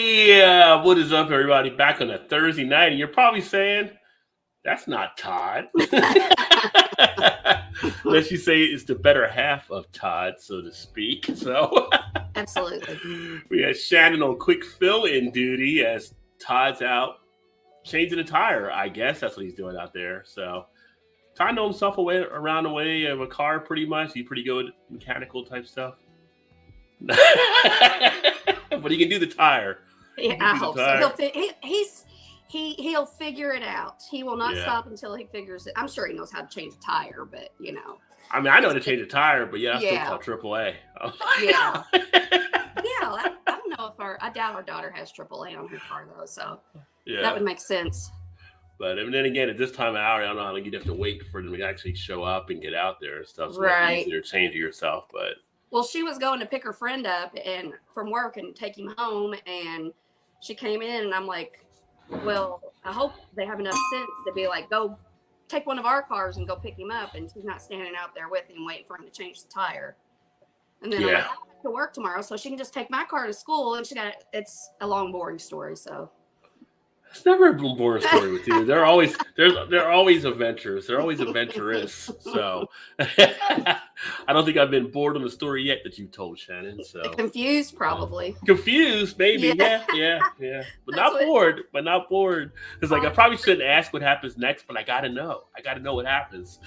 Yeah, what is up, everybody? Back on a Thursday night, and you're probably saying, that's not Todd. Unless you say it's the better half of Todd, so to speak. So, Absolutely. we had Shannon on quick fill-in duty as Todd's out changing a tire. I guess that's what he's doing out there. So, Todd knows himself around the way of a car pretty much. He's pretty good at mechanical type stuff. But he can do the tire. Yeah, I hope so. He'll figure it out. He will not stop until he figures it. I'm sure he knows how to change a tire, but you know. I mean, I know how to change a tire, but that's still called AAA. Yeah. I don't know if I doubt our daughter has AAA on her car though, so that would make sense. But and then again, at this time of hour, I don't know how long you'd have to wait for them to actually show up and get out there and stuff. So it's easier to change it yourself, but. Well, she was going to pick her friend up and from work and take him home, and she came in, and I'm like, well, I hope they have enough sense to be like, go take one of our cars and go pick him up, and she's not standing out there with him waiting for him to change the tire. And then I'm like, I have to work tomorrow, so she can just take my car to school, and it's a long, boring story, so. It's never a boring story with you. They're always adventurous. They're always adventurous. So I don't think I've been bored on the story yet that you told, Shannon. So confused, probably. Confused, maybe. Yeah. But not bored. It's like I probably shouldn't ask what happens next, but I gotta know. I gotta know what happens.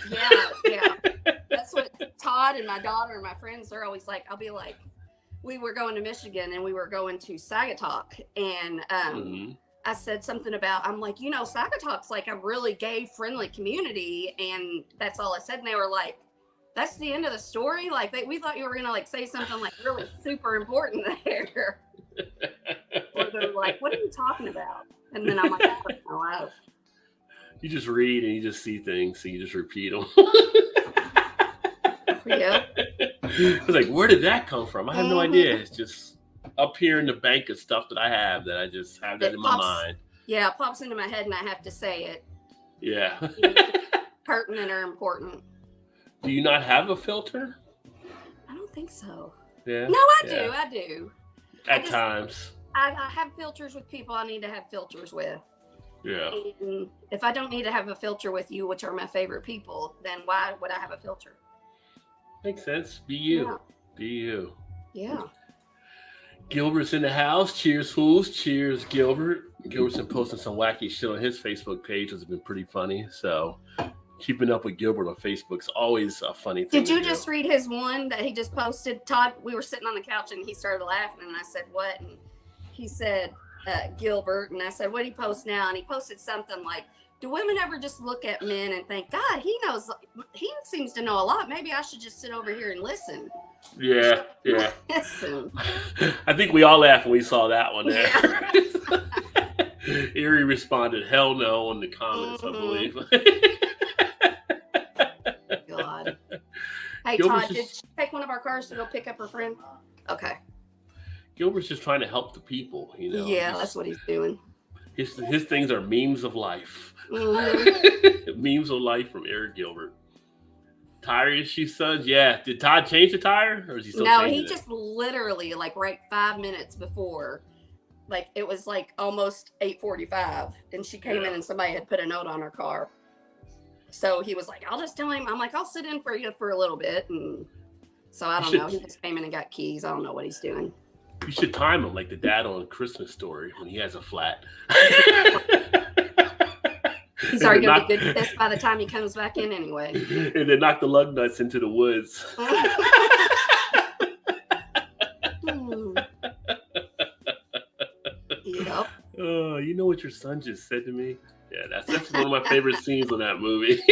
Yeah. That's what Todd and my daughter and my friends are always like. I'll be like, we were going to Michigan and we were going to Sagatock, and I said something about, I'm like, Sagatock's like a really gay-friendly community, and that's all I said. And they were like, that's the end of the story? Like, we thought you were going to, like, say something, like, really super important there. Or they're like, what are you talking about? And then I'm like, oh, wow. You just read and you just see things, so you just repeat them. Yeah. I was like, where did that come from? I have no idea. It's just up here in the bank of stuff that I have that I just have that in my mind. Yeah, it pops into my head and I have to say it. Yeah. Pertinent or important. Do you not have a filter? I don't think so. Yeah. No, I do. At times. I have filters with people I need to have filters with. Yeah. And if I don't need to have a filter with you, which are my favorite people, then why would I have a filter? Makes sense. Be you. Yeah. Be you. Yeah. Gilbert's in the house. Cheers, fools. Cheers, Gilbert. Gilbert's been posting some wacky shit on his Facebook page, which has been pretty funny. So keeping up with Gilbert on Facebook is always a funny thing. Did you just read his one that he just posted? Todd, we were sitting on the couch and he started laughing and I said, what? And he said, Gilbert. And I said, what do you post now? And he posted something like, do women ever just look at men and think, God, he seems to know a lot. Maybe I should just sit over here and listen. Yeah. Listen. I think we all laughed when we saw that one there. Yeah. Erie responded, hell no, in the comments, I believe. God. Hey, Gilbert's Todd, did she take one of our cars to go pick up her friend? Okay. Gilbert's just trying to help the people, Yeah, that's what he's doing. His things are memes of life. Mm-hmm. Memes of life from Eric Gilbert. Tire issue, sons. Yeah. Did Todd change the tire, or is he still? No, he just literally right 5 minutes before, it was almost 8:45, and she came in and somebody had put a note on her car. So he was like, "I'll just tell him." I'm like, "I'll sit in for you for a little bit," and so I don't know. He just came in and got keys. I don't know what he's doing. You should time him like the dad on Christmas Story when he has a flat. He's already going to be good at this by the time he comes back in anyway. And then knock the lug nuts into the woods. Yep. Oh, you know what your son just said to me? Yeah, that's one of my favorite scenes in that movie.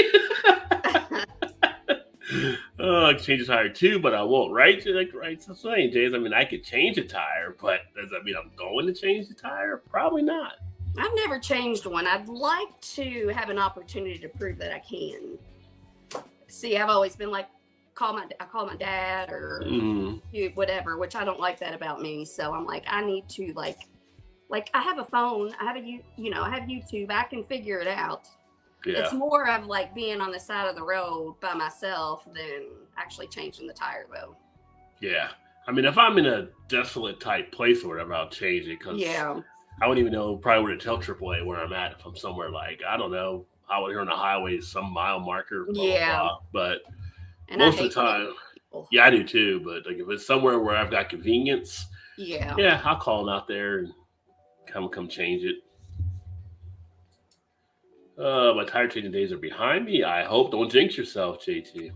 I can change a tire too, but I won't, right? Right? That's what I'm saying, James. I mean, I could change a tire, but does that mean I'm going to change the tire? Probably not. I've never changed one. I'd like to have an opportunity to prove that I can. See, I've always been like, I call my dad or whatever, which I don't like that about me. So I'm like, I need to like I have a phone, I have I have YouTube, I can figure it out. Yeah. It's more of like being on the side of the road by myself than actually changing the tire though. Yeah. I mean, if I'm in a desolate type place or whatever, I'll change it because I wouldn't even know probably where to tell AAA where I'm at if I'm somewhere like, I don't know, out here on the highway, some mile marker, blah, blah, blah. But most of the time, I do too. But like if it's somewhere where I've got convenience, I'll call them out there and come change it. My tire changing days are behind me. I hope. Don't jinx yourself, JT.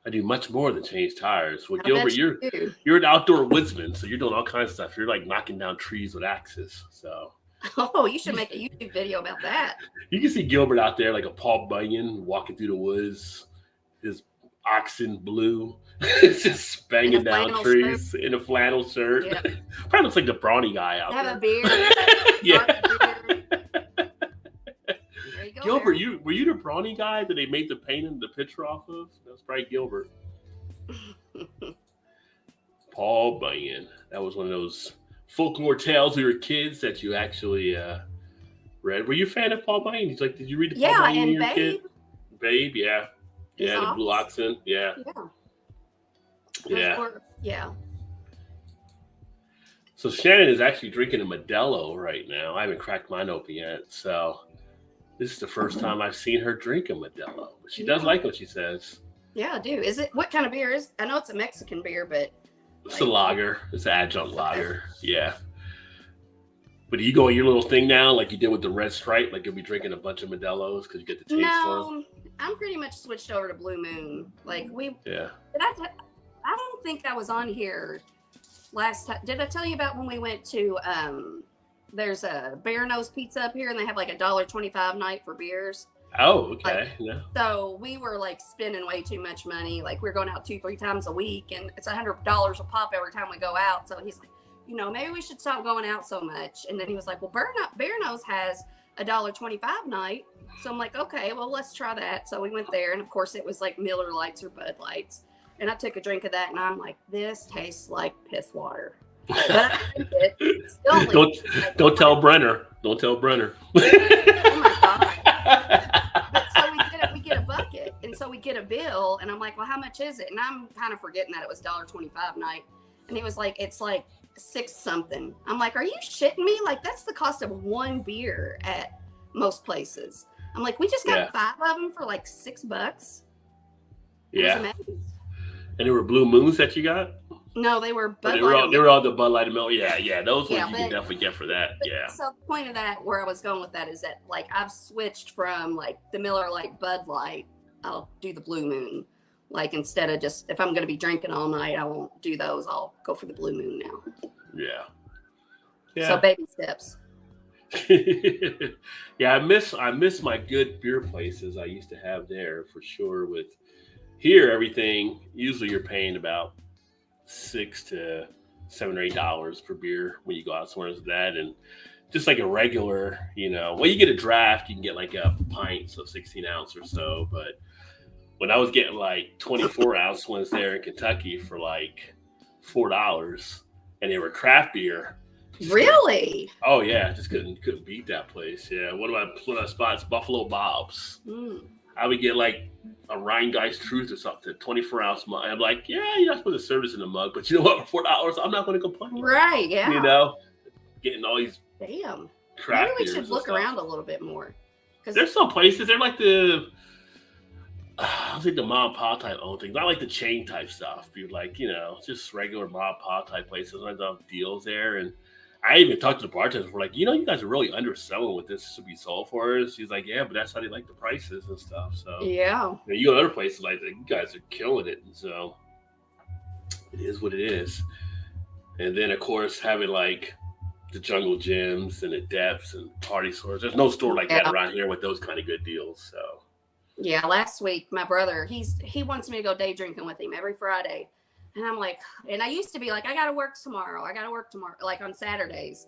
I do much more than change tires. Well, Gilbert, you're an outdoor woodsman, so you're doing all kinds of stuff. You're like knocking down trees with axes. So you should make a YouTube video about that. You can see Gilbert out there like a Paul Bunyan walking through the woods. His oxen blue. It's just banging down trees in a flannel shirt. Yeah. Probably looks like the brawny guy out there. Have a beard. Gilbert, were you the brawny guy that they made the painting the picture off of? That's probably Gilbert. Paul Bunyan. That was one of those folklore tales we were kids that you actually read. Were you a fan of Paul Bunyan? He's like, did you read the Paul Bunyan when you were a kid? Babe, yeah. Yeah, the blue oxen. Yeah. Yeah. So Shannon is actually drinking a Modelo right now. I haven't cracked mine open yet, so this is the first time I've seen her drink a Modelo. But she does like what she says. Yeah, I do. Is it, what kind of beer is? I know it's a Mexican beer, but it's a lager. It's an adjunct lager. Yeah. But do you go on your little thing now, like you did with the Red Stripe? Like you'll be drinking a bunch of Modelos because you get the taste for them? I'm pretty much switched over to Blue Moon. Like Yeah. I don't think I was on here last time. Did I tell you about when we went to there's a Bear Nose Pizza up here and they have like $1.25 night for beers? Oh, okay. Yeah. So we were like spending way too much money. Like we're going out 2-3 times a week and it's $100 a pop every time we go out. So he's like, maybe we should stop going out so much. And then he was like, well, Bear Nose has $1.25 night. So I'm like, okay, well, let's try that. So we went there. And of course it was like Miller Lights or Bud Lights. And I took a drink of that and I'm like, this tastes like piss water. But don't tell Brenner. Don't tell Brenner. Oh my God. But so we get a bucket. And so we get a bill. And I'm like, well, how much is it? And I'm kind of forgetting that it was $1.25 night. And he was like, it's like $6 something. I'm like, are you shitting me? Like, that's the cost of one beer at most places. I'm like, we just got 5 of them for like $6. Yeah. And they were Blue Moons that you got? No, they were Bud Light. They were all the Bud Light and Milk. Yeah. Those ones you can definitely get for that. Yeah. So the point of that, where I was going with that, is that like I've switched from like the Miller Lite, Bud Light. I'll do the Blue Moon. Like instead of just, if I'm going to be drinking all night, I won't do those. I'll go for the Blue Moon now. Yeah. So baby steps. Yeah, I miss my good beer places I used to have there for sure. With here, everything usually you're paying about $6 to $7 or $8 per beer when you go out somewhere like that, and just like a regular, well, you get a draft, you can get like a pint, so 16 ounce or so. But when I was getting like 24 ounce ones there in Kentucky for like $4, and they were craft beer. Really? Oh yeah, just couldn't beat that place. Yeah, one of my spots, Buffalo Bob's. I would get like a Rheingeist Truth or something, 24 ounce mug. I'm like, yeah, you're not supposed to serve this in a mug, but you know what? For $4, I'm not going to complain. Right? Yeah. Getting all these craft Maybe we should look around a little bit more. There's some places they're like the. I think the mom and pop type own things. Not like the chain type stuff. You're like, just regular mom and pop type places. Sometimes they have deals there, and I even talked to the bartenders. We're like, you guys are really underselling what this should be sold for. She's like, yeah, but that's how they like the prices and stuff. So yeah, you go to other places like that, you guys are killing it. And so it is what it is. And then of course having like the Jungle Gyms and the Depths and Party Stores. There's no store like that around here with those kind of good deals. So yeah, last week my brother he wants me to go day drinking with him every Friday. And I'm like, and I used to be like, I got to work tomorrow, like on Saturdays.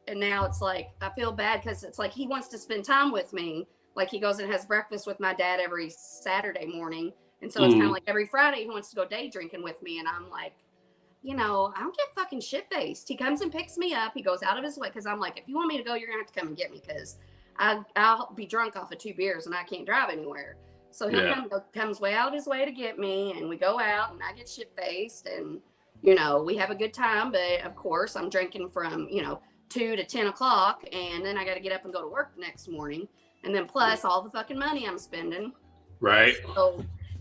And now it's like, I feel bad because it's like he wants to spend time with me. Like he goes and has breakfast with my dad every Saturday morning. And so it's kind of like every Friday he wants to go day drinking with me. And I'm like, I don't get fucking shit faced. He comes and picks me up. He goes out of his way because I'm like, if you want me to go, you're going to have to come and get me because I'll be drunk off of 2 beers and I can't drive anywhere. So he comes way out of his way to get me, and we go out, and I get shit-faced, and, we have a good time. But, of course, I'm drinking from, 2 to 10 o'clock, and then I got to get up and go to work the next morning. And then plus all the fucking money I'm spending. Right.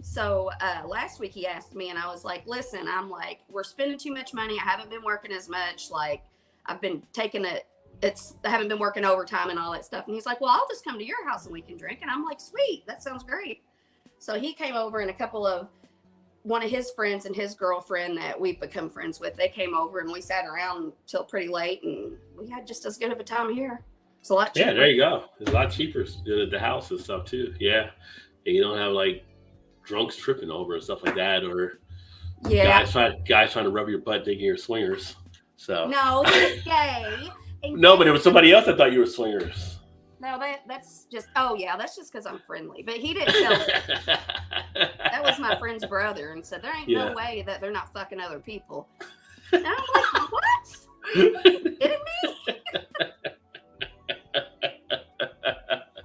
So last week he asked me, and I was like, listen, I'm like, we're spending too much money. I haven't been working as much. Like, I've been taking I haven't been working overtime and all that stuff. And he's like, well, I'll just come to your house and we can drink. And I'm like, sweet, that sounds great. So he came over, and one of his friends and his girlfriend that we've become friends with, they came over, and we sat around till pretty late, and we had just as good of a time here. It's a lot cheaper. Yeah, there you go. It's a lot cheaper at the house and stuff too. Yeah. And you don't have like drunks tripping over and stuff like that, or guys trying to rub your butt thinking you're swingers. So no, he's gay. No, but it was somebody else that thought you were swingers. No, that's just that's just because I'm friendly. But he didn't tell me. That was my friend's brother, and said there ain't no way that they're not fucking other people. And I'm like, what? Are you kidding me?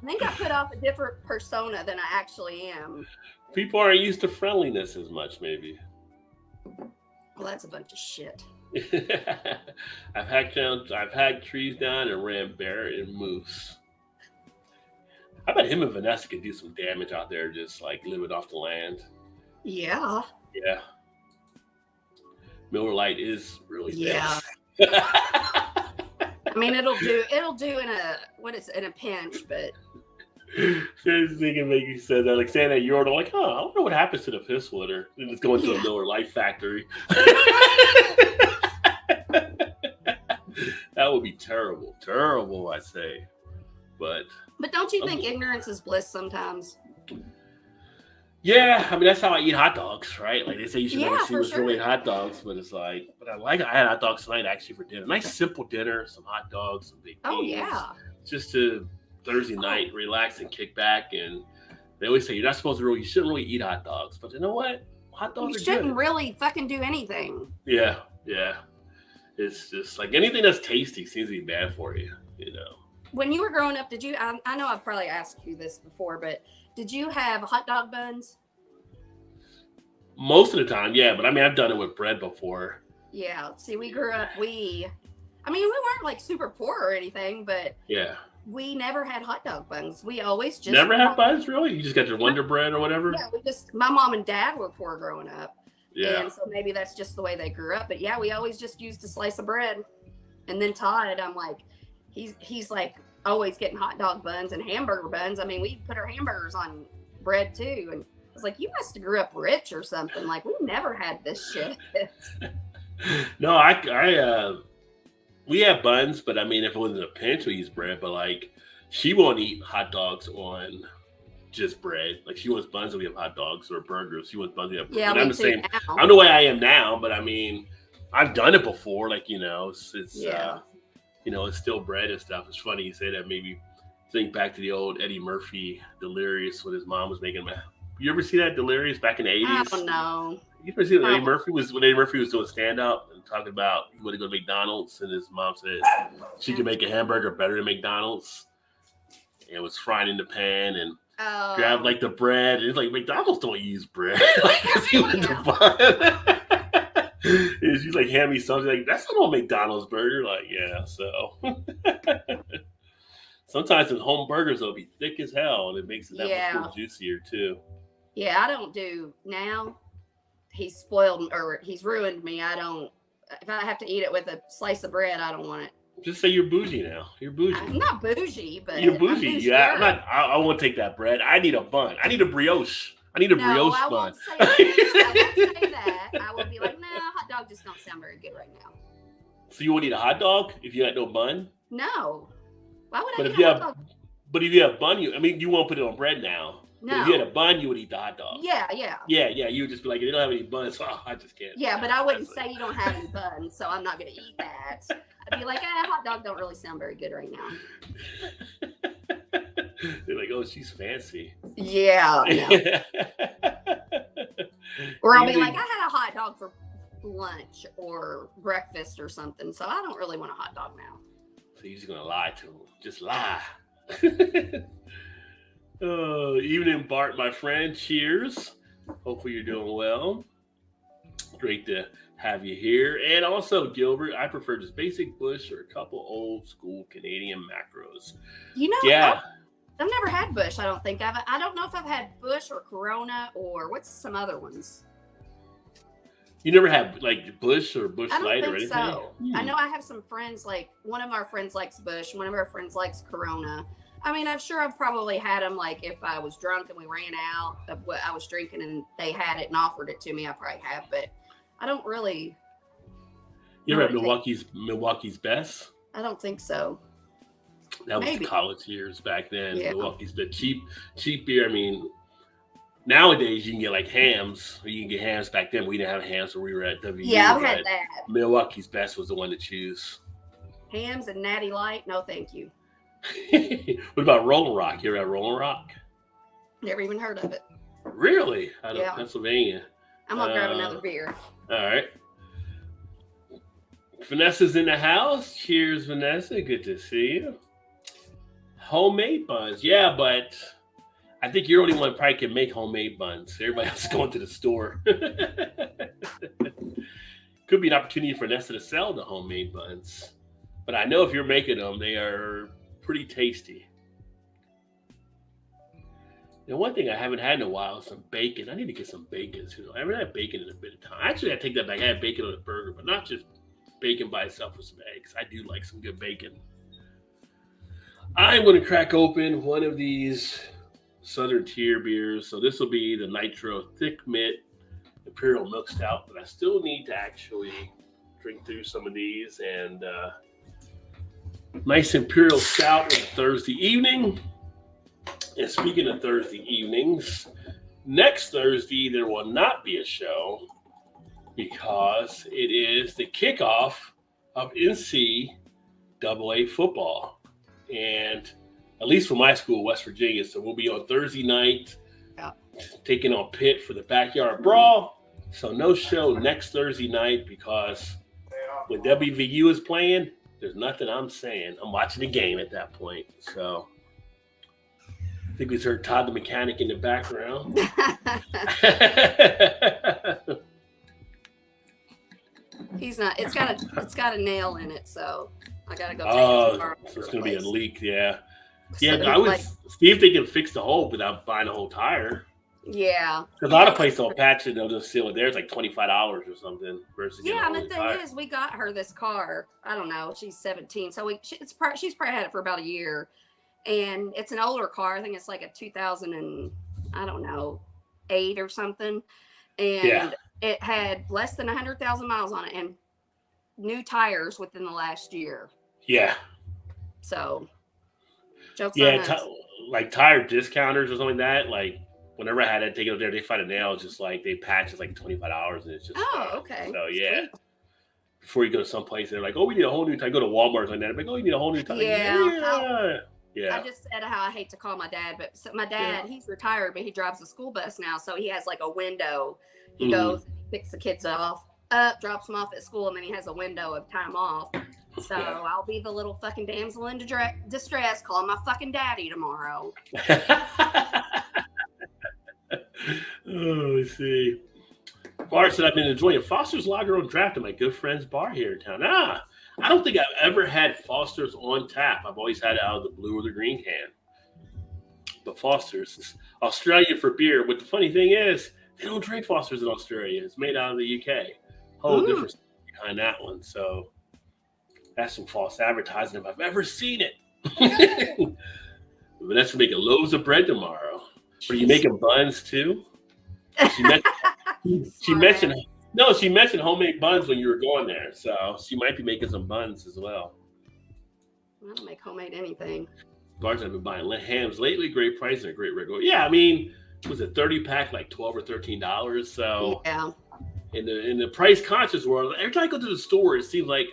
I think I put off a different persona than I actually am. People aren't used to friendliness as much, maybe. Well, that's a bunch of shit. I've hacked trees down and ran bear and moose. I bet him and Vanessa could do some damage out there, just like living off the land. Yeah. Yeah. Miller Lite is really bad. I mean, it'll do in a pinch, but. This thinking make you said that, like saying that you're like, oh, I wonder what happens to the piss water. And it's going to a Miller Lite factory. That would be terrible. Terrible, I say. But don't you think ignorance is bliss sometimes? Yeah, I mean that's how I eat hot dogs, right? Like they say you should never see what's really hot dogs, but it's like, I had hot dogs tonight actually for dinner. Nice simple dinner, some hot dogs, some big beans. Oh yeah. Just to Thursday night, relax and kick back. And they always say you shouldn't really eat hot dogs, but you know what? Hot dogs are good. You shouldn't really fucking do anything. Yeah. It's just like anything that's tasty seems to be bad for you, When you were growing up, did you? I know I've probably asked you this before, but did you have hot dog buns? Most of the time, yeah. But I mean, I've done it with bread before. Yeah. See, we grew up. We weren't like super poor or anything, but yeah, we never had hot dog buns. We always just never had buns. Really? You just got your Wonder Bread or whatever? Yeah, my mom and dad were poor growing up. Yeah. And so maybe that's just the way they grew up. But yeah, we always just used a slice of bread. And then Todd, I'm like, he's like always getting hot dog buns and hamburger buns. I mean, we put our hamburgers on bread too. And I was like, you must have grew up rich or something. Like, we never had this shit. No, we have buns, but I mean, if it wasn't a pinch, we use bread. But like, she won't eat hot dogs on just bread. Like, she wants buns and we have hot dogs, or burgers. She wants buns and we have burgers. Yeah, I'm the same. I'm the way I am now, but I mean, I've done it before. Like, it's it's still bread and stuff. It's funny you say that. Maybe think back to the old Eddie Murphy Delirious when his mom was making him. You ever see that Delirious back in the 80s? I don't know. You ever see when Eddie Murphy was doing stand up and talking about he wanted to go to McDonald's, and his mom said she could make a hamburger better than McDonald's, and it was fried in the pan and grabbed like the bread, and it's like McDonald's don't use bread. Like, he went to buy. And she's like, hand me something like that's not a McDonald's burger. Like, yeah, so sometimes the home burgers will be thick as hell, and it makes it that much more juicier too. Yeah, I don't do now. He's spoiled or he's ruined me. If I have to eat it with a slice of bread, I don't want it. Just say you're bougie now. You're bougie. I'm not bougie, but you're bougie. Yeah, I'm not. I won't take that bread. I need a bun. I need a brioche. I need a brioche bun. Won't say that. I won't say that. I will be like, nah, hot dog just don't sound very good right now. So you won't eat a hot dog if you had no bun? No. Why would I eat a hot dog? But if you have bun, you won't put it on bread now. No. But if you had a bun, you would eat the hot dog. Yeah. Yeah. You would just be like, they don't have any buns, so I just can't. Yeah, but I wouldn't say you don't have any buns, so I'm not going to eat that. I'd be like, hot dog don't really sound very good right now. They're like, oh, she's fancy. Yeah. Or I'll be like, I had a hot dog for lunch or breakfast or something, so I don't really want a hot dog now. So you're just going to lie to them. Just lie. Evening, Bart, my friend. Cheers. Hopefully you're doing well. Great to have you here. And also, Gilbert, I prefer just basic Bush or a couple old school Canadian macros. Yeah. I've never had Bush. I don't think I don't know if I've had Bush or Corona or what's some other ones. You never had like Bush or Bush I don't Light think or anything? So. I know I have some friends, like one of our friends likes Bush, one of our friends likes Corona. I mean, I'm sure I've probably had them, like if I was drunk and we ran out of what I was drinking and they had it and offered it to me, I probably have, but I don't really. You ever had Milwaukee's Best? I don't think so. That was college years back then. Yeah. Milwaukee's Best, cheap beer. I mean, nowadays you can get like hams, or you can get hams. Back then we didn't have hams, so we were at WU. Yeah, I've had that. Milwaukee's Best was the one to choose. Hams and Natty Light? No, thank you. What about Rolling Rock? You ever had Rolling Rock? Never even heard of it. Really? Out of Pennsylvania. I'm gonna grab another beer. All right. Vanessa's in the house. Cheers, Vanessa. Good to see you. Homemade buns. Yeah, but I think you're the only one probably can make homemade buns. Everybody else is going to the store. Could be an opportunity for Vanessa to sell the homemade buns. But I know if you're making them, they are pretty tasty. And one thing I haven't had in a while is some bacon. I need to get some bacon too. I haven't had bacon in a bit of time. Actually, I take that back. I had bacon on a burger, but not just bacon by itself with some eggs. I do like some good bacon. I'm going to crack open one of these Southern Tier beers. So this will be the Nitro Thick Mint Imperial Milk Stout, but I still need to actually drink through some of these. And nice Imperial Stout on a Thursday evening. And speaking of Thursday evenings, next Thursday there will not be a show because it is the kickoff of NCAA football. And at least for my school, West Virginia, so we'll be on Thursday night taking on Pitt for the backyard brawl. So no show next Thursday night because when WVU is playing, there's nothing I'm saying. I'm watching the game at that point. So I think we just heard Todd the mechanic in the background. He's not. It's got a nail in it, so I gotta go. So it's gonna be a leak. Yeah. Yeah, I would see if they can fix the hole without buying a whole tire. Yeah. Because a lot of places will patch it, they'll just seal it there. It's like $25 or something. Versus and the thing is, we got her this car. I don't know. She's 17, so she's probably had it for about a year. And it's an older car. I think it's like a 2008 or something. And it had less than 100,000 miles on it and new tires within the last year. Yeah. So, jokes on us. Like tire discounters or something like that. Like whenever I had it taken up there, they find a nail. It's just like they patch it like $25 and it's just. Okay. So yeah. Sweet. Before you go to someplace, they're like, "Oh, we need a whole new tire." Go to Walmart like that. I'm like, "Oh, you need a whole new tire." Yeah. I just said how I hate to call my dad, but my dad, he's retired, but he drives a school bus now. So he has like a window. He goes, picks the kids up, drops them off at school, and then he has a window of time off. So I'll be the little fucking damsel in distress calling my fucking daddy tomorrow. Let's see. Bart said, I've been enjoying Foster's Lager on draft at my good friend's bar here in town. I don't think I've ever had Foster's on tap. I've always had it out of the blue or the green can. But Foster's is Australia for beer. But the funny thing is, they don't drink Foster's in Australia. It's made out of the UK. Whole difference behind that one. So that's some false advertising if I've ever seen it. Vanessa making loaves of bread tomorrow. Are you making buns too? She mentioned homemade buns when you were going there, so she might be making some buns as well. I don't make homemade anything. Bars have been buying hams lately. Great price and a great regular. Yeah, I mean, was a 30-pack like $12 or $13? So in the price conscious world, every time I go to the store, it seems like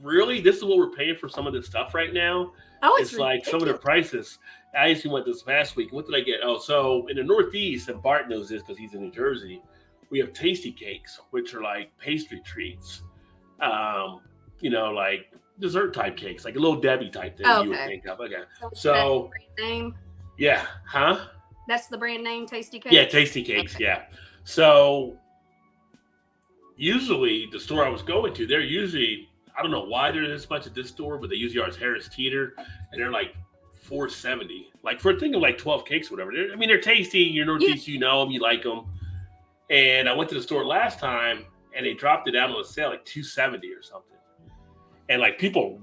really this is what we're paying for some of this stuff right now. Oh, it's like some of the prices. I actually went this past week. What did I get? Oh, so in the Northeast, and Bart knows this because he's in New Jersey, we have tasty cakes, which are like pastry treats. Like dessert type cakes, like a little Debbie type thing you would think of. Okay. So name? Yeah. Huh? That's the brand name, Tasty Cakes? Yeah, Tasty Cakes. Okay. Yeah. So usually the store I was going to, they're usually, I don't know why they're this much at this store, but they usually are at Harris Teeter, and they're like $4.70. Like for a thing of like 12 cakes or whatever. I mean, they're tasty. You're Northeast, you know them, you like them. And I went to the store last time, and they dropped it down on the sale like $2.70 or something. And like people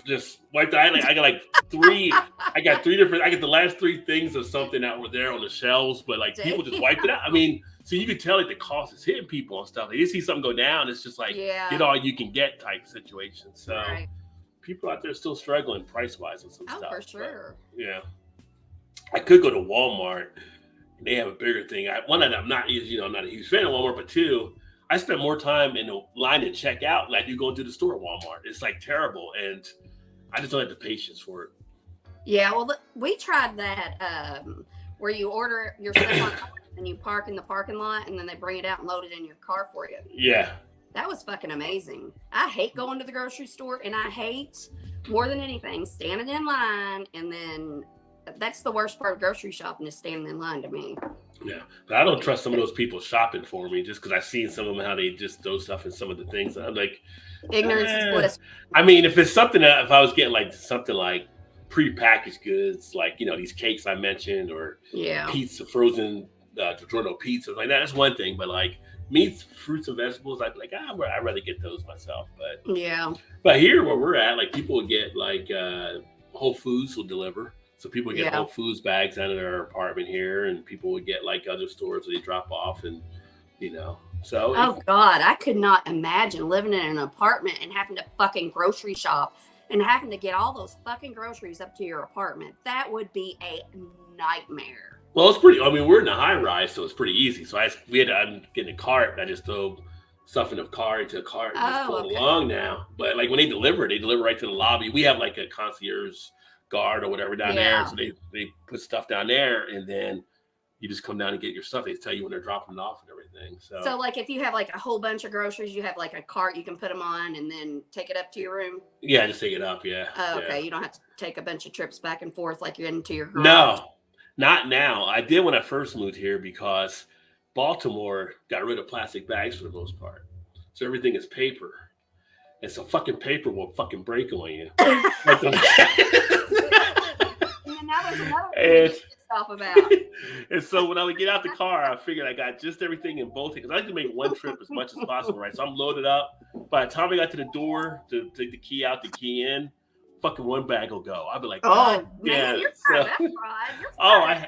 just wiped the I got like three. I got three different. I got the last three things of something that were there on the shelves, but like people just wiped it out. I mean, so you could tell like the cost is hitting people and stuff. Like, you see something go down, it's just like get all you can get type situation. So people out there still struggling price wise and some stuff. Oh, for sure. But, yeah, I could go to Walmart. They have a bigger thing. One, I'm not, not a huge fan of Walmart, but two, I spend more time in the line to check out than I do going to the store at Walmart. It's like terrible, and I just don't have the patience for it. Yeah, well, we tried that where you order your stuff on and you park in the parking lot, and then they bring it out and load it in your car for you. Yeah. That was fucking amazing. I hate going to the grocery store, and I hate more than anything standing in line, and then that's the worst part of grocery shopping is standing in line to me. Yeah, but I don't trust some of those people shopping for me just because I've seen some of them how they just throw stuff in some of the things. I'm like, ignorance is bliss. I mean, if it's something that if I was getting like something like prepackaged goods, like these cakes I mentioned, or pizza, frozen DiGiorno pizza, like that's one thing. But like meats, fruits, and vegetables, I'd be like, I'd rather get those myself. But here where we're at, like people would get like Whole Foods will deliver. So people get Whole Foods bags out of their apartment here, and people would get like other stores that they drop off, and so. Oh God, I could not imagine living in an apartment and having to fucking grocery shop and having to get all those fucking groceries up to your apartment. That would be a nightmare. Well, it's pretty. I mean, we're in a high rise, so it's pretty easy. So I'm getting a cart, and I just throw stuff in the car into a cart and just pull it along now. But like when they deliver right to the lobby. We have like a concierge guard or whatever down there, so they put stuff down there, and then you just come down and get your stuff. They tell you when they're dropping it off and everything. So like if you have like a whole bunch of groceries, you have like a cart you can put them on and then take it up to your room. Yeah, just take it up. Yeah. Oh, okay. You don't have to take a bunch of trips back and forth like you're into your garage. No, not now. I did when I first moved here because Baltimore got rid of plastic bags for the most part, so everything is paper. And so fucking paper will fucking break on you. And so when I would get out the car, I figured I got just everything in both because I like to make one trip as much as possible, right? So I'm loaded up. By the time I got to the door to take the key out, the key in, fucking one bag will go. I'll be like, oh man, you're fine.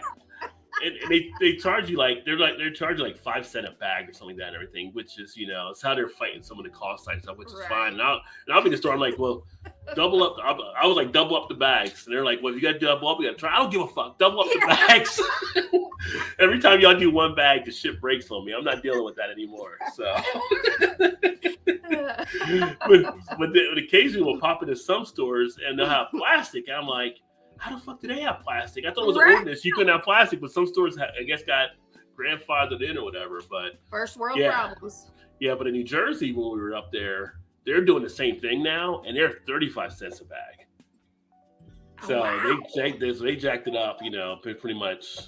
And they charge you like they're charging like 5 cents a bag or something like that and everything, which is it's how they're fighting some of the cost side stuff, which is fine. And I'll be in the store. I'm like, well, double up. I was like, double up the bags, and they're like, well, if you got to double up, you got to try. I don't give a fuck. Double up the bags. Every time y'all do one bag, the shit breaks on me. I'm not dealing with that anymore. So, but occasionally we'll pop into some stores and they'll have plastic. And I'm like, how the fuck do they have plastic? I thought it was an ordinance. You couldn't have plastic, but some stores, I guess, got grandfathered in or whatever. But first world problems. Yeah, but in New Jersey, when we were up there, they're doing the same thing now, and they're 35 cents a bag. So they jacked it up, pretty much.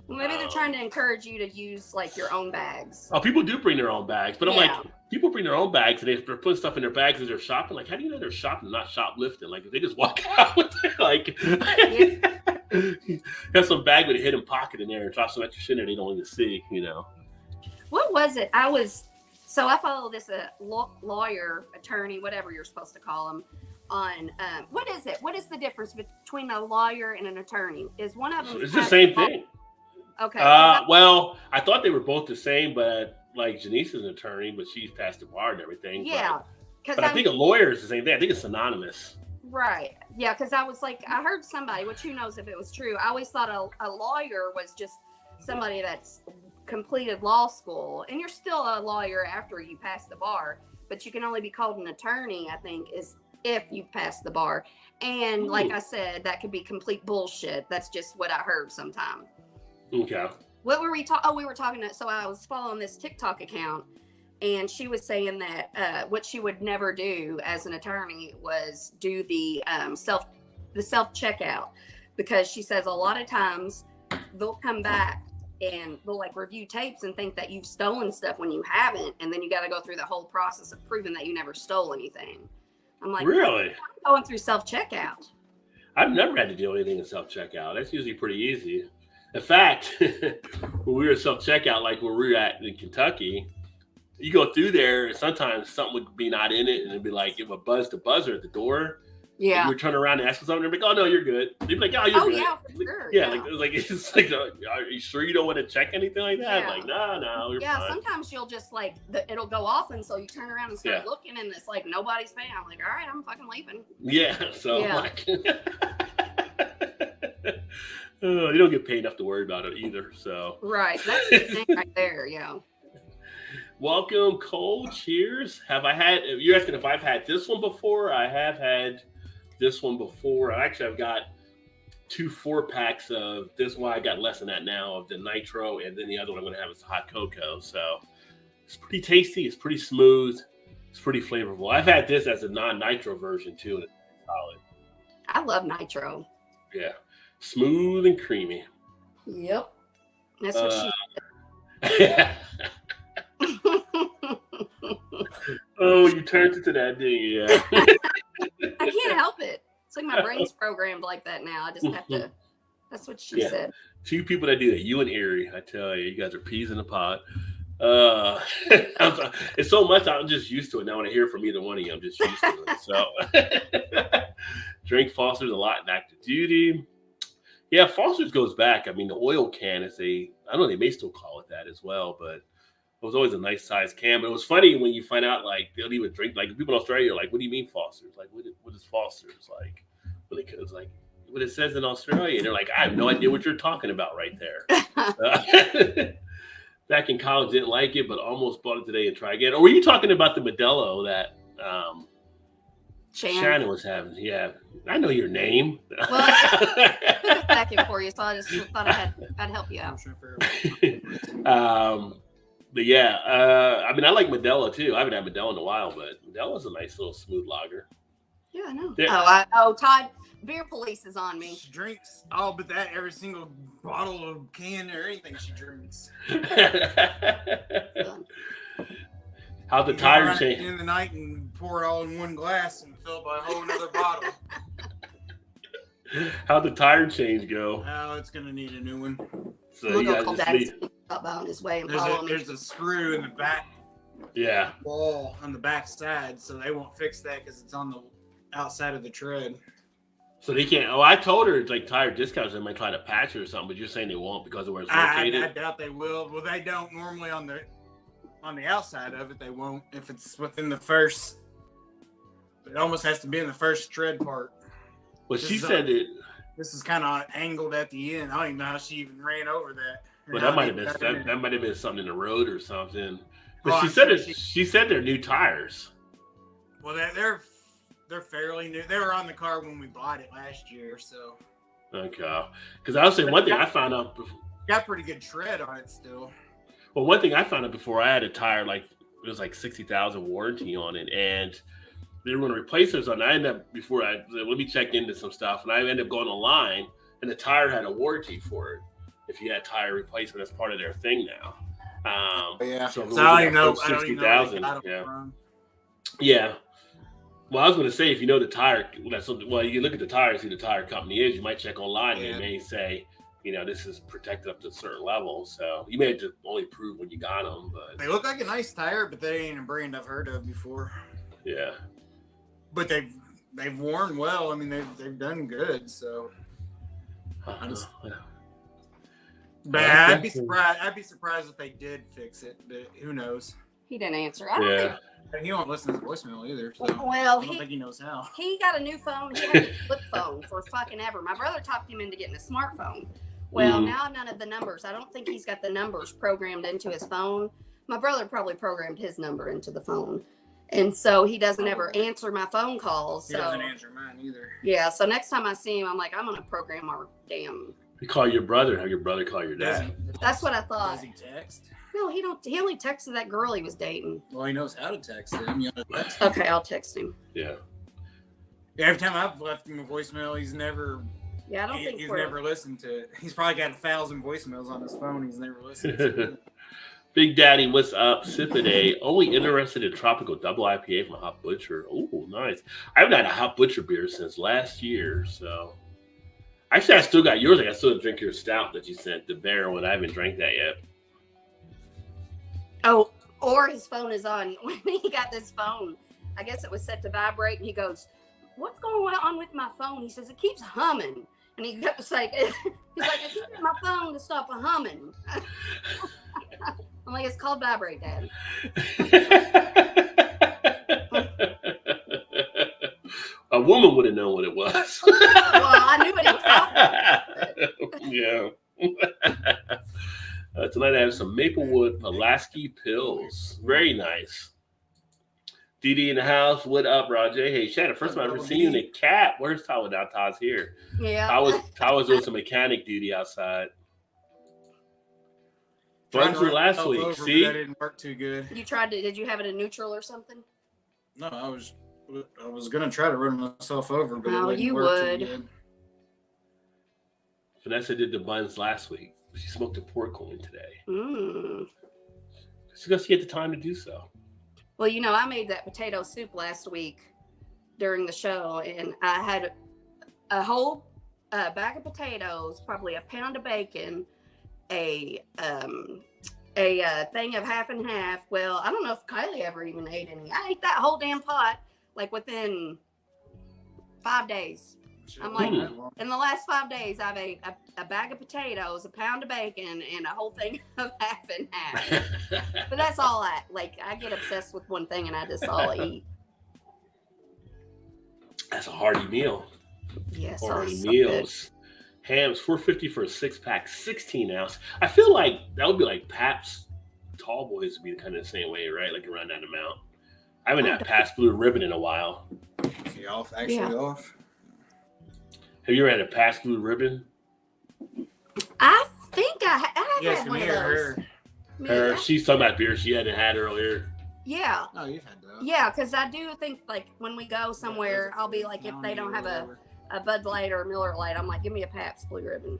Well, maybe they're trying to encourage you to use like your own bags. Oh, people do bring their own bags, but I'm like, people bring their own bags and they're putting stuff in their bags as they're shopping. Like, how do you know they're shopping, not shoplifting? Like, if they just walk out with it, like, have some bag with a hidden pocket in there and drop some extra shit in there they don't even see, What was it? I follow this lawyer, attorney, whatever you're supposed to call them. On what is it? What is the difference between a lawyer and an attorney? Is one of them? It's the same thing. Okay. Well, I thought they were both the same, but like Janice is an attorney, but she's passed the bar and everything. Yeah. But I think a lawyer is the same thing. I think it's synonymous. Right. Yeah. Because I was like, I heard somebody, which who knows if it was true. I always thought a lawyer was just somebody that's completed law school, and you're still a lawyer after you pass the bar, but you can only be called an attorney, I think, is if you pass the bar. And like I said, that could be complete bullshit. That's just what I heard sometime. Okay. What were we talking? Oh, we were talking to, so I was following this TikTok account, and she was saying that what she would never do as an attorney was do the self checkout, because she says a lot of times they'll come back and they'll like review tapes and think that you've stolen stuff when you haven't, and then you got to go through the whole process of proving that you never stole anything. I'm like, really? I'm going through self-checkout. I've never had to do anything in self-checkout. That's usually pretty easy. In fact, when we were self-checkout, like where we were at in Kentucky, you go through there, and sometimes something would be not in it, and it'd be like, give a the buzzer at the door. Yeah. You would turn around and ask for something, and they'd be like, oh, no, you're good. They'd be like, oh, you're good. Yeah, for sure. Yeah, it's like, are you sure you don't want to check anything like that? Yeah. Like, no, you're fine. Sometimes you'll just like, it'll go off, and so you turn around and start looking, and it's like, nobody's paying. I'm like, all right, I'm fucking leaving. Yeah, so like, you don't get paid enough to worry about it either, so. Right, that's the thing right there, yeah. Welcome, Cole. Cheers. You're asking if I've had this one before? I have had this one before. Actually, I've got 2 4-packs of this one. I got less than that now of the Nitro, and then the other one I'm going to have is hot cocoa. So it's pretty tasty. It's pretty smooth. It's pretty flavorful. I've had this as a non-Nitro version too, and it's solid. I love Nitro. Yeah, smooth and creamy. Yep, that's what she said. Oh, you turned it to that, didn't you? Yeah. I can't help it. It's like my brain's programmed like that now. I just have to. That's what she said. 2 people that do that, you and Erie. I tell you guys are peas in a pod. It's so much. I'm just used to it now. When I hear from either one of you, I'm just used to it. So, drink Foster's a lot in active duty. Yeah, Foster's goes back. I mean, the oil can is I don't know. They may still call it that as well, but. It was always a nice size can, but it was funny when you find out like they don't even drink. Like people in Australia are like, "What do you mean Foster's? Like, what is Foster's like?" It's like what it says in Australia. And they're like, "I have no idea what you're talking about right there." Back in college, didn't like it, but almost bought it today and try again. Or were you talking about the Modelo that Shannon was having? Yeah, I know your name. Well, I put it back in for you, so I just thought I'd help you out. But yeah, I mean, I like Modelo too. I haven't had Modelo in a while, but Modelo's a nice little smooth lager. Yeah, I know. Yeah. Todd, beer police is on me. She drinks all but that every single bottle of can or anything she drinks. How'd the tire change? In the night and pour it all in one glass and fill it by a whole another bottle. How'd the tire change go? Oh, it's gonna need a new one. So you guys just leave. Up on his way and there's a screw in the back wall on the back side, so they won't fix that because it's on the outside of the tread. So they can't. Oh, I told her it's like tire discounts. They might try to patch it or something, but you're saying they won't because of where it's located. I doubt they will. Well, they don't normally on the outside of it. They won't if it's within the first. It almost has to be in the first tread part. Well, she said it. This is kind of angled at the end. I don't even know how she even ran over that. Well, that might have been something in the road or something. But she said they're new tires. Well, they're fairly new. They were on the car when we bought it last year, so. Okay, because I was saying one thing I found out. Got pretty good tread on it still. Well, one thing I found out before, I had a tire like it was like 60,000 warranty on it, and they were going to replace it. So I ended up let me check into some stuff, and I ended up going online, and the tire had a warranty for it. If you had tire replacement, that's part of their thing now. Yeah. So I don't even know. Yeah. Well, I was going to say, if you know the tire, you look at the tire, see who the tire company is. You might check online, and they may say, this is protected up to a certain level. So you may have to only prove when you got them. But they look like a nice tire, but they ain't a brand I've heard of before. Yeah. But they've worn well. I mean, they've done good. So. But I'd be surprised if they did fix it, but who knows? He didn't answer. I don't think he won't listen to his voicemail either. So well, I don't think he knows how. He got a new phone. He had a flip phone for fucking ever. My brother talked him into getting a smartphone. Well, now none of the numbers. I don't think he's got the numbers programmed into his phone. My brother probably programmed his number into the phone. And so he doesn't ever answer my phone calls. He doesn't answer mine either. Yeah, so next time I see him, I'm like, I'm going to program our damn... You call your brother, have your brother call your dad. That's what I thought. Does he text? No, he don't. He only texted that girl he was dating. Well, he knows how to text him. Okay, I'll text him. Yeah. Every time I've left him a voicemail, he's never Yeah, I don't think he's we're... never listened to it. He's probably got 1,000 voicemails on his phone. He's never listened to it. Big Daddy, what's up? Sip a day. Only interested in tropical double IPA from Hot Butcher. Oh, nice. I haven't had a Hot Butcher beer since last year, so. Actually, I still got yours. I still drink your stout that you sent, the bear one. I haven't drank that yet. Oh, or his phone is on. When he got this phone, I guess it was set to vibrate, and he goes, "What's going on with my phone?" He says, "It keeps humming." And he kept like, he's like, "I keep getting my phone to stop humming." I'm like, "It's called vibrate, Dad." A woman would have known what it was. Well, I knew what he was talking about. Yeah. Tonight I have some Maplewood Pulaski Pills. Very nice. DD in the house. What up, Roger? Hey, Shannon, first time I've ever seen you in a cat. Where's Todd now? Todd's here. Yeah. Todd was doing some mechanic duty outside. Went through last week. See? That didn't work too good. You tried to, did you have it in neutral or something? No, I was gonna try to run myself over, but Oh, it you work too would. good. Vanessa did the buns last week. She smoked a pork loin today. It's because she had the time to do so. Well, you know, I made that potato soup last week during the show, and I had a whole bag of potatoes, probably a pound of bacon, a thing of half and half. Well, I don't know if Kylie ever even ate any. I ate that whole damn pot like within 5 days. I'm like, in the last 5 days, I've ate a bag of potatoes, a pound of bacon, and a whole thing of half and half. But that's all I get obsessed with one thing, and I just all eat. That's a hearty meal. Yes, hearty so meals. Good. Hams, $4.50 for a 6-pack, 16-ounce. I feel like that would be like Pabst Tall Boys would be kind of the same way, right? Like around that amount. I haven't had Pabst Blue Ribbon in a while. Is he off? Actually off? Have you ever had a Pabst Blue Ribbon? I think I have Yes, had one of those. Her, she's talking about beer she hadn't had earlier. Yeah. Oh, you've had that. Yeah, because I do think like when we go somewhere, I'll be like, if they don't have a Bud Light or a Miller Light, I'm like, give me a Pabst Blue Ribbon.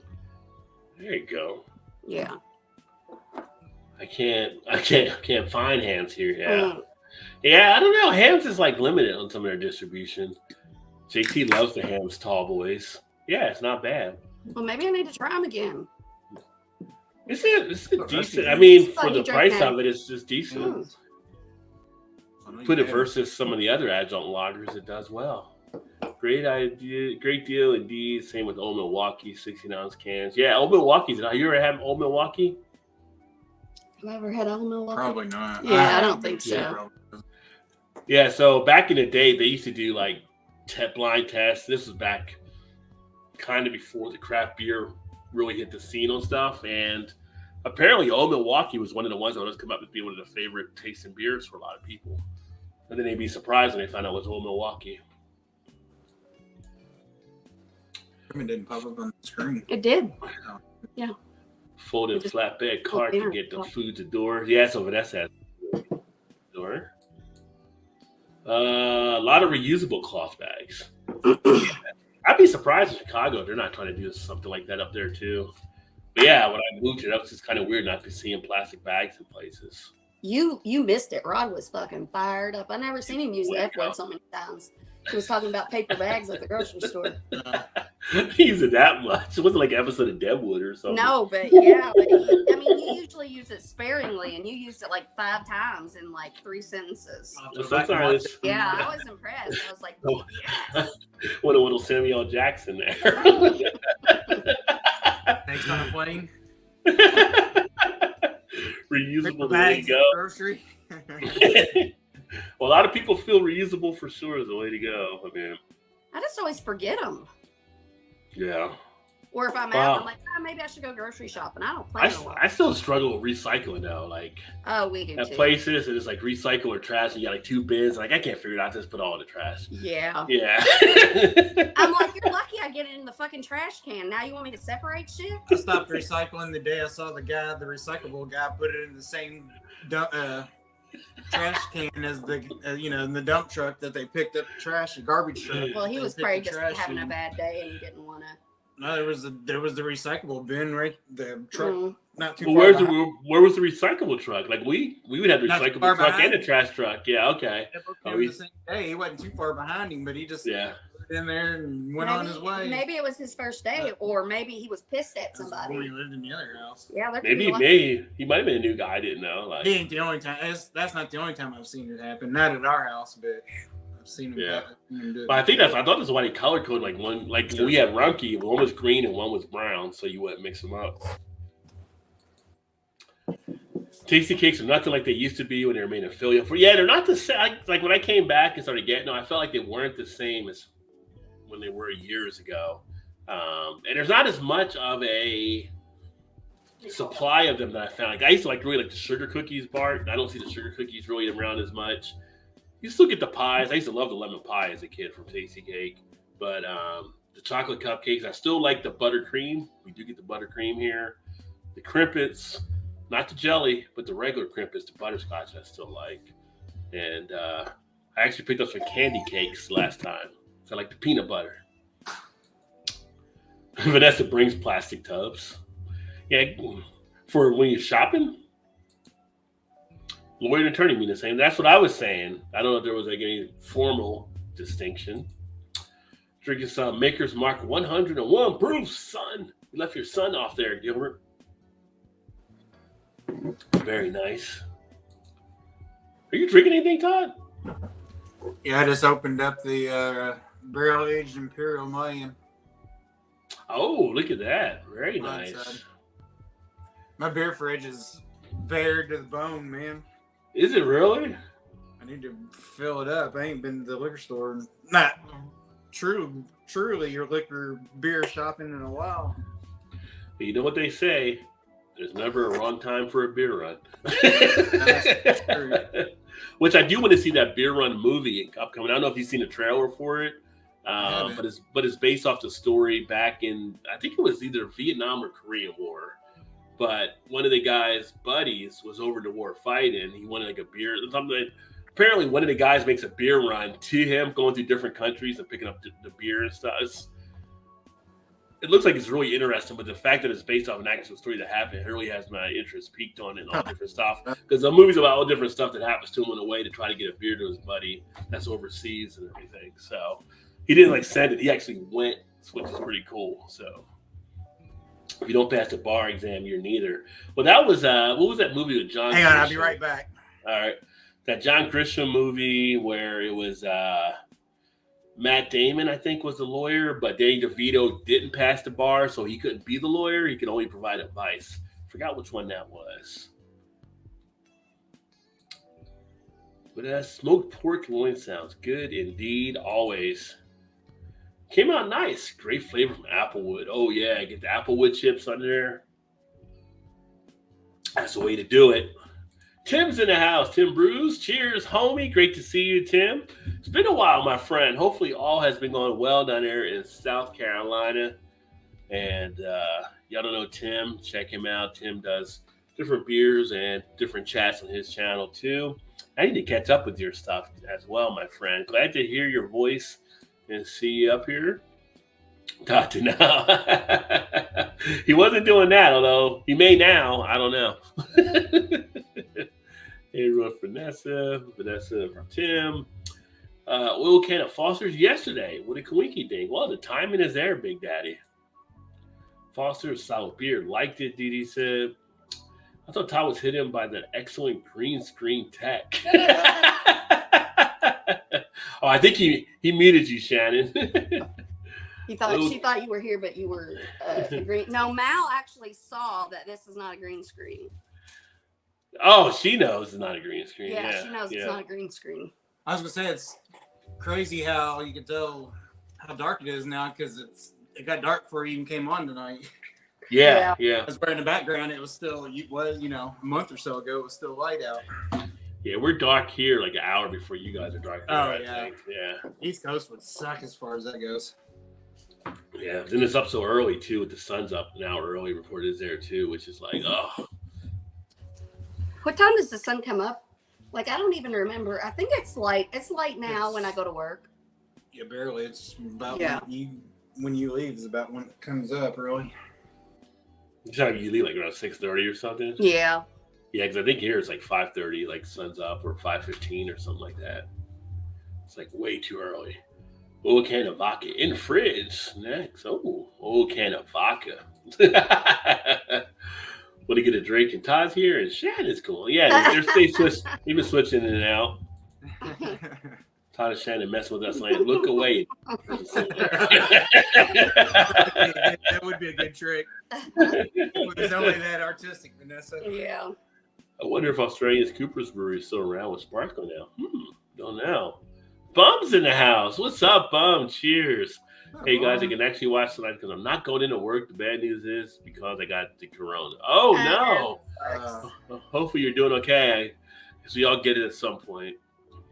There you go. Yeah. I can't find Hams here. Yeah. Yeah, I don't know. Hams is like limited on some of their distribution. JT loves the Hams Tall Boys. Yeah, it's not bad. Well, maybe I need to try them again. It's decent. I mean, for the price that. of it, it's just decent. Put it versus some of the other adjunct lagers, it does well. Great idea, great deal indeed. Same with Old Milwaukee, 16-ounce cans. Yeah, Old Milwaukee's. Have you ever had Old Milwaukee? Have I ever had Old Milwaukee? Probably not. Yeah, I don't think so. Yeah, so back in the day, they used to do like blind tests. This was back kind of before the craft beer really hit the scene on stuff. And apparently Old Milwaukee was one of the ones that would come up as being one of the favorite tasting beers for a lot of people. And then they'd be surprised when they found out it was Old Milwaukee. It didn't pop up on the screen. It did. Yeah. Folded flatbed cart to get the food to door. Yeah, so Vanessa has door. A lot of reusable cloth bags. I'd be surprised in Chicago if they're not trying to do something like that up there too. But yeah, when I moved here, that was just kind of weird not to seeing plastic bags in places. You missed it. Rod was fucking fired up. I never seen him use the F word so many times. He was talking about paper bags at the grocery store. He used it that much. It wasn't like an episode of Deadwood or something. No, but yeah, but he usually used it sparingly, and you used it like 5 times in like 3 sentences. Sometimes, yeah, I was impressed. I was like, yes. What a little Samuel Jackson there. Next on a plane. Reusable, there you go. Grocery. Well, a lot of people feel reusable for sure is the way to go. I mean, I just always forget them. Yeah. Or if I'm out, I'm like, maybe I should go grocery shopping. I don't plan a lot. I still struggle with recycling though. Like, we do at too. places, and it's like recycle or trash, and you got like 2 bins. Like, I can't figure it out. Just put all in the trash. Yeah. Yeah. I'm like, you're lucky I get it in the fucking trash can. Now you want me to separate shit? I stopped recycling the day I saw the recyclable guy, put it in the same trash can as the in the dump truck that they picked up the garbage truck. Well, he was probably just having a bad day and didn't want to. No, there was the recyclable bin, right? The truck, not too Well, far behind. where was the recyclable truck? Like we would have the Not too recyclable far truck behind? and the trash truck. Yeah, okay. It booked Oh, him the same day. He wasn't too far behind him, but he just yeah. put it in there and went on his way. Maybe it was his first day, or maybe he was pissed at Before somebody. he lived in the other house. Yeah, Maybe he might have been a new guy. I didn't know. Like, He ain't the only time. That's not the only time I've seen it happen. Not at our house, but I've seen him. Yeah. Do it. but I thought that's why they color coded like one. Like when we had Runky, one was green and one was brown, so you wouldn't mix them up. Tasty cakes are nothing like they used to be when they were made in Philly. They're not the same. Like when I came back and started getting them, I felt like they weren't the same as when they were years ago. And there's not as much of a supply of them that I found. Like I used to really like the sugar cookies, Bart. I don't see the sugar cookies really around as much. You still get the pies. I used to love the lemon pie as a kid from Tasty Cake, but the chocolate cupcakes, I still like the buttercream. We do get the buttercream here. The crimpets, not the jelly, but the regular crimpets, the butterscotch I still like. And I actually picked up some candy cakes last time. So I like the peanut butter. Vanessa brings plastic tubs. Yeah, for when you're shopping. Lawyer and attorney mean the same. That's what I was saying. I don't know if there was any formal distinction. Drinking some Maker's Mark 101 proof, son. You left your son off there, Gilbert. Very nice. Are you drinking anything, Todd? Yeah, I just opened up the barrel-aged Imperial Mayan. Oh, look at that. Very nice. My beer fridge is bare to the bone, man. Is it really? I need to fill it up. I ain't been to the liquor store. Not truly your liquor beer shopping in a while. But you know what they say? There's never a wrong time for a beer run. That's true. Which I do want to see that beer run movie upcoming. I don't know if you've seen a trailer for it, but it's based off the story back in, I think it was either Vietnam or Korean War. But one of the guy's buddies was over the war fighting. He wanted a beer. Something. Apparently, one of the guys makes a beer run to him, going through different countries and picking up the beer and stuff. It looks like it's really interesting, but the fact that it's based off an actual story that happened really has my interest peaked on it and all different stuff. Because the movie's about all different stuff that happens to him on the way to try to get a beer to his buddy that's overseas and everything. So he didn't send it; he actually went, which is pretty cool. So if you don't pass the bar exam, you're neither. Well, that was what was that movie with John? Hang on, I'll be right back. All right, that John Grisham movie where it was Matt Damon, I think, was the lawyer, but Danny DeVito didn't pass the bar, so he couldn't be the lawyer. He could only provide advice. Forgot which one that was. But smoked pork loin sounds good indeed, always. Came out nice. Great flavor from Applewood. Oh, yeah, get the Applewood chips under there. That's the way to do it. Tim's in the house. Tim Bruce. Cheers, homie. Great to see you, Tim. It's been a while, my friend. Hopefully all has been going well down there in South Carolina. And y'all don't know Tim. Check him out. Tim does different beers and different chats on his channel, too. I need to catch up with your stuff as well, my friend. Glad to hear your voice and see you up here. Got to know. He wasn't doing that, although he may now. I don't know. Hey, Vanessa from Tim. Oil can of Foster's yesterday. What a coinky ding. Well, the timing is there, Big Daddy. Foster's solid beer. Liked it, Dee said. I thought Todd was hit him by the excellent green screen tech. Oh, I think he muted you, Shannon. She thought you were here, but you were green. No, Mal actually saw that this is not a green screen. Oh, she knows it's not a green screen. Yeah, she knows it's not a green screen. I was gonna say it's crazy how you can tell how dark it is now because it got dark before it even came on tonight. Yeah. That's where in the background it was still a month or so ago it was still light out. Yeah, we're dark here like an hour before you guys are dark. Oh yeah. Yeah. East Coast would suck as far as that goes. Yeah, then it's up so early too. With the sun's up an hour early before it is there too, which is like, oh. What time does the sun come up? Like I don't even remember. I think it's light. It's light now when I go to work. Yeah, barely. It's about when you leave is about when it comes up, really. You leave like around 6:30 or something. Yeah. Yeah, because I think here it's like 5:30, like sun's up, or 5:15 or something like that. It's like way too early. Old can of vodka in the fridge. Next. Oh, old can of vodka. Want to get a drink? And Todd's here, and Shannon's cool. Yeah, they've been switching in and out. Todd and Shannon messing with us, like, look away. That would be a good trick. It's only that artistic, Vanessa. Yeah. I wonder if Australia's Cooper's Brewery is still around with Sparkle now. Don't know. Bum's in the house. What's up, Bum? Cheers. Hey, guys, I can actually watch tonight because I'm not going into work. The bad news is because I got the corona. Oh, no. Hopefully you're doing okay. So y'all get it at some point.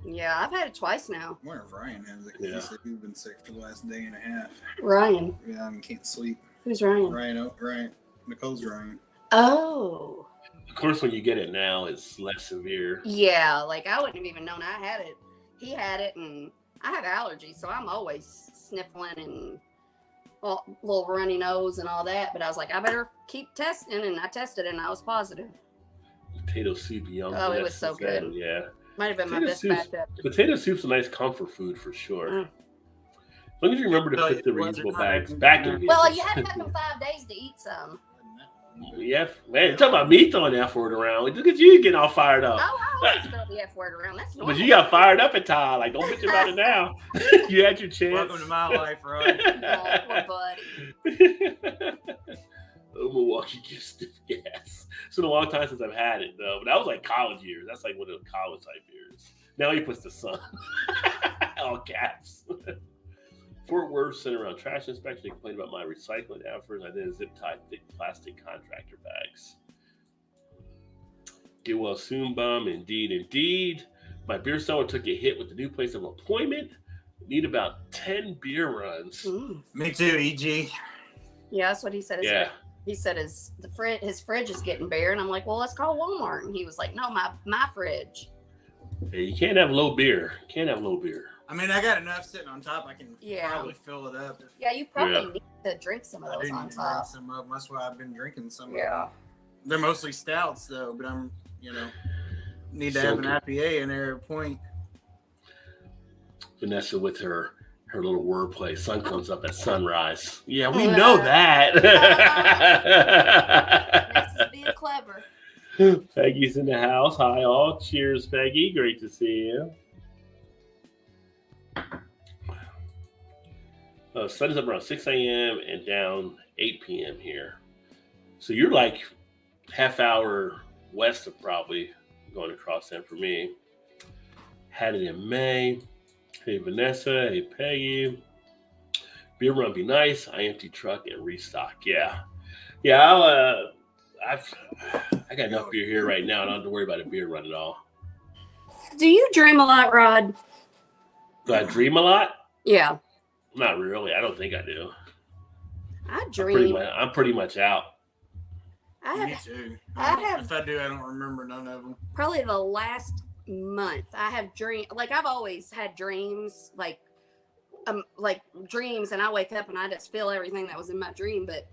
Yeah, I've had it twice now. I wonder if Ryan has it. He said he's been sick for the last day and a half. Ryan. Yeah, I can't sleep. Who's Ryan? Ryan. Nicole's Ryan. Oh. Of course, when you get it now, it's less severe. Yeah, like I wouldn't have even known I had it. He had it, and I have allergies, so I'm always sniffling and little runny nose and all that. But I was like, I better keep testing, and I tested, and I was positive. Potato soup, young. Oh, it was so good. Yeah. Might have been my best backup. Potato soup's a nice comfort food for sure. As long as you remember to put the reusable bags back in. Well, you have to have them 5 days to eat some. Yeah, man, you're talking about me throwing the F word around. Look at you getting all fired up. Oh, I always throw the F word around. That's normal. But you got fired up at Todd. Like, don't bitch about it now. You had your chance. Welcome to my life, Ryan. Oh, poor buddy. Oh, Milwaukee gives stiff gas. It's been a long time since I've had it, though. But that was like college years. That's like one of the college type years. Now he puts the sun. All caps. Fort Worth sent around trash inspection. They complained about my recycling efforts. I did zip tie thick plastic contractor bags. Get well soon, Bum. Indeed. My beer cellar took a hit with the new place of employment. Need about 10 beer runs. Me too, EG. Yeah, that's what he said. He said his fridge is getting bare, and I'm like, well, let's call Walmart. And he was like, no, my fridge. Hey, you can't have low beer. I mean, I got enough sitting on top. I can probably fill it up. You probably need to drink some of those on top. Some of them. That's why I've been drinking some of them. Yeah. They're mostly stouts, though, but I'm, need to have an IPA in there at a point. Vanessa with her little wordplay. Sun comes up at sunrise. Yeah, we know that. Vanessa's being clever. Peggy's in the house. Hi, all. Cheers, Peggy. Great to see you. Sun is up around 6 a.m. and down 8 p.m. here. So you're like half hour west of probably going across then for me. Had it in May. Hey, Vanessa. Hey, Peggy. Beer run be nice. I empty truck and restock. Yeah. I got enough beer here right now. I don't have to worry about a beer run at all. Do you dream a lot, Rod? Do I dream a lot? Yeah. Not really. I don't think I do. I dream. I'm pretty much out. Me too. If I do, I don't remember none of them. Probably the last month, I have dream. Like I've always had dreams, like dreams, and I wake up and I just feel everything that was in my dream. But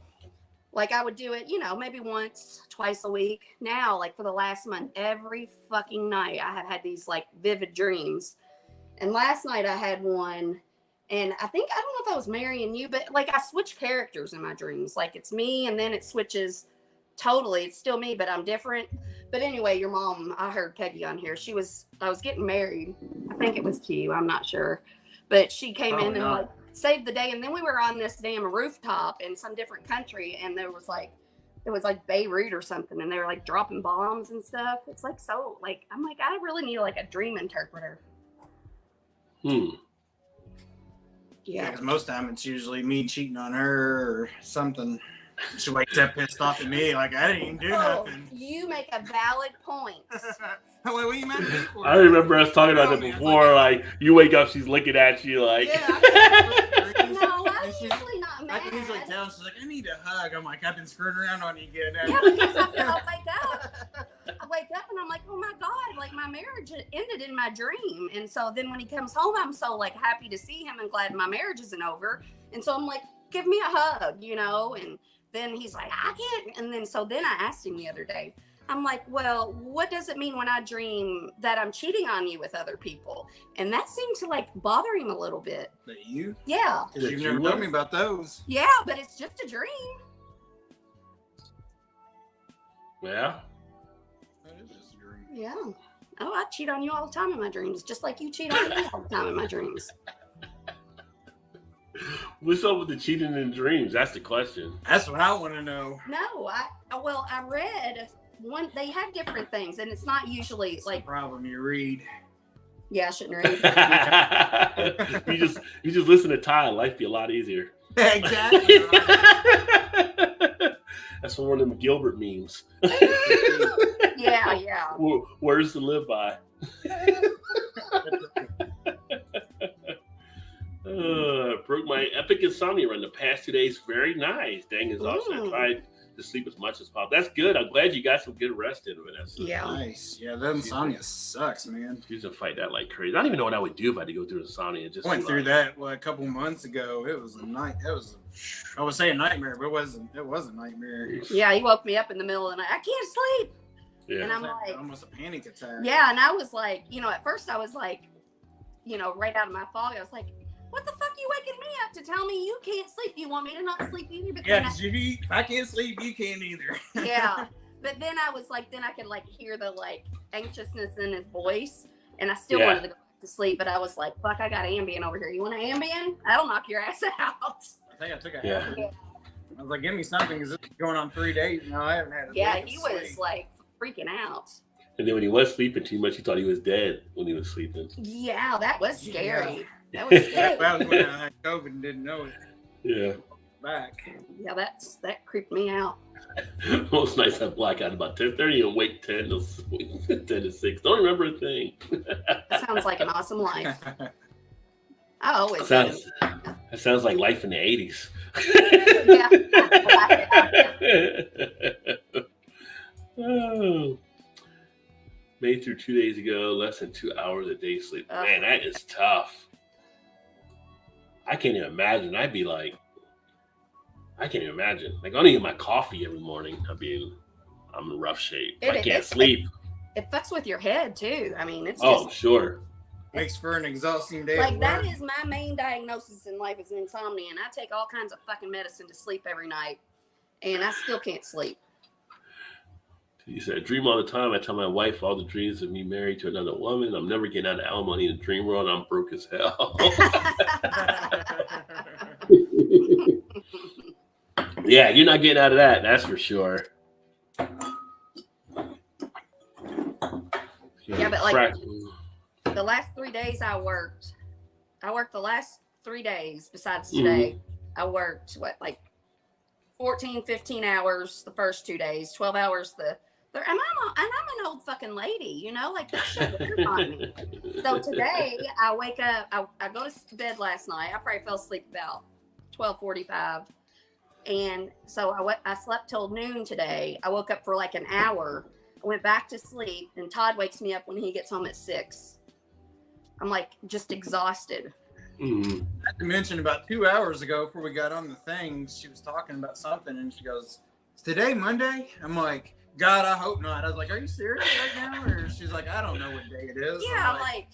like I would do it, maybe once, twice a week. Now, like for the last month, every fucking night, I have had these like vivid dreams. And last night I had one. And I don't know if I was marrying you, but like I switch characters in my dreams. Like it's me and then it switches totally. It's still me, but I'm different. But anyway, your mom, I heard Peggy on here. I was getting married. I think it was to you. I'm not sure. But she came in and like saved the day. And then we were on this damn rooftop in some different country. And it was like Beirut or something. And they were like dropping bombs and stuff. It's like, so like, I'm like, I really need like a dream interpreter. Yeah, because most of the time it's usually me cheating on her or something. She wakes up pissed off at me, like I didn't even do nothing. You make a valid point. What are you mad at me for? I remember us talking about that before. Like you wake up, she's looking at you like. Yeah, no, I'm usually not mad. I can usually tell. She's like, I need a hug. I'm like, I've been screwing around on you again. Yeah, because I wake up and I'm like, oh my God, like my marriage ended in my dream. And so then when he comes home, I'm so like happy to see him and glad my marriage isn't over. And so I'm like, give me a hug, and then he's like, I can't. And then I asked him the other day, I'm like, well, what does it mean when I dream that I'm cheating on you with other people? And that seemed to like bother him a little bit. That you? Yeah. Because you've never told me about those. Yeah, but it's just a dream. Yeah. That is just a dream. Yeah. Oh, I cheat on you all the time in my dreams, just like you cheat on me all the time in my dreams. What's up with the cheating in dreams? That's the question. That's what I want to know. No, I read one. They have different things, and it's not usually It's like. the problem you read. Yeah, I shouldn't read. you just listen to Ty. Life be a lot easier. Exactly. That's one of them Gilbert memes. Yeah. Words to live by. Broke my epic insomnia run the past 2 days. Very nice. Dang exhaustion. I tried to sleep as much as possible. That's good. I'm glad you got some good rest in, Vanessa. Yeah. Nice. Yeah, that insomnia sucks, man. She's gonna fight that like crazy. I don't even know what I would do if I had to go through insomnia. I went through that a couple months ago. It was a night. I would say a nightmare, but it was a nightmare. Yeah, he woke me up in the middle of the night. I can't sleep. Yeah. And I'm It was like, almost a panic attack. yeah, and I was like, at first I was like, right out of my fog, I was like, what the fuck you waking me up to tell me you can't sleep? You want me to not sleep either? But Yeah, because if I can't sleep, you can't either. yeah. But then I was like, then I could like hear the like anxiousness in his voice, and I still wanted to go back to sleep. But I was like, fuck, I got Ambien over here. You want an Ambien? That'll knock your ass out. I think I took a Yeah. half. I was like, give me something because this is going on 3 days now. I haven't had a Yeah, lick of he was sleep. like freaking out. And then when he was sleeping too much, he thought he was dead when he was sleeping. Yeah, that was scary. Yeah. That was scary. That was when I had COVID and didn't know it. Yeah. Back. Yeah, that creeped me out. Most nights I black out about 10:30 and wake 10 to 6. Don't remember a thing. That sounds like an awesome life. I always That sounds like life in the 80s. Yeah. Oh. Made through 2 days ago, less than 2 hours a day sleep. Man, that is tough. I can't even imagine. I can't even imagine. Like, I don't eat my coffee every morning. I'm in rough shape. I can't sleep. It fucks with your head too. I mean, it's Oh, just sure. Makes for an exhausting day. like at that work. is my main diagnosis in life is insomnia, and I take all kinds of fucking medicine to sleep every night, and I still can't sleep. He said, I dream all the time. I tell my wife all the dreams of me married to another woman. I'm never getting out of alimony in the dream world. I'm broke as hell. Yeah, you're not getting out of that. That's for sure. Yeah, but like the last 3 days I worked the last 3 days besides today. I worked 14, 15 hours the first 2 days, 12 hours and I'm an old fucking lady, like that shit weird on me. So today I wake up, I go to bed last night. I probably fell asleep about 12:45. And so I slept till noon today. I woke up for like an hour. I went back to sleep, and Todd wakes me up when he gets home at 6. I'm like just exhausted. Mm-hmm. I had to mention about 2 hours ago before we got on the thing, she was talking about something and she goes, is today Monday? I'm like, God, I hope not. I was like, are you serious right now? Or she's like, I don't know what day it is. Yeah, I'm like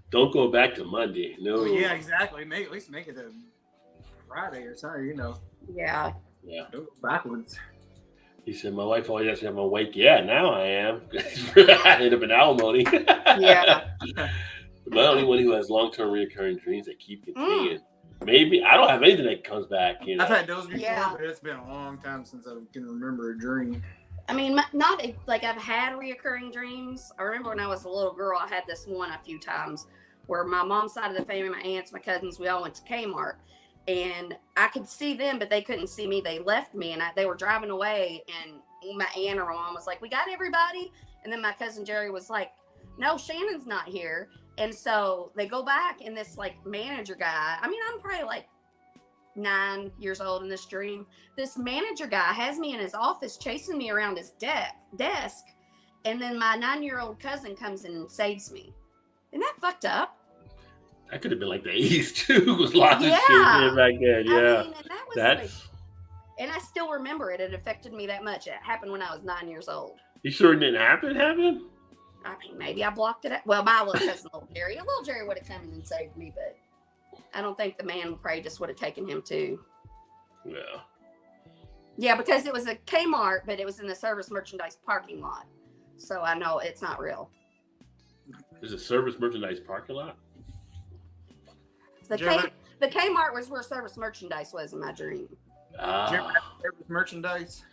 don't go back to Monday. No. yeah, exactly. At least make it a Friday or something, yeah. Yeah. Don't go backwards. He said, my wife always asks me if I'm awake. Yeah, now I am. I ended up in alimony. Yeah. I'm the only one who has long-term recurring dreams that keep continuing. Maybe I don't have anything that comes back. I've had those before, Yeah. but it's been a long time since I can remember a dream. I mean, not like I've had reoccurring dreams. I remember when I was a little girl, I had this one a few times where my mom's side of the family, my aunts, my cousins, we all went to Kmart. And I could see them, but they couldn't see me. They left me, and they were driving away. And my aunt or my mom was like, we got everybody. And then my cousin Jerry was like, no, Shannon's not here. And so they go back, and this like manager guy, I mean, I'm probably like 9 years old in this dream. This manager guy has me in his office chasing me around his desk. And then my 9-year-old cousin comes in and saves me. Isn't that fucked up? That could have been like the 80s too. With lots of shit Yeah. back then. Yeah. I mean, and that was like, That's. and I still remember it. It affected me that much. It happened when I was 9 years old. You sure it didn't happen? I mean, maybe I blocked it out. Well, my little cousin, little Jerry would have come in and saved me, but I don't think the man prayed just would have taken him too. Yeah. Yeah, because it was a Kmart, but it was in the service merchandise parking lot. So I know it's not real. There's a service merchandise parking lot? The Kmart was where service merchandise was in my dream. Did you ever have service merchandise?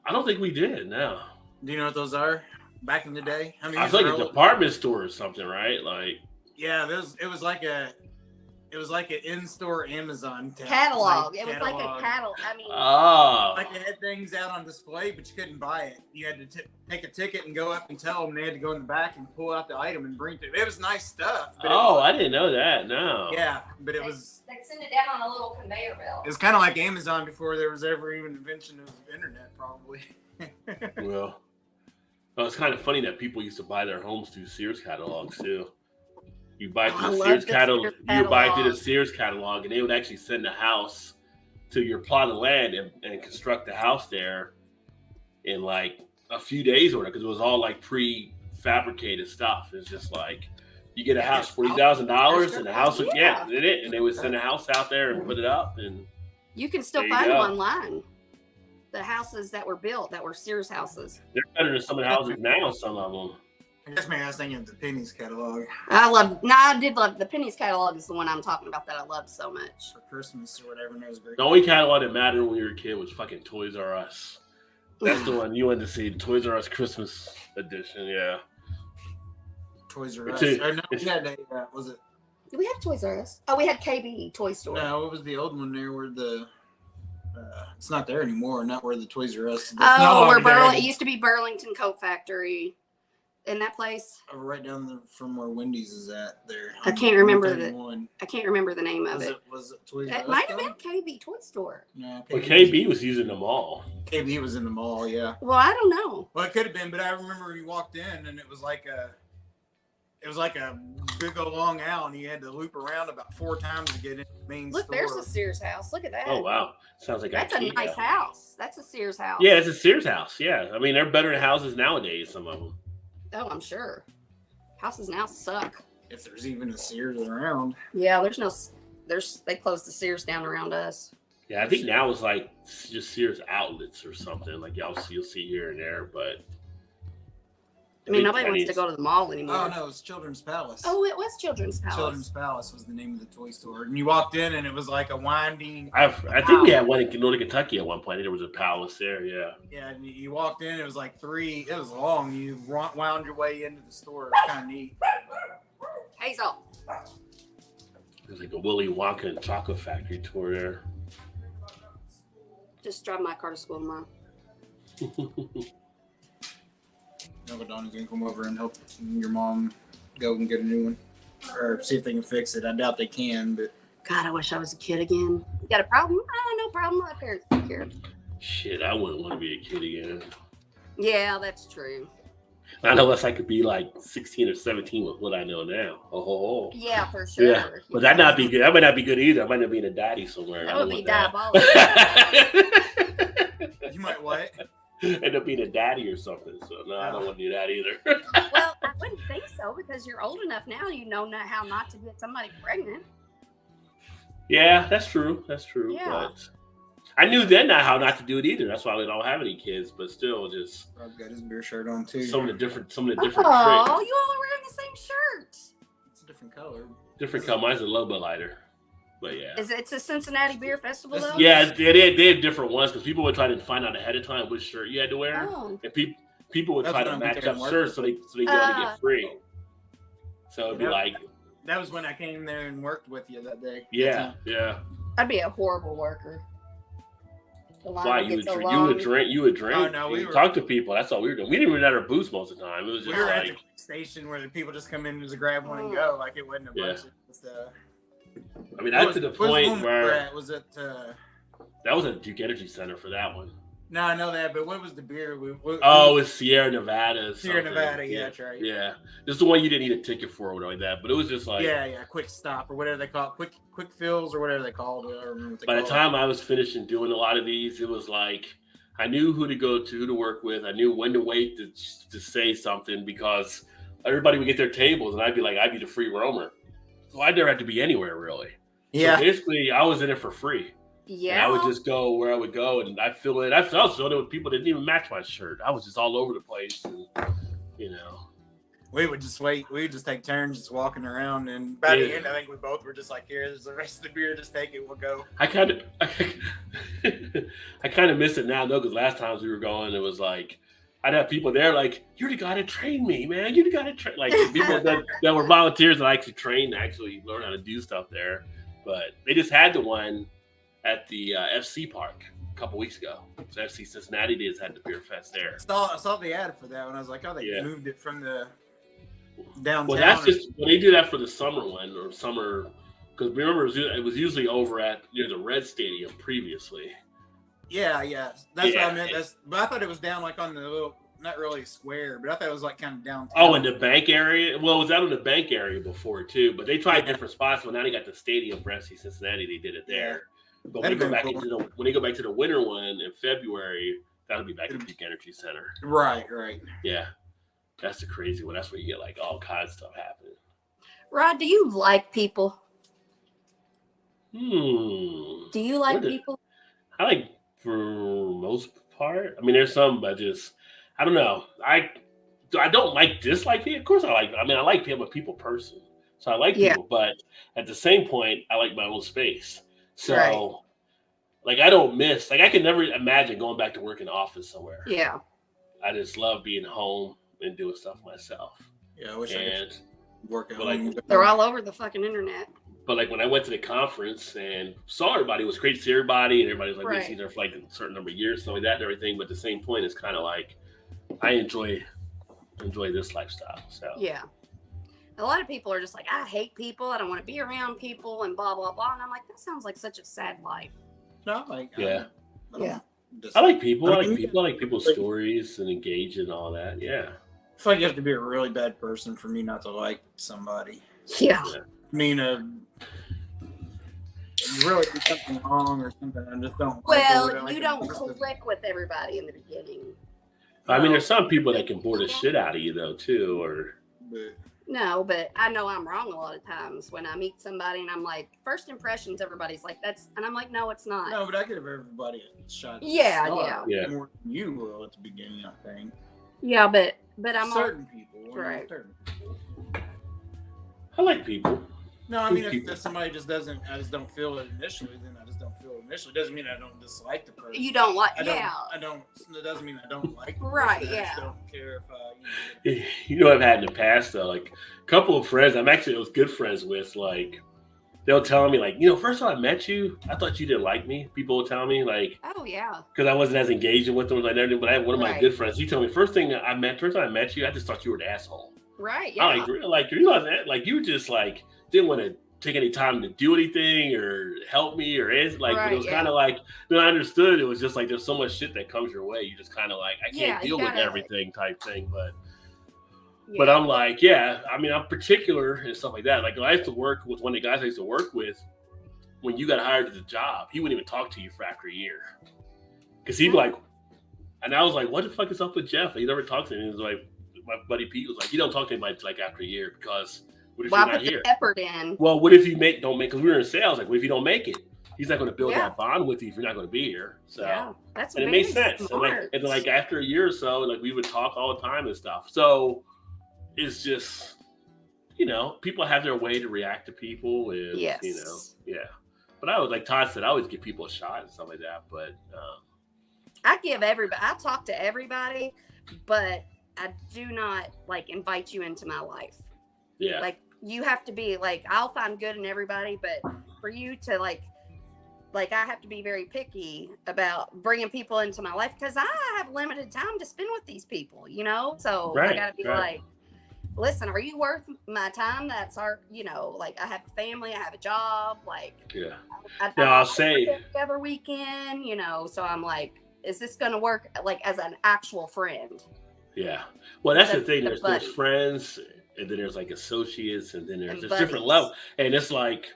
I don't think we did, no. Do you know what those are? Back in the day? I was like a department store or something, right? Like, yeah, it was like an in-store Amazon catalog. It was like a catalog. I mean, like they had things out on display, but you couldn't buy it. You had to take a ticket and go up and tell them. They had to go in the back and pull out the item and bring it. It was nice stuff. But I didn't know that. No. Yeah, but it was. They send it down on a little conveyor belt. It was kind of like Amazon before there was ever even invention of the internet, probably. Well, it's kind of funny that people used to buy their homes through Sears catalogs too. You buy through the Sears catalog. You buy through the Sears catalog, and they would actually send the house to your plot of land and construct the house there in like a few days or whatever, because it was all like prefabricated stuff. It's just like you get a house $40,000, and the house would and they would send a house out there and put it up, and you can still find them online. The houses that were built that were Sears houses. They're better than some of the houses now. Some of them. I guess maybe I was thinking of the Penny's catalog. I did love the Penny's catalog is the one I'm talking about that I loved so much. For Christmas or whatever, and it was great. The only catalog that mattered when you were a kid was fucking Toys R Us. That's the one you wanted to see, the Toys R Us Christmas edition, yeah. Toys R Us. Or no, we had was it? Did we have Toys R Us? Oh, we had KB Toy Store. No, what was the old one there where the... it's not there anymore, not where the Toys R Us... It used to be Burlington Coat Factory. In that place, right down from where Wendy's is at there. I can't remember the name of it. Was it Toys R Us? It might have been KB Toy Store. No, well, KB was using the mall. KB was in the mall, yeah. Well, I don't know. Well, it could have been, but I remember you walked in and it was like a big old long alley, and you had to loop around about 4 times to get in the main store. Look, there's a Sears house. Look at that. Oh wow, sounds like that's a nice house. That's a Sears house. Yeah, it's a Sears house. Yeah, I mean they're better than houses nowadays. Some of them. Oh, I'm sure. Houses now suck. If there's even a Sears around. Yeah, they closed the Sears down around us. Yeah, I think now it's like just Sears outlets or something. Like you'll see here and there, but I mean nobody wants to go to the mall anymore. Oh no, it's Children's Palace. Oh, it was Children's Palace. Children's Palace was the name of the toy store. And you walked in and it was like a winding... I think we had one in Northern Kentucky at one point. There was a palace there, yeah. Yeah, and you walked in, it was like it was long. You wound your way into the store. It was kind of neat. Hazel. There's like a Willy Wonka and chocolate factory tour there. Just drive my car to school tomorrow. Uncle Donnie's gonna come over and help your mom go and get a new one, or see if they can fix it. I doubt they can, but God, I wish I was a kid again. You got a problem? No problem. My parents take care of it. Shit, I wouldn't want to be a kid again. Yeah, that's true. Not unless I could be like 16 or 17 with what I know now. Oh. Yeah, for sure. Yeah, but that not be good. That might not be good either. I might not be a daddy somewhere. That would be diabolical. You might what? End up being a daddy or something. So no, I don't want to do that either. Well, I wouldn't think so because you're old enough now. You know how not to get somebody pregnant. Yeah, that's true. Yeah. But I knew then how not to do it either. That's why we don't have any kids. But still, just Rob's got his beer shirt on too. Some of the different Oh, tricks. you all are wearing the same shirt. It's a different color. Different color. Mine's a little bit lighter. But yeah. It's a Cincinnati Beer Festival though? Yeah, they have different ones because people would try to find out ahead of time which shirt you had to wear. Oh. And people would try to match up shirts so they go to get free. So it'd be like that was when I came there and worked with you that day. Yeah. I'd be a horrible worker. Why you would drink. Oh no, we would talk to people. That's all we were doing. We didn't even at our booths most of the time. It was just we were like at the station where the people just come in and just grab one and go. Like it wasn't a bunch of stuff. I mean, that's to the point where was it? That was a Duke Energy Center for that one. No, I know that, but what was the beer? It's Sierra Nevada. Sierra Nevada, yeah, that's right. Yeah, this is the one you didn't need a ticket for or like that, but it was just like quick stop or whatever they call it, quick fills or whatever they called it. I don't remember what they by the called time I was finishing doing a lot of these, it was like I knew who to go to, who to work with. I knew when to wait to say something because everybody would get their tables and I'd be the free roamer, so I never had to be anywhere really. Yeah. So basically, I was in it for free. Yeah. And I would just go where I would go, and I feel it. I was filling it with people that didn't even match my shirt. I was just all over the place, and we would just wait. We would just take turns just walking around, and by the end, I think we both were just like, "Here's the rest of the beer. Just take it. We'll go." I kind of miss it now though, because last times we were going, it was like I'd have people there like, "You're the guy to train me, man. You're the guy to train." Like people that were volunteers that I actually trained, actually learn how to do stuff there. But they just had the one at the FC Park a couple weeks ago. So FC Cincinnati just had the beer fest there. I saw the ad for that one. I was like, oh, they moved it from the downtown. Well, they do that for the summer one or summer, because remember it was usually over at near the Red Stadium previously. Yeah. That's what I meant. But I thought it was down like on the little, not really square, but I thought it was like kind of downtown. Oh, in the bank area? Well, it was out in the bank area before too, but they tried different spots. Well, now they got the stadium for FC Cincinnati. They did it there. But when they go back to the winter one in February, that'll be back at Peak Energy Center. Right. Yeah. That's the crazy one. That's where you get like all kinds of stuff happening. Rod, do you like people? Do you like people? I like for most part. I mean, there's some, but I don't know. I don't dislike people. Of course I like people. I'm a people person. So I like people, but at the same point, I like my own space. So, like, I don't miss, like, I can never imagine going back to work in the office somewhere. Yeah. I just love being home and doing stuff myself. Yeah, I wish I could work at home. They're all over the fucking internet. But, like, when I went to the conference and saw everybody, it was great to see everybody, and everybody was like, we've seen her for, like, a certain number of years, something like that and everything. But at the same point, it's kind of like, I enjoy this lifestyle. So yeah. A lot of people are just like, I hate people. I don't want to be around people and blah, blah, blah. And I'm like, that sounds like such a sad life. No, I like people. I like people's stories and engage in all that. Yeah. I feel like you have to be a really bad person for me not to like somebody. Yeah. I mean, really do something wrong or something. I just don't. Well, you don't click with everybody in the beginning. I mean, there's some people that can bore the shit out of you, though, too. No, but I know I'm wrong a lot of times when I meet somebody and I'm like, first impressions, everybody's like, and I'm like, no, it's not. No, but I give everybody a shot. Yeah. More than you will at the beginning, I think. Yeah, but I'm certain people. Right. I like people. No, I mean, if somebody I just don't feel it initially, then I just don't feel it initially. Doesn't mean I don't dislike the person. You don't like, I don't. It doesn't mean I don't like the person. Right, I just don't care if You know, I've had in the past though, like a couple of friends I was good friends with, like they'll tell me like, first time I met you, I thought you didn't like me. People will tell me like, oh yeah, because I wasn't as engaging with them like that. But I had one of my good friends. He told me first time I met you, I just thought you were an asshole. Right. Yeah. I like you realize that like you just like didn't want to take any time to do anything or help me or anything. Like it was kind of like then I understood it was just like there's so much shit that comes your way. You just kind of like I can't deal with everything type thing. But I'm like, I mean, I'm particular and stuff like that. Like I used to work with one of the guys I used to work with. When you got hired to the job, he wouldn't even talk to you for after a year because he'd be like, and I was like, what the fuck is up with Jeff? He never talked to me. He was like, my buddy Pete was like, you don't talk to anybody like after a year because. What if you're not here? Effort in. Well, what if you don't make? Because we were in sales. Like, what if you don't make it? He's not going to build that bond with you if you're not going to be here. So that's and it made sense. And like after a year or so, like we would talk all the time and stuff. So it's just, people have their way to react to people, and But I would, like Todd said, I always give people a shot and stuff like that. But I talk to everybody, but I do not like invite you into my life. Yeah. Like you have to be like, I'll find good in everybody, but for you to like I have to be very picky about bringing people into my life because I have limited time to spend with these people, So I got to be like, listen, are you worth my time? That's like I have a family, I have a job, like I'll say every weekend, so I'm like, is this going to work like as an actual friend? Yeah. Well, that's the thing. There's buddy. friends, and then there's like associates, and then there's buddies. different levels. And it's like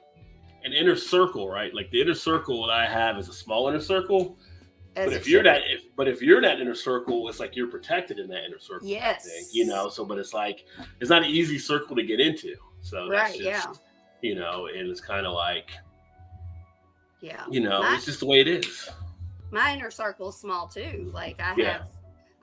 an inner circle, right? Like the inner circle that I have is a small inner circle. As But it if you're should that, if you're in that inner circle, it's like you're protected in that inner circle. Yes. I think, you know. So, but it's like it's not an easy circle to get into. So that's Right, just, yeah. you know, and it's kind of like, Yeah. you know, it's just the way it is. My inner circle is small too. Like I Yeah. have,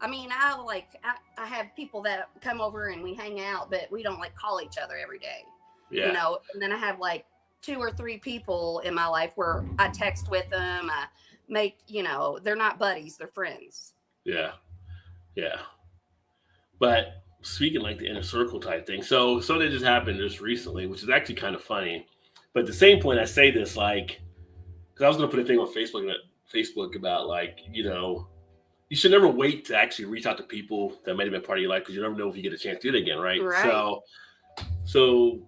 I mean, I have people that come over and we hang out, but we don't like call each other every day. Yeah. You know, and then I have like 2 or 3 people in my life where I text with them. I make, you know, they're not buddies, they're friends. Yeah. Yeah. But speaking like the inner circle type thing, so something just happened just recently, which is actually kind of funny. But at the same point, I say this like, because I was going to put a thing on Facebook about like, you know, you should never wait to actually reach out to people that might have been part of your life because you never know if you get a chance to do it again, right? Right. So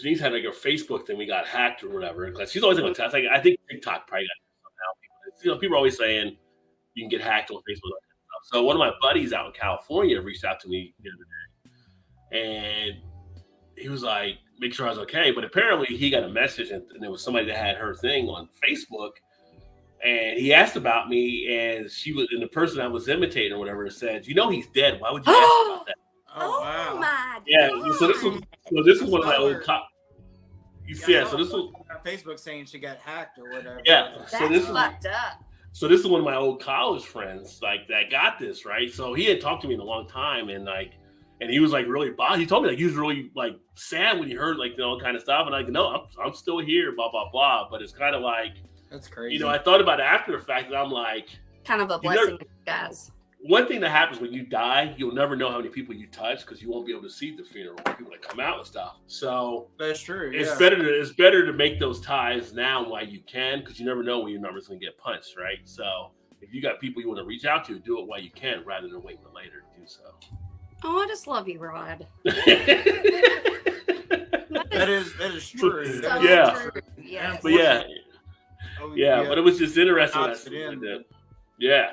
Janice had like a Facebook thing, we got hacked or whatever. Because she's always going to test. Like, I think TikTok probably got it somehow. People are always saying you can get hacked on Facebook. So one of my buddies out in California reached out to me the other day, and he was like, make sure I was okay. But apparently he got a message, and there was somebody that had her thing on Facebook, and he asked about me, and the person I was imitating or whatever said, you know, he's dead. Why would you ask about that? Oh, wow. my Yeah. God. So this was one of my old Yeah, so this was on Facebook saying she got hacked or whatever. Yeah. That's So this was fucked up. So this is one of my old college friends, like that got this, right? So he had talked to me in a long time, and he was like really bothered. He told me like he was really like sad when he heard like all kind of stuff, and I'm like, no, I'm still here, blah blah blah. But it's kind of like, that's crazy. you know, I thought about it after the fact, and I'm like, Kind of a blessing, guys. one thing that happens when you die, you'll never know how many people you touch because you won't be able to see the funeral, people that come out and stuff. So that's true. it's Yeah. better to make those ties now while you can, because you never know when your number's going to get punched, right? So if you got people you want to reach out to, do it while you can rather than waiting till later to do so. Oh, I just love you, Rod. That is true. So That is Yeah. true. Yes. But yeah, Oh, but it was just interesting. Knocks it in. Yeah.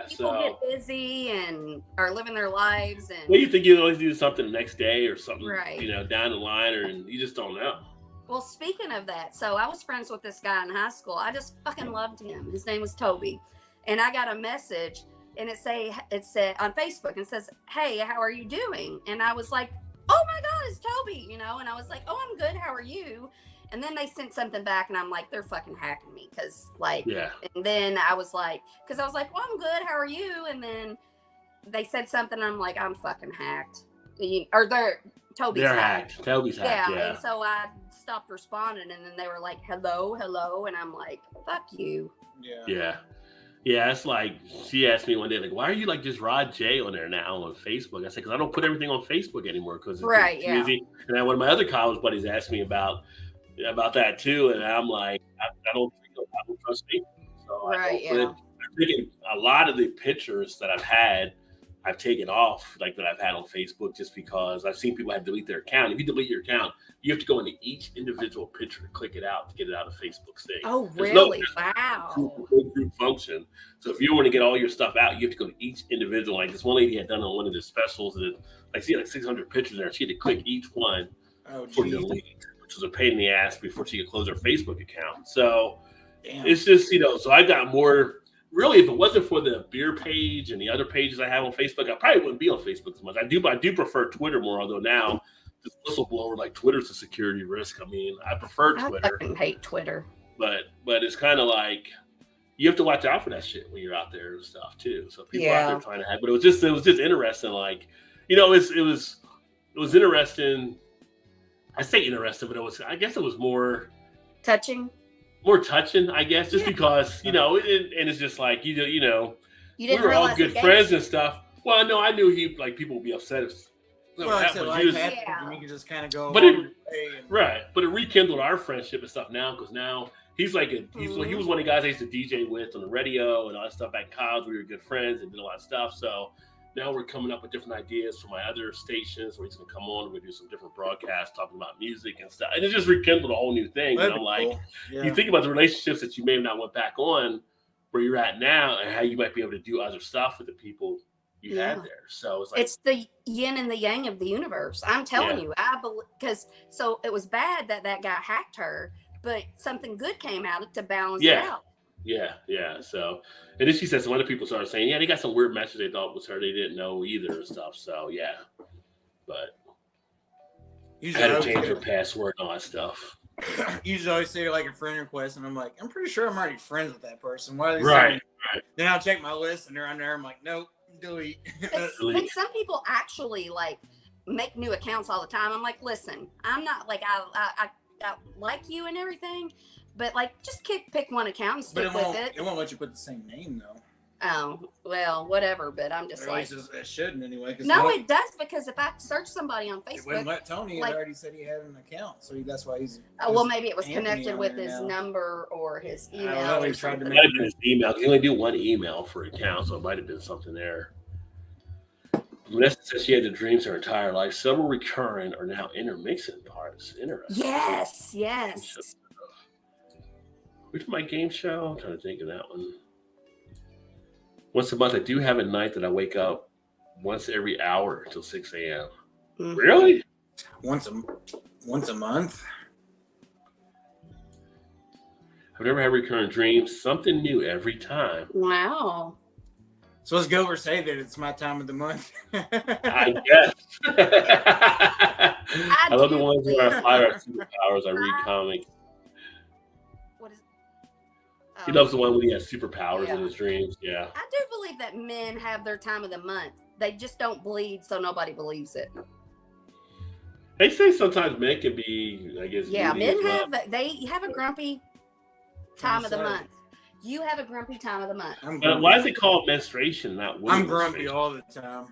People So get busy and are living their lives, and well, you think you always do something the next day or something, Right. you know, down the line, and you just don't know. well, speaking of that, so I was friends with this guy in high school. I just fucking loved him. His name was Toby, and I got a message, and it said on Facebook, and it says, "Hey, how are you doing?" And I was like, "Oh my God, it's Toby," you know. And I was like, "Oh, I'm good. How are you?" And then they sent something back, and I'm like, they're fucking hacking me, because like, Yeah. And then I was like, well, I'm good. How are you? And then they said something, and I'm like, I'm fucking hacked. Toby's They're hacked. hacked. Toby's hacked. Yeah. And so I stopped responding, and then they were like, hello. And I'm like, fuck you. Yeah. Yeah, it's like she asked me one day, like, why are you like just Rod J on there now on Facebook? I said, because I don't put everything on Facebook anymore because it's Right, too yeah. easy. And then one of my other college buddies asked me about that too, and I'm like, I don't trust Facebook. So Right, I've taken a lot of the pictures that I've taken off, like that I've had on Facebook, just because I've seen people have to delete their account. If you delete your account, you have to go into each individual picture, click it out to get it out of Facebook's thing. Oh, There's really? no Wow. group function. So if you want to get all your stuff out, you have to go to each individual. Like this one lady had done on one of the specials, and she had like 600 pictures there. She had to click each one for delete, which was a pain in the ass before she could close her Facebook account. So it's just, so I got more. Really, if it wasn't for the beer page and the other pages I have on Facebook, I probably wouldn't be on Facebook as much. I do prefer Twitter more, although now this whistleblower, like Twitter's a security risk. I mean, I prefer Twitter. I fucking hate Twitter. But it's kind of like you have to watch out for that shit when you're out there and stuff too. So people out there trying to hack. But it was just interesting. Like, it was interesting. I say interesting, but I guess it was more touching, I guess, just because, and it's just like, you didn't we were all good friends and stuff. Well, no, I knew people would be upset. You can just kind of go. But but it rekindled our friendship and stuff now, because now he's like he was one of the guys I used to DJ with on the radio and all that stuff back in college. We were good friends and did a lot of stuff. So now we're coming up with different ideas for my other stations where he's going to come on and we do some different broadcasts talking about music and stuff. And it just rekindled a whole new thing. And I'm like, you think about the relationships that you may have not went back on where you're at now and how you might be able to do other stuff with the people you had there. So it's like it's the yin and the yang of the universe. I'm telling you, I believe, because so it was bad that guy hacked her, but something good came out to balance it out. Yeah. So, and then she said some other people started saying, they got some weird message they thought was her. They didn't know either and stuff. So, but Usually I had to change her password and all that stuff. Usually I always say like a friend request, and I'm like, I'm pretty sure I'm already friends with that person. Why are they right. Then I'll check my list, and they're on there. I'm like, nope, delete. But some people actually like make new accounts all the time. I'm like, listen, I'm not like I like you and everything, but like just pick one account and stick with it. It won't let you put the same name though. Oh, well, whatever, but I'm just like... It shouldn't anyway. No, it does, because if I search somebody on Facebook... It wouldn't let Tony. He already said he had an account, so that's why he's... well, maybe it was connected with his number or his email. I don't know, he tried to make it his email. You only do one email for an account, so it might have been something there. Vanessa says she had the dreams her entire life. Several recurring are now intermixing parts. Interesting. Yes. Which my game show? I'm trying to think of that one. Once a month, I do have a night that I wake up once every hour until 6 a.m. Mm-hmm. Really? Once a month? I've never had recurring dreams. Something new every time. Wow. So let's go over say that it's my time of the month. I guess. I love the ones where I fly our superpowers. I read comics. What is it? He loves the one where he has superpowers in his dreams. Yeah. I do believe that men have their time of the month. They just don't bleed, so nobody believes it. They say sometimes men can be, I guess. Yeah, men have a grumpy time of the month. You have a grumpy time of the month. Why is it called menstruation, not women's? I'm grumpy all the time.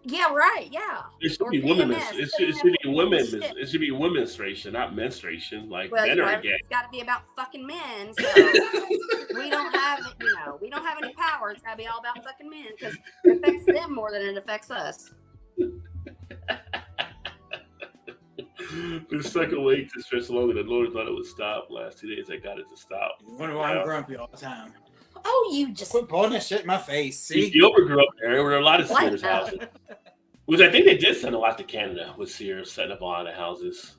Right. Yeah. It should be women. It should be women. It should be womenstruation, not menstruation. Like men are gay. It's got to be about fucking men. So we don't have, we don't have any power. It's got to be all about fucking men because it affects them more than it affects us. For the second week to stretch longer, the Lord thought it would stop. Last 2 days, I got it to stop. Wonder why I'm grumpy all the time. Oh, you just quit pulling that shit in my face. See, Gilbert grew up there. There were a lot of Sears houses, which I think they did send a lot to Canada with Sears setting up a lot of houses,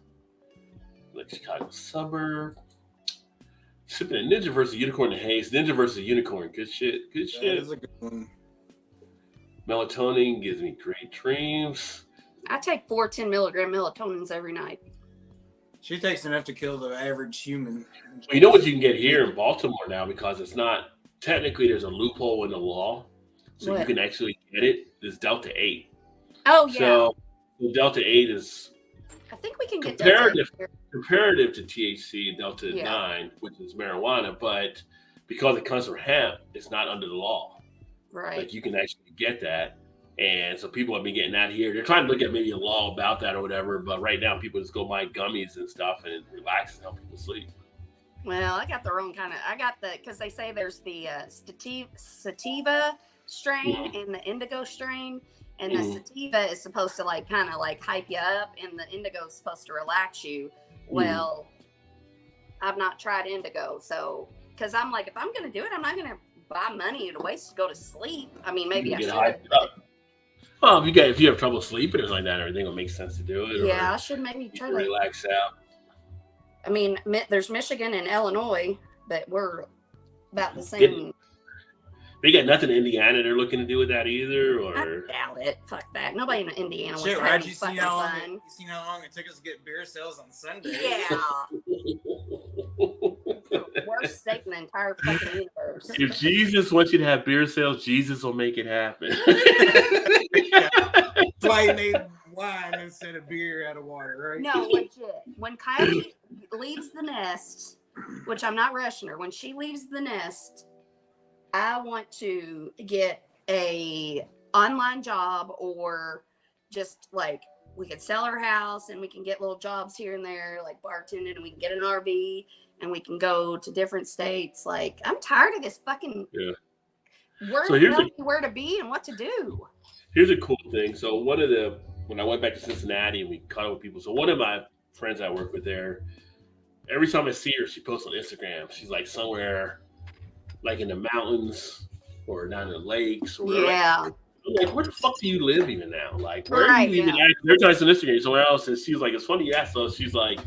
like Chicago suburb. Sipping a Ninja versus Unicorn and Haze. Ninja versus Unicorn. Good shit. Good shit. That is a good one. Melatonin gives me great dreams. I take 4 10-milligram melatonins every night. She takes enough to kill the average human. Well, you know what you can get here in Baltimore now, because it's not technically, there's a loophole in the law, so you can actually get it. There's Delta 8. Oh yeah. So the Delta 8 is I think we can get comparative to THC, Delta 9, which is marijuana, but because it comes from hemp, it's not under the law. Right. Like you can actually get that. And so people have been getting that here. They're trying to look at maybe a law about that or whatever. But right now, people just go buy gummies and stuff and relax and help people sleep. Well, I got the wrong kind of. Because they say there's the sativa strain and the indigo strain. And the sativa is supposed to kind of hype you up. And the indigo is supposed to relax you. Well, I've not tried indigo. So, because I'm like, if I'm going to do it, I'm not going to buy money to waste to go to sleep. I mean, maybe I should. Well, if you have trouble sleeping or something like that, everything will make sense to do it. Yeah, I should maybe try to relax out. I mean, there's Michigan and Illinois, but we're about the same. They got nothing in Indiana they're looking to do with that either, or I doubt it. Fuck that. Nobody in Indiana wants to have any you fucking fun. You seen how long it took us to get beer sales on Sunday? Yeah. Worst state in the entire fucking universe. If Jesus wants you to have beer sales, Jesus will make it happen. That's why he made wine instead of beer out of water, right? No, legit. When Kylie leaves the nest, which I'm not rushing her, when she leaves the nest, I want to get a online job, or just we could sell our house and we can get little jobs here and there, like bartending, and we can get an RV and we can go to different states. I'm tired of this fucking where to be and what to do. Here's a cool thing. So when I went back to Cincinnati and we caught up with people, so one of my friends I work with there, every time I see her, she posts on Instagram. She's somewhere like in the mountains or down in the lakes or whatever. Yeah. I'm like, where the fuck do you live even now? Like, where Right, do you even? They're trying to Instagram somewhere else, and she's like, it's funny you asked. So she's like,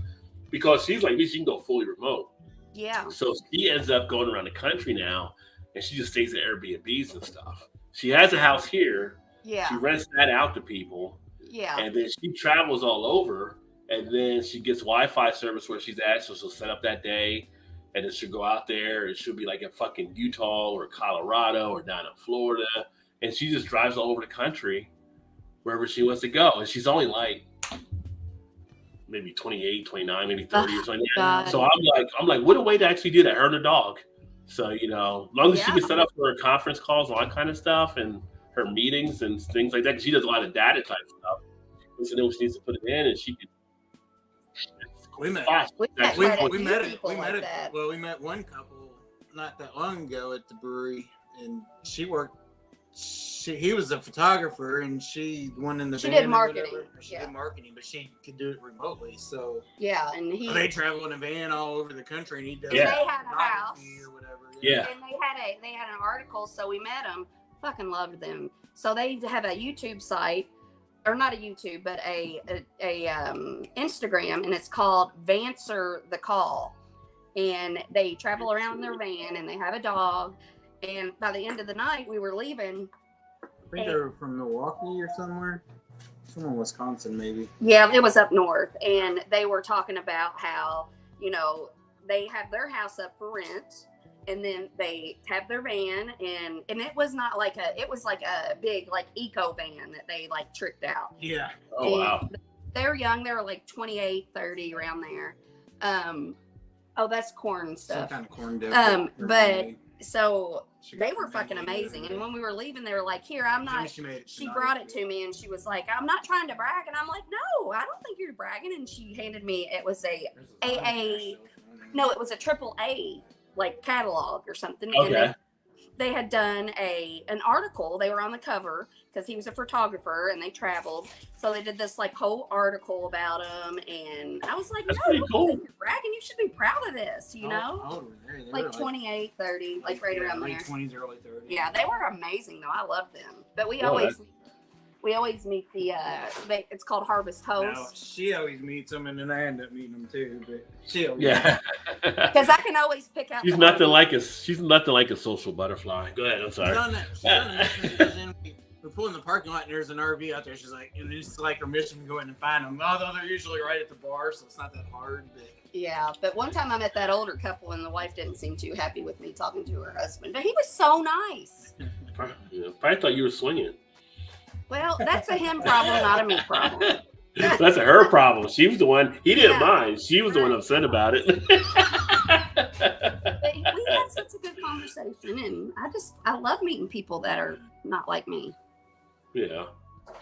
because she's like me, she can go fully remote. Yeah. So she ends up going around the country now, and she just stays at Airbnbs and stuff. She has a house here. Yeah. She rents that out to people. Yeah. And then she travels all over, and then she gets Wi-Fi service where she's at, so she'll set up that day, and then she'll go out there, and she'll be like in fucking Utah or Colorado or down in Florida, and she just drives all over the country wherever she wants to go. And she's only like maybe 28, 29, maybe 30 or something. God. So I'm like, what a way to actually do that, her and her dog. So, you know, as long as she can set up for her conference calls, all that kind of stuff, and her meetings and things like that, because she does a lot of data type stuff. So then she needs to put it in, and she can. We met one couple not that long ago at the brewery, and he was a photographer, and she won in the She did marketing. She did marketing, but she could do it remotely. So yeah, and they travel in a van all over the country, and he does. They had a house or whatever. Yeah, and they had an article, so we met them. Fucking loved them. So they have a YouTube site, or not a YouTube, but a Instagram, and it's called Answer the Call. And they travel around in their van, and they have a dog. And by the end of the night, we were leaving. I think they were from Milwaukee or somewhere. Somewhere in Wisconsin, maybe. Yeah, it was up north. And they were talking about how, you know, they have their house up for rent. And then they have their van, and it was not like it was like a big like eco van that they like tricked out. Yeah. Oh, and wow. They're young. They were like 28, 30 around there. That's corn stuff. Some kind of corn dip. But so they were fucking amazing. And when we were leaving, they were like, here, I'm not, she brought it to me, and she was like, I'm not trying to brag. And I'm like, no, I don't think you're bragging. And she handed me, it was a triple A like catalog or something. Okay. And they had done an article. They were on the cover because he was a photographer and they traveled. So they did this like whole article about him. And I was like, that's no, cool. you're bragging. You should be proud of this, you know? How old were they? Like 28, 30, like right around there. Late 20s, early 30s. Yeah, they were amazing though. I loved them. But we always meet the it's called Harvest Host. No, she always meets them, and then I end up meeting them too. But she always because I can always pick out. She's nothing like a social butterfly. Go ahead. I'm sorry. We pull in the parking lot, and there's an RV out there. She's like, and it's like her mission to go in and find them. Although they're usually right at the bar, so it's not that hard. But yeah, but one time I met that older couple, and the wife didn't seem too happy with me talking to her husband, but he was so nice. I thought you were swinging. Well, that's a him problem, not a me problem. That's a her problem. She was the one. He didn't mind. She was the one upset about it. But we had such a good conversation, and I love meeting people that are not like me. Yeah.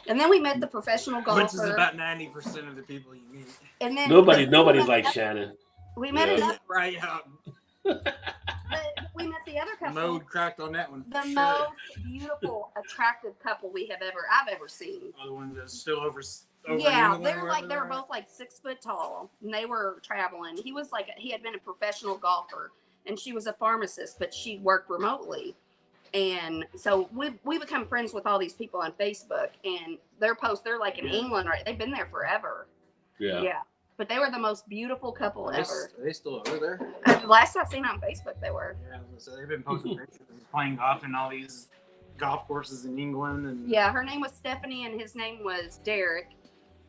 And then we met the professional golfer, which is about 90% of the people you meet. And then nobody's like Shannon. We met another right out. We met the other couple. Mode cracked on that one. The most beautiful, attractive couple I've ever seen. Oh, the ones that's still over yeah, they were both like 6 foot tall, and they were traveling. He had been a professional golfer, and she was a pharmacist, but she worked remotely. And so we become friends with all these people on Facebook, and they're like in England, right? They've been there forever. Yeah. Yeah. But they were the most beautiful couple ever. Are they still over there? Last I seen on Facebook, they were. Yeah, so they've been posting pictures of playing golf in all these golf courses in England. And yeah, her name was Stephanie, and his name was Derek.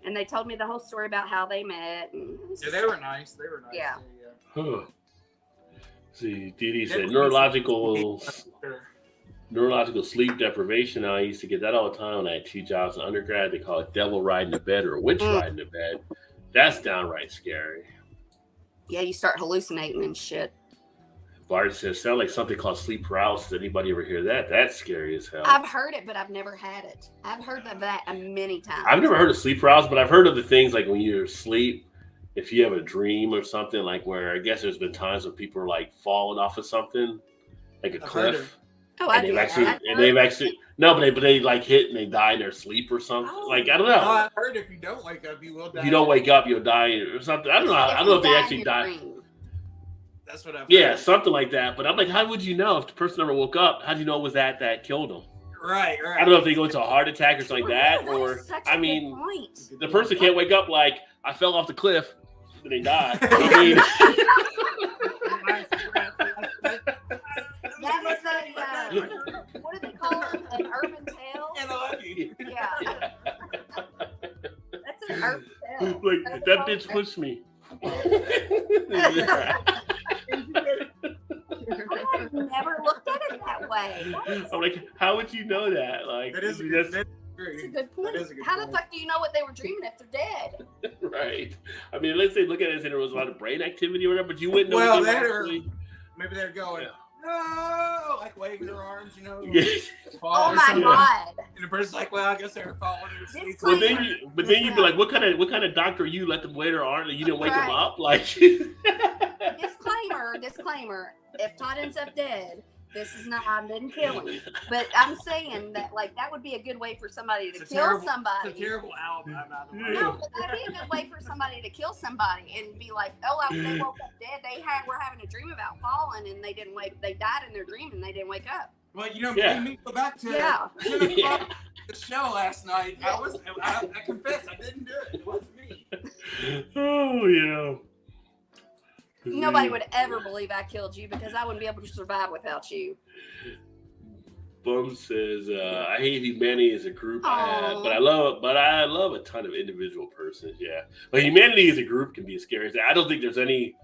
And they told me the whole story about how they met. And they were nice. Yeah. Huh. See, Dee said neurological sleep deprivation. I used to get that all the time when I had 2 jobs in undergrad. They call it devil riding the bed or witch riding the bed. That's downright scary. Yeah, you start hallucinating and shit. Bart says, sound like something called sleep paralysis. Anybody ever hear that? That's scary as hell. I've heard it, but I've never had it. I've heard of that many times. I've never heard of sleep paralysis, but I've heard of the things like when you're asleep, if you have a dream or something, like where I guess there's been times when people are like falling off of something, like a cliff. Oh, and they've actually but they like hit and they die in their sleep or something. Oh. Like I don't know. Oh, I heard if you don't wake up, you will die. If you don't wake up, you'll die or something. I don't know. I don't know if they actually die. That's what I've Yeah, heard. something like that. But I'm like, how would you know if the person never woke up? How do you know it was that killed them? Right. I don't know if they go into a heart attack or something like that, That or is such a good point. the person can't wake up like I fell off the cliff and they died. I mean, That is a what do they call it? An urban tale? Yeah. That's an urban tale. like that bitch pushed me. I've never looked at it that way. I'm like, how would you know that? Like, That's That's a good point. How the fuck do you know what they were dreaming if they're dead? right. I mean, let's say look at it and say there was a lot of brain activity or whatever, but you wouldn't know. Well, what they that were or actually... maybe they're going, no, like waving their arms, you know. Yes. Oh my god! And the person's like, well, I guess they're falling asleep. Well, then you'd be like, what kind of doctor are you? Let them wait their arm and you didn't wake them up? Like, disclaimer. If Todd ends up dead, this is not. I didn't kill him, but I'm saying that like that would be a good way for somebody to kill somebody. It's a terrible album. No, but that'd be a good way for somebody to kill somebody and be like, oh, they woke up dead. Were having a dream about falling and they didn't wake. They died in their dream and they didn't wake up. Well, you know, me go back to 10 o'clock the show last night. I confess I didn't do it. It wasn't me. oh yeah. Nobody would ever believe I killed you because I wouldn't be able to survive without you. Bum says, I hate humanity as a group but I love a ton of individual persons, yeah. But humanity as a group can be as scary as that. I don't think there's any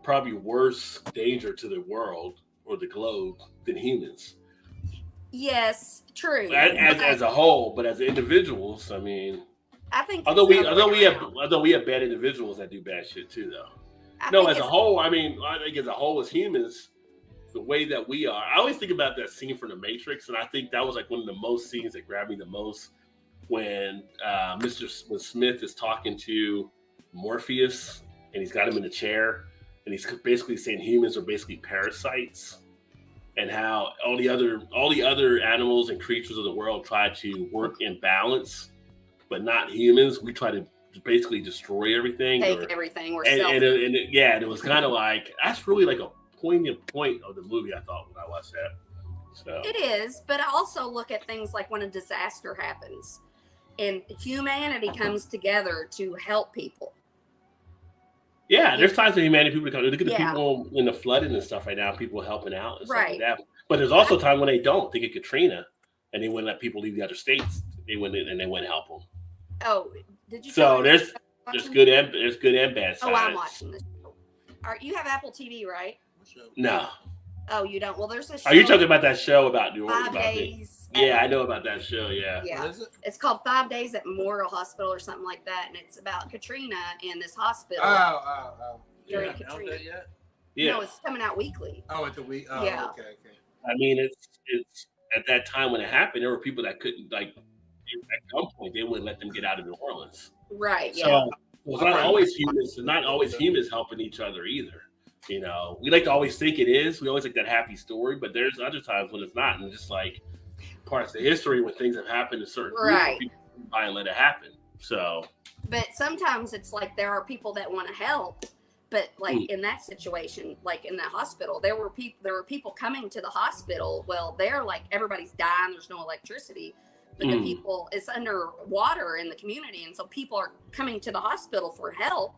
probably worse danger to the world or the globe than humans. Yes, true. As a whole, but as individuals, I mean, I think although we have bad individuals that do bad shit too, though. As a whole, I think as a whole, as humans, the way that we are, I always think about that scene from The Matrix, and I think that was like one of the most scenes that grabbed me the most when when Smith is talking to Morpheus, and he's got him in a chair, and he's basically saying humans are basically parasites, and how all the other animals and creatures of the world try to work in balance, but not humans. We try to basically destroy everything, take everything, and it was kind of like that's really like a poignant point of the movie. I thought when I watched that, so it is. But I also look at things like when a disaster happens, and humanity comes together to help people. Yeah, there's times when humanity people come. Look at the people in the flooding and stuff right now. People helping out and stuff like that. But there's also time when they don't. Think of Katrina, and they wouldn't let people leave the other states. They wouldn't help them. Oh, did you? So there's good and bad sides. Oh, I'm watching this. You have Apple TV, right? No. Oh, you don't. Well, there's a show. Are you talking about that show about New Orleans? 5 days. Yeah, I know about that show. Yeah. Yeah. It's called 5 Days at Memorial Hospital or something like that, and it's about Katrina in this hospital. Oh. During Katrina. Yet? Yeah. No, it's coming out weekly. Oh, it's a week. Oh, yeah. Okay. I mean, it's at that time when it happened, there were people that couldn't at some point they wouldn't let them get out of New Orleans. Right. Yeah. So it's not always humans. It's not always humans helping each other either. You know, we like to always think it is. We always like that happy story, but there's other times when it's not, and just like parts of history when things have happened to certain groups, people try and let it happen. So, but sometimes it's like there are people that want to help, but like in that situation, like in that hospital, there were people coming to the hospital. Well, they're like everybody's dying. There's no electricity. But the people, it's underwater in the community. And so people are coming to the hospital for help.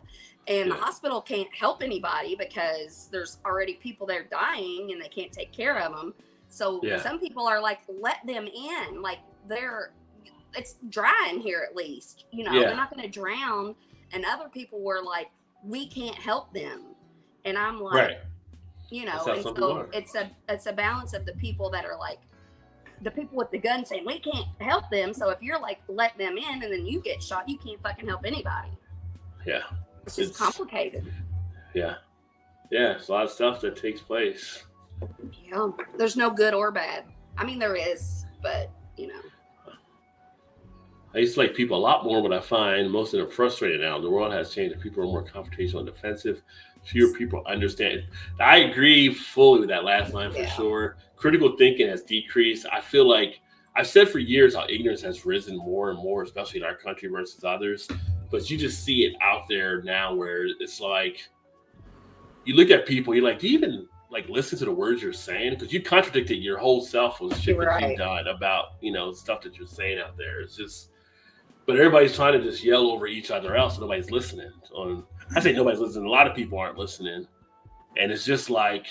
And the hospital can't help anybody because there's already people there dying and they can't take care of them. So some people are like, let them in. Like it's dry in here at least. You know, they're not going to drown. And other people were like, we can't help them. And I'm like, you know, and so it's a balance of the people that are like, the people with the gun saying we can't help them. So if you're like, let them in and then you get shot, you can't fucking help anybody. Yeah. It's just complicated. Yeah. Yeah. It's a lot of stuff that takes place. Yeah. There's no good or bad. I mean, there is, but you know. I used to like people a lot more, but I find most of them frustrated now. The world has changed. People are more confrontational and defensive. Fewer people understand. I agree fully with that last line for sure. Critical thinking has decreased. I feel like I've said for years how ignorance has risen more and more, especially in our country versus others. But you just see it out there now where it's like you look at people, you're like, do you even like listen to the words you're saying? Because you contradicted your whole self with shit that you've done about, stuff that you're saying out there. It's just, but everybody's trying to just yell over each other else, so nobody's listening. I say nobody's listening. A lot of people aren't listening. And it's just like,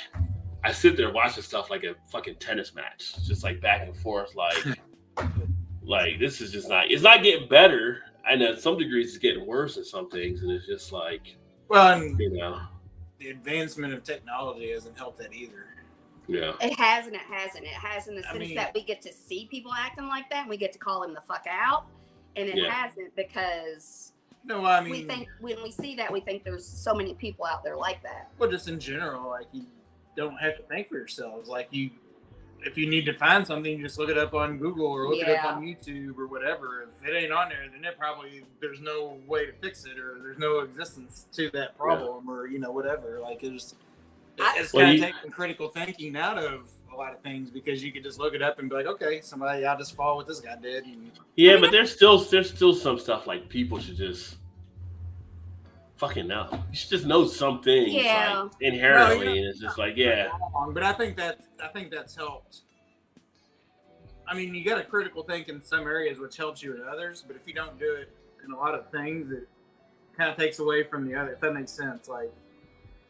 I sit there watching stuff like a fucking tennis match, just like back and forth. Like this is just not, it's not getting better. And at some degrees it's getting worse in some things. And it's just like, well, the advancement of technology hasn't helped that either. Yeah. It has and it hasn't. It has in the sense that we get to see people acting like that and we get to call them the fuck out. And it hasn't because we think when we see that, we think there's so many people out there like that. Well, just in general, like you don't have to think for yourselves. Like if you need to find something, you just look it up on Google or look it up on YouTube or whatever. If it ain't on there, then there's no way to fix it or there's no existence to that problem or whatever. Like it's kind of taking critical thinking out of a lot of things because you could just look it up and be like, okay, I'll just follow what this guy did. But there's still some stuff like people should just fucking know. You should just know some things like inherently, and it's just like But I think that's helped. I mean, you got to critical think in some areas, which helps you in others. But if you don't do it in a lot of things, it kind of takes away from the other. If that makes sense, like.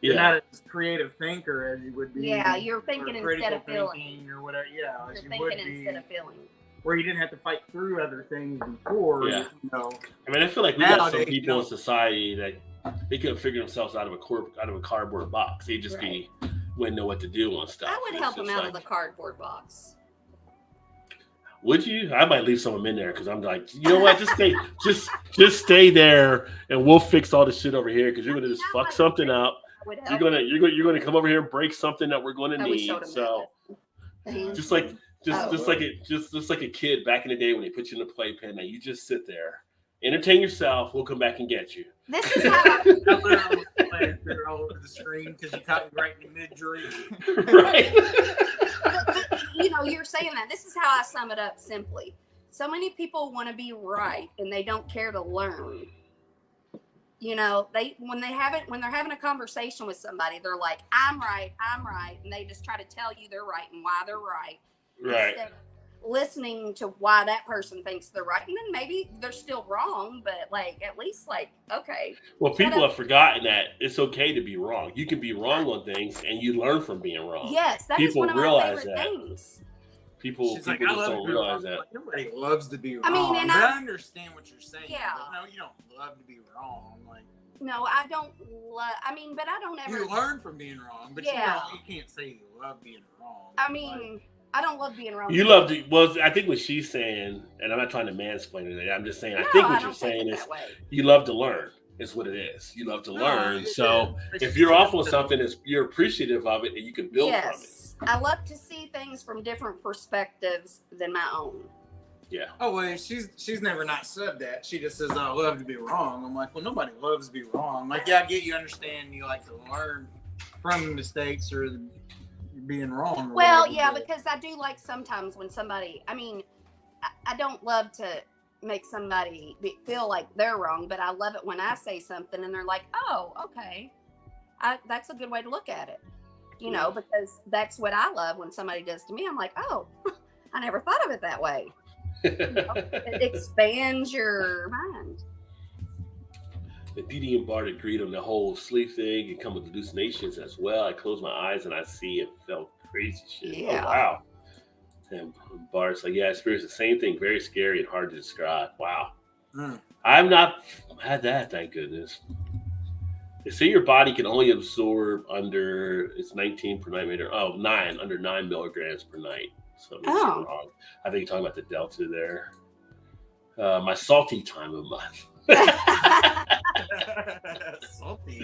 You're not as creative thinker as you would be. Yeah, you're thinking instead of feeling. Or whatever. Yeah, you're thinking instead of feeling. Where you didn't have to fight through other things before. Yeah. I mean, I feel like we got some people in society that they couldn't figure themselves out of a cardboard box. They just wouldn't know what to do on stuff. I would help them out of the cardboard box. Would you? I might leave some of them in there because I'm like, you know what? Just stay there, and we'll fix all the shit over here because you're gonna just fuck something up. You're gonna come over here and break something that we're going to need. So just like a kid back in the day when they put you in a playpen, and you just sit there, entertain yourself. We'll come back and get you. This is how I they're all over the screen because you caught me right in the mid-drink. Right. You're saying that. This is how I sum it up simply. So many people want to be right and they don't care to learn. When they're having a conversation with somebody, they're like, I'm right, and they just try to tell you they're right and why they're right. Right. Instead of listening to why that person thinks they're right, and then maybe they're still wrong, but at least okay. Well, people have forgotten that it's okay to be wrong. You can be wrong on things, and you learn from being wrong. Yes, that is one of my favorite things. People just don't realize that. Nobody loves to be wrong. I mean, but I understand what you're saying. Yeah. No, you don't love to be wrong. No, I don't love. But I don't ever. You learn from being wrong, but you can't say you love being wrong. I mean, I don't love being wrong. You love to. Well, I think what she's saying, and I'm not trying to mansplain it. I'm just saying. I think what you're saying is you love to learn. Is what it is. You love to learn. So if you're off on something, you're appreciative of it, and you can build from it. I love to see things from different perspectives than my own. Yeah. Oh, well, she's never not said that. She just says, I love to be wrong. I'm like, well, nobody loves to be wrong. Like, I get you understand you like to learn from mistakes or being wrong. Well, because I do like sometimes when somebody, I don't love to make somebody feel like they're wrong, but I love it when I say something and they're like, oh, okay. That's a good way to look at it. Because that's what I love when somebody does to me. I'm like, oh, I never thought of it that way. It expands your mind. The Didi and Bart agreed on the whole sleep thing and come with hallucinations as well. I closed my eyes and I see it felt crazy shit. Yeah. Oh, wow. And Bart's like, I experienced the same thing. Very scary and hard to describe. Wow. I've not had that, thank goodness. They say your body can only absorb under 19 per night meter. Oh, 9 under 9 milligrams per night. So wrong. I think you're talking about the delta there. My salty time of month. Salty.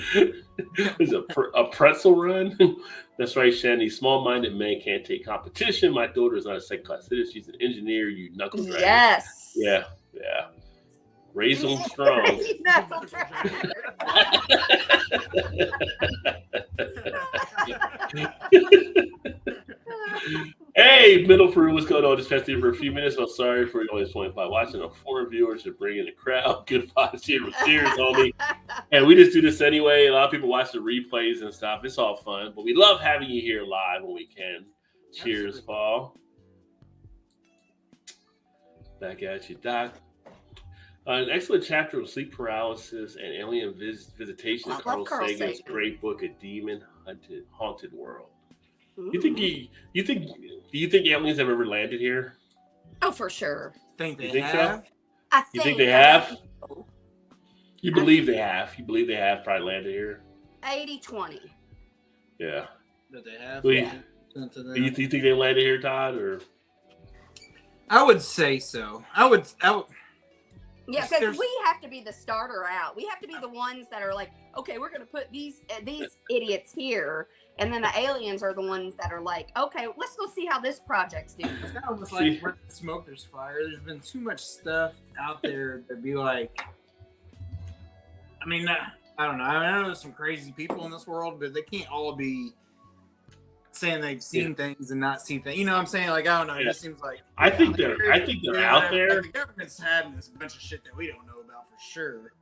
Is a pretzel run? That's right, Shandy. Small-minded men can't take competition. My daughter is not a second-class citizen. She's an engineer. You knuckle dragger. Yes. Yeah. Raise them strong. Hey, Middle Peru, what's going on? Just passed for a few minutes. I'm sorry for only 25 watching. A 4 viewers to bring in the crowd. Good vibes here with tears only. And we just do this anyway. A lot of people watch the replays and stuff. It's all fun, but we love having you here live when we can. Cheers, Absolutely. Paul. Back at you, Doc. An excellent chapter of sleep paralysis and alien visitation. I love Carl Carl Sagan's Sagan. great book, A Demon Haunted World. Ooh. Do you think aliens have ever landed here? Oh, for sure. Think they You think have? so? I You think think they have? You believe they have? You believe they have probably landed here? 80-20. Yeah. That they have? Well, Yeah. Do you think they landed here, Todd? Or I would say so. I would. Yeah, There's- because we have to be the starter out. We have to be the ones that are like, okay, we're going to put these idiots here, and then the aliens are the ones that are like, okay, let's go see how this project's doing. It's kind of almost like where there's smoke, there's fire. There's been too much stuff out there to be like. I mean, I don't know. I know there's some crazy people in this world, but they can't all be saying they've seen things and not seen things. You know what I'm saying? Like, I don't know. It just seems like I think they're out there. The government's having this bunch of shit that we don't know about for sure.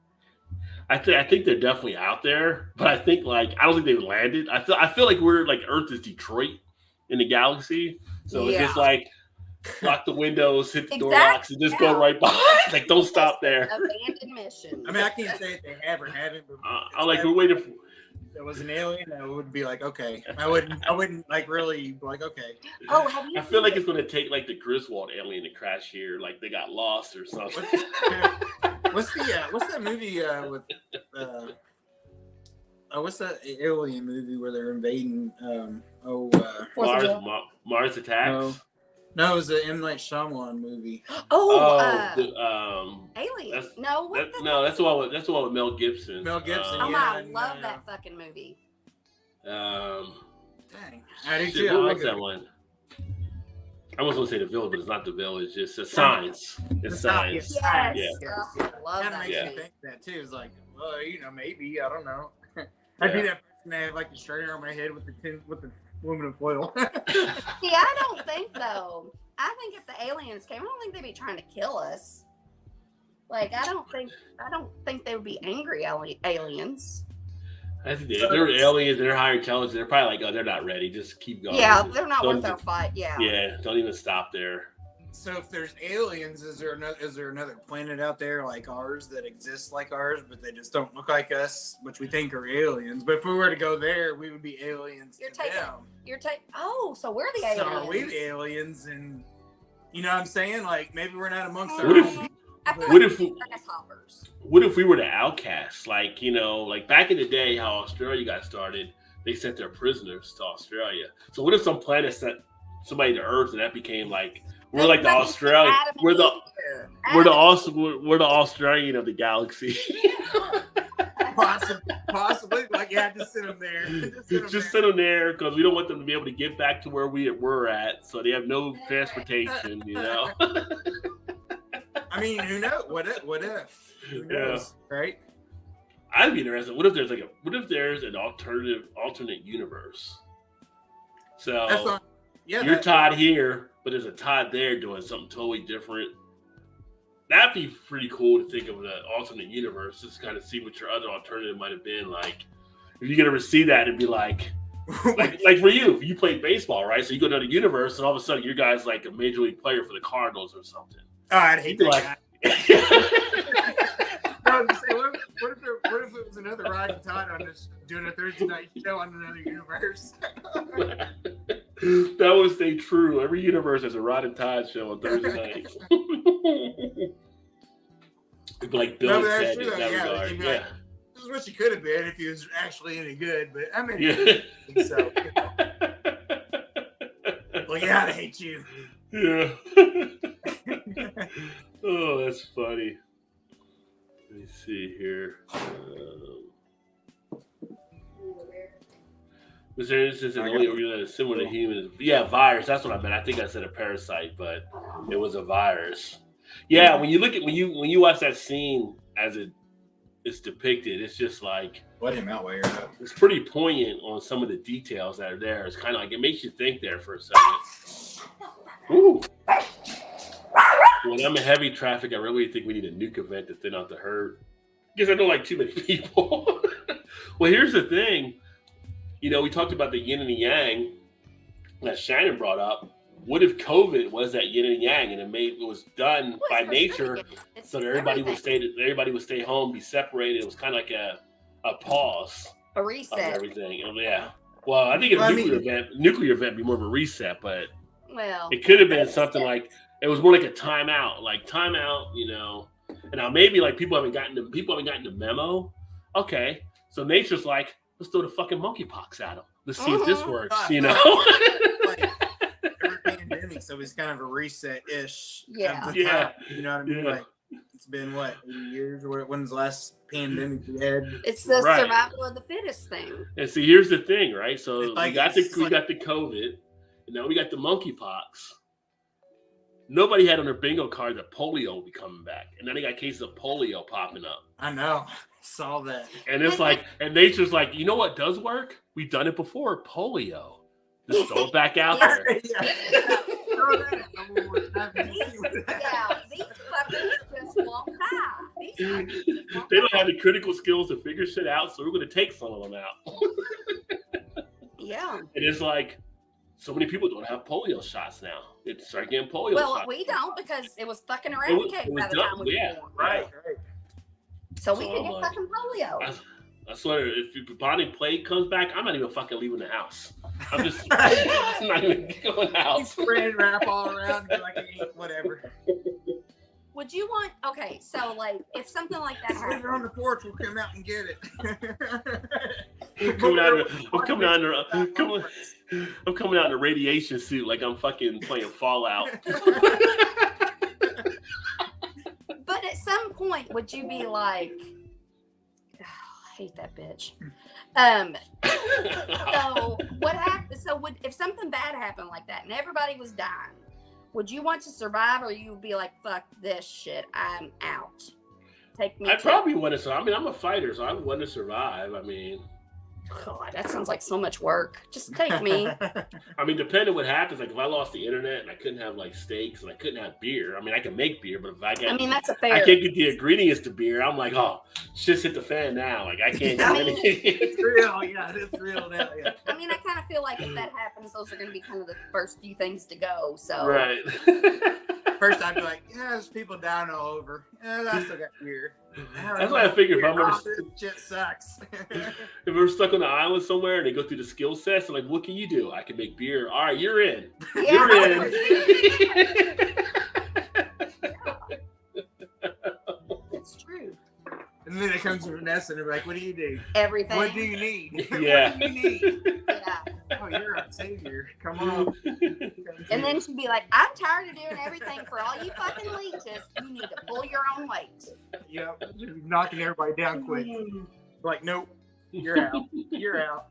I think they're definitely out there, but I think I don't think they've landed. I feel like we're like Earth is Detroit in the galaxy, so it's just like lock the windows, hit the door locks, and just go right by. Like, don't stop there. Abandoned mission. I mean, I can't say if they have or haven't, but I'm like, we're waiting for. there was an alien, I would be like, okay. I wouldn't like really be like, okay. Oh, have you? I feel like it's going to take like the Griswold alien to crash here, like they got lost or something. What's that movie with what's that alien movie where they're invading Mars Attacks. No, it was an M. Night Shyamalan movie. Alien. That's the one with Mel Gibson. Mel Gibson. Oh, yeah, I love that fucking movie. Dang, I do Shit, too. what was that one? I was going to say The Village, but it's not The Village. It's Science. It's Science. Yes. Yeah. Oh, I love Kind of that makes movie. you think that too. It's like, well, maybe I don't know. I'd be that person that have like the strainer on my head with the aluminum foil. See, I don't think though. I think if the aliens came, I don't think they'd be trying to kill us. Like, I don't think they would be angry aliens. I think they're aliens. They're higher intelligence. They're probably like, oh, they're not ready. Just keep going. Yeah, they're not worth our fight. Yeah. Yeah, don't even stop there. So if there's aliens, is there another planet out there like ours that exists like ours, but they just don't look like us, which we think are aliens? But if we were to go there, we would be aliens to them. Oh, so we're the aliens. So are we the aliens? And you know what I'm saying? Like, maybe we're not amongst our What own if- people. What if we were the outcasts? Like, like back in the day, how Australia got started, they sent their prisoners to Australia. So what if some planet sent somebody to Earth and that became like we're like the Australian, we're the Australian of the galaxy. Possibly, like you have to sit them there. Just sit them there because we don't want them to be able to get back to where we were at, so they have no transportation. I mean, who knows? What if? Who knows, right? I'd be interested. What if there's an alternate universe? So you're Todd here, but there's a Todd there doing something totally different. That'd be pretty cool to think of an alternate universe. Just kind of see what your other alternative might have been. Like, if you could ever see that, it'd be like for you, you played baseball, right? So you go to another universe, and all of a sudden, your guy's like a major league player for the Cardinals or something. Oh, I'd hate that guy. I was gonna say, what if it was another Rod and Todd on just doing a Thursday night show on another universe? That would stay true. Every universe has a Rod and Todd show on Thursday nights. It'd be like Bill and Ted in that regard. Yeah. Like, this is what you could have been if he was actually any good, but I mean, so. Well, yeah, I hate you. Yeah. Oh, that's funny. Let me see here. Was there an instance in the only organ that is similar to humans? Yeah, virus. That's what I meant. I think I said a parasite, but it was a virus. Yeah, when you when you watch that scene as it's depicted, it's just like let him out while you're up. It's pretty poignant on some of the details that are there. It's kind of like it makes you think there for a second. Ooh. When I'm in heavy traffic, I really think we need a nuke event to thin out the herd. Because I don't like too many people. Well, here's the thing. You know, we talked about the yin and the yang that Shannon brought up. What if COVID was that yin and yang, and it was done by nature, so that everybody would stay home, be separated. It was kind of like a pause, a reset of everything. Yeah. Well, I think nuclear event be more of a reset, but it could have been something like it was more like a timeout, you know. And now maybe like people haven't gotten the memo. Okay, so nature's like, let's throw the fucking monkeypox at them. Let's see if this works, you know. Every pandemic, so it's kind of a reset-ish. Yeah. Yeah. You know what I mean? Yeah. Like, it's been, 80 years? When's the last pandemic we had? It's the survival of the fittest thing. And see, here's the thing, right? So we got the COVID, and now we got the monkeypox. Nobody had on their bingo card that polio will be coming back. And then they got cases of polio popping up. I know. Saw that. And it's like, and nature's like, you know what does work? We've done it before. Polio. Just throw it back out there. These fuckers just won't die. They don't have the critical skills to figure shit out, so we're going to take some of them out. Yeah. And it's like, so many people don't have polio shots now. They start getting polio shots. Well, we don't, because it was fucking eradicated by the time we were born. Right. So we can get fucking polio. I swear, if the bubonic plague comes back, I'm not even fucking leaving the house. I'm just I'm not even going out. You spread wrap all around and be like, whatever. Would you want? Okay, so like, if something like that happened, on the porch, we'll come out and get it. I'm coming out in a radiation suit like I'm fucking playing Fallout. But at some point, would you be like, oh, I hate that bitch. So what happened? So if something bad happened like that and everybody was dying, would you want to survive, or you would be like, fuck this shit, I'm out? Take me. I probably want to survive. I mean, I'm a fighter, so I want to survive. I mean, God, that sounds like so much work. Just take me. I mean, depending on what happens, like if I lost the internet and I couldn't have like steaks and I couldn't have beer, I mean, I can make beer, but if I that's a fair. I can't get the ingredients to beer, I'm like, oh, shit's hit the fan now. Like I can't get anything. It's real, yeah, it's real now, yeah. I mean, I kind of feel like if that happens, those are going to be kind of the first few things to go. So right. First, I'd be like, yeah, there's people down all over. Yeah, I still got beer. That's why I figure if I'm gonna shit sucks. If we're stuck on the island somewhere and they go through the skill sets, I'm like, what can you do? I can make beer. All right, you're in. Yeah. You're in. It's true. And then it comes to Vanessa and they're like, what do you do? Everything. What do you need? Yeah. What do you need? Yeah. Oh, you're a savior. Come on. And then she'd be like, I'm tired of doing everything for all you fucking leeches. You need to pull your own weight. Yep. You're knocking everybody down quick. Like, nope. You're out. You're out.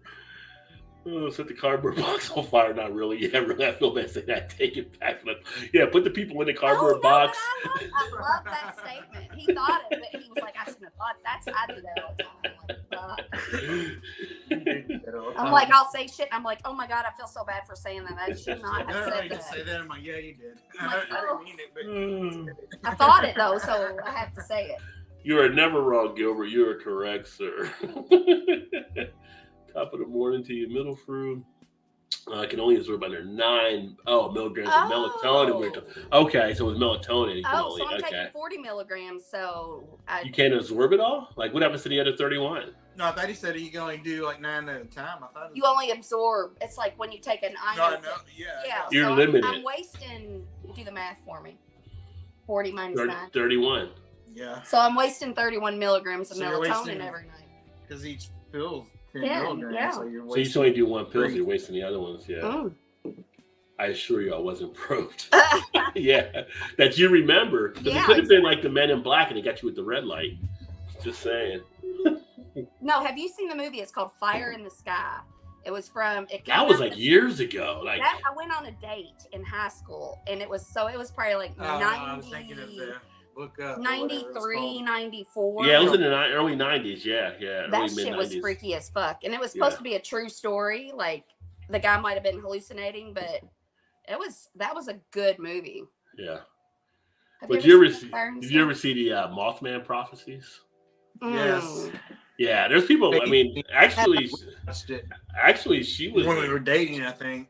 Oh, set the cardboard box on fire. Not really. Yeah, really. I feel bad saying that. Take it back. But yeah, put the people in the cardboard box. I love that statement. He thought it, but he was like, I shouldn't have thought that. I do that all the time. I'm like, I'll say shit. I'm like, oh my God, I feel so bad for saying that. I should not have said you that. Say that. I'm like, yeah, you did. Like, I didn't mean it, but I thought it though, so I have to say it. You are never wrong, Gilbert. You are correct, sir. Top of the morning to you, middle fruit. I can only absorb under 9 milligrams of melatonin. Okay, so with melatonin, you can only, I'm taking 40 milligrams, so you can't absorb it all? Like, what happens to the other 31? No, I thought he said you can only do like 9 at a time. I thought you only absorb. It's like when you take an iron. No, yeah. You're so limited. I'm wasting. Do the math for me. 40 minus 9. 31. Yeah. So I'm wasting 31 milligrams of melatonin every night. Because each pill's 10 Yeah, milligrams. yeah. So you're So you just only do one pill, so you're wasting the other ones. Yeah. Mm. I assure you I wasn't probed. Yeah. That you remember. Because Yeah, it could have been like the Men in Black and they got you with the red light. Just saying. No, have you seen the movie? It's called Fire in the Sky. It was from. That was like years ago. Like that, I went on a date in high school, and it was probably like 90. I was thinking of the look up. 93, 94. yeah, it was in the early 90s. Yeah. That shit was freaky as fuck, and it was supposed to be a true story. Like the guy might have been hallucinating, but that was a good movie. Yeah. Have Did you ever see the Fire in the Sky? Mothman prophecies? Yes. Yeah, there's people. I mean, actually, Watched it she was when we were dating, I think.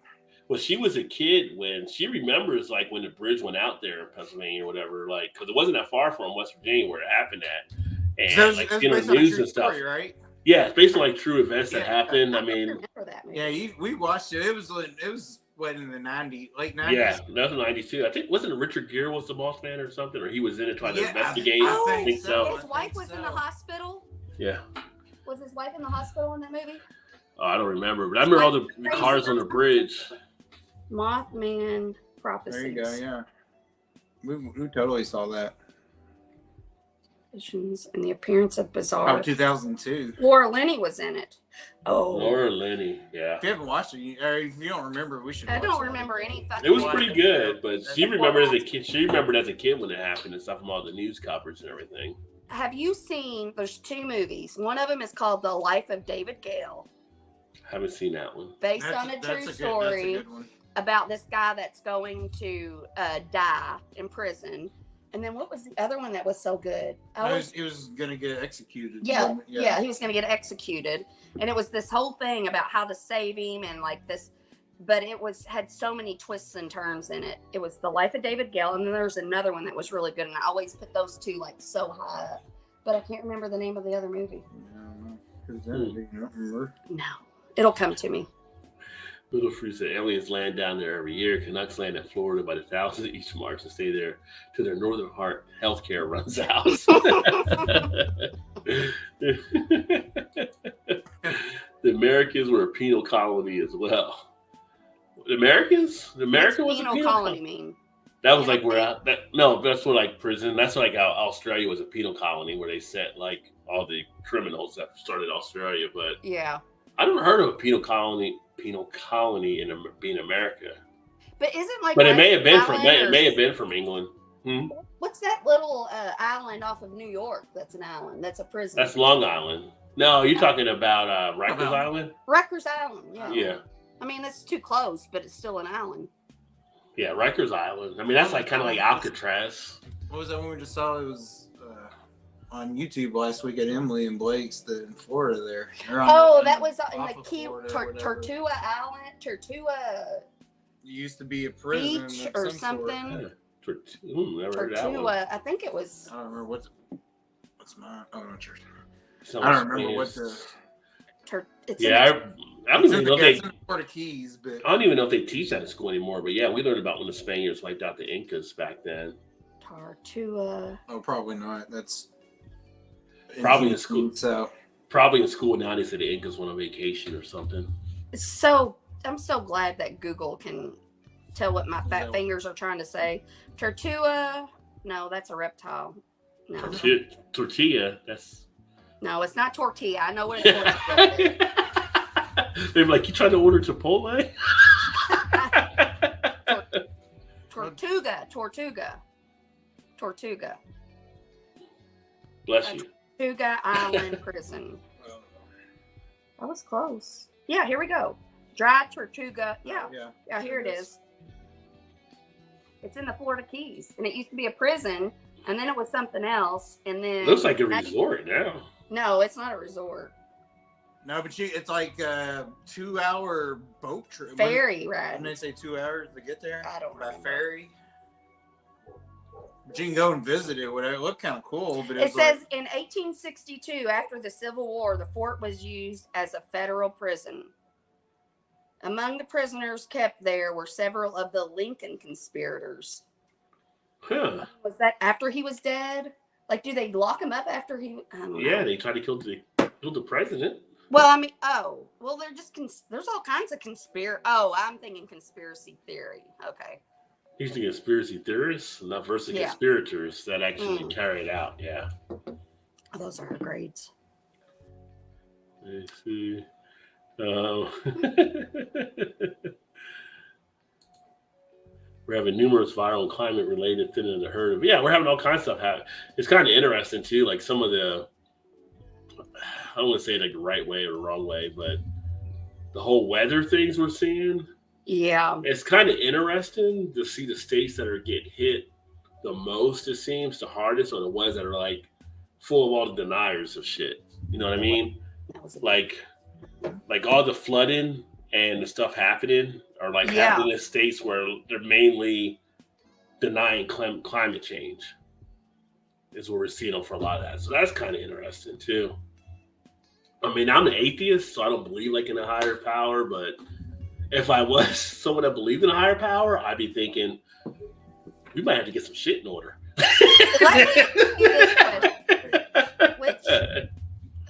Well, she was a kid when she remembers, like, when the bridge went out there in Pennsylvania or whatever, like, because it wasn't that far from West Virginia where it happened at, and like seeing on the news and stuff. Story, right? Yeah, it's based on like true events that happened. I mean, remember that movie. Yeah, we watched it. It was what, in the late 90s. Yeah, that was 92. I think wasn't it Richard Gere was the boss man or something, or he was in it trying to investigate. I think so. His wife was in the hospital. Yeah. Was his wife in the hospital in that movie? Oh, I don't remember, but I remember all the cars on the bridge. Mothman Prophecies. There you go. Yeah, we totally saw that. And the appearance of Bizarre. Oh, 2002. Laura Linney was in it. Oh, Laura Linney, yeah. If you haven't watched it, or if you don't remember, we should. I don't remember any fucking. It was pretty good, but she remembered as a kid. She remembered as a kid when it happened and stuff from all the news coverage and everything. Have you seen? There's 2 movies. One of them is called The Life of David Gale. Haven't seen that one. Based on a true story. That's a good one. About this guy that's going to die in prison. And then what was the other one that was so good? He was going to get executed. Yeah, he was going to get executed. And it was this whole thing about how to save him and like this. But it had so many twists and turns in it. It was The Life of David Gale. And then there's another one that was really good. And I always put those 2 like so high up. But I can't remember the name of the other movie. You don't remember? No, it'll come to me. Little Fruit said aliens land down there every year. Canucks land in Florida by the thousands each March and stay there till their Northern Heart healthcare runs out. The Americans were a penal colony as well. The Americans? The American was a penal colony. Mean? That was like where that's where like prison. That's like how Australia was a penal colony where they set like all the criminals that started Australia. But yeah, I never heard of a penal colony in being America. But isn't like? But it may have been from England. What's that little island off of New York? That's an island. That's a prison. That's Long Island. No, you're talking about Rikers Island. Rikers Island. Yeah. Yeah. I mean, that's too close, but it's still an island. Yeah, Rikers Island. I mean, that's like kind of like Alcatraz. What was that one we just saw? It was on YouTube last week at Emily and Blake's in Florida there. That was in the key Tortuga Island. Tortuga. It used to be a prison beach or something. Tortuga. I think it was. I don't remember what's mine. Oh, no, church. I don't remember what the. I don't even know if they. Port of Keys, but I don't even know if they teach that in school anymore. But yeah, we learned about when the Spaniards wiped out the Incas back then. Tortuga. Oh, probably not. That's probably in school. So probably in school now they say the Incas went on vacation or something. So I'm so glad that Google can tell what my fat fingers are trying to say. Tortuga. No, that's a reptile. No. Tortilla. That's. No, it's not tortilla. I know what it's is. They're like, you trying to order Chipotle? Tortuga. Bless you. Tortuga Island Prison. That was close. Yeah, here we go. Dry Tortuga. Yeah, here it is. It's in the Florida Keys. And it used to be a prison, and then it was something else. And then looks like a resort now. No, it's not a resort. No, but it's like a 2-hour boat trip. Ferry ride. Didn't they say 2 hours to get there? I don't know. By ferry. But you can go and visit it. Whatever. It looked kind of cool. But it says in 1862, after the Civil War, the fort was used as a federal prison. Among the prisoners kept there were several of the Lincoln conspirators. Huh. Was that after he was dead? Like, do they lock him up after he? I don't know. Yeah, they tried to kill the president. Well, I mean, they're just there's all kinds of I'm thinking conspiracy theory. Okay. He's the conspiracy theorists, not versus conspirators that actually carry it out. Yeah. Oh, those are our grades. Let's see. We're having numerous viral and climate-related thinning of the herd. Yeah, we're having all kinds of stuff happen. It's kind of interesting too. Like some of the. I don't want to say it like the right way or the wrong way, but the whole weather things we're seeing. Yeah. It's kind of interesting to see the states that are getting hit the most, it seems, the hardest, or the ones that are like full of all the deniers of shit. You know what I mean? That was Like all the flooding and the stuff happening are like happening in states where they're mainly denying climate change. Is what we're seeing for a lot of that. So that's kind of interesting too. I mean, I'm an atheist, so I don't believe like in a higher power, but if I was someone that believed in a higher power, I'd be thinking we might have to get some shit in order.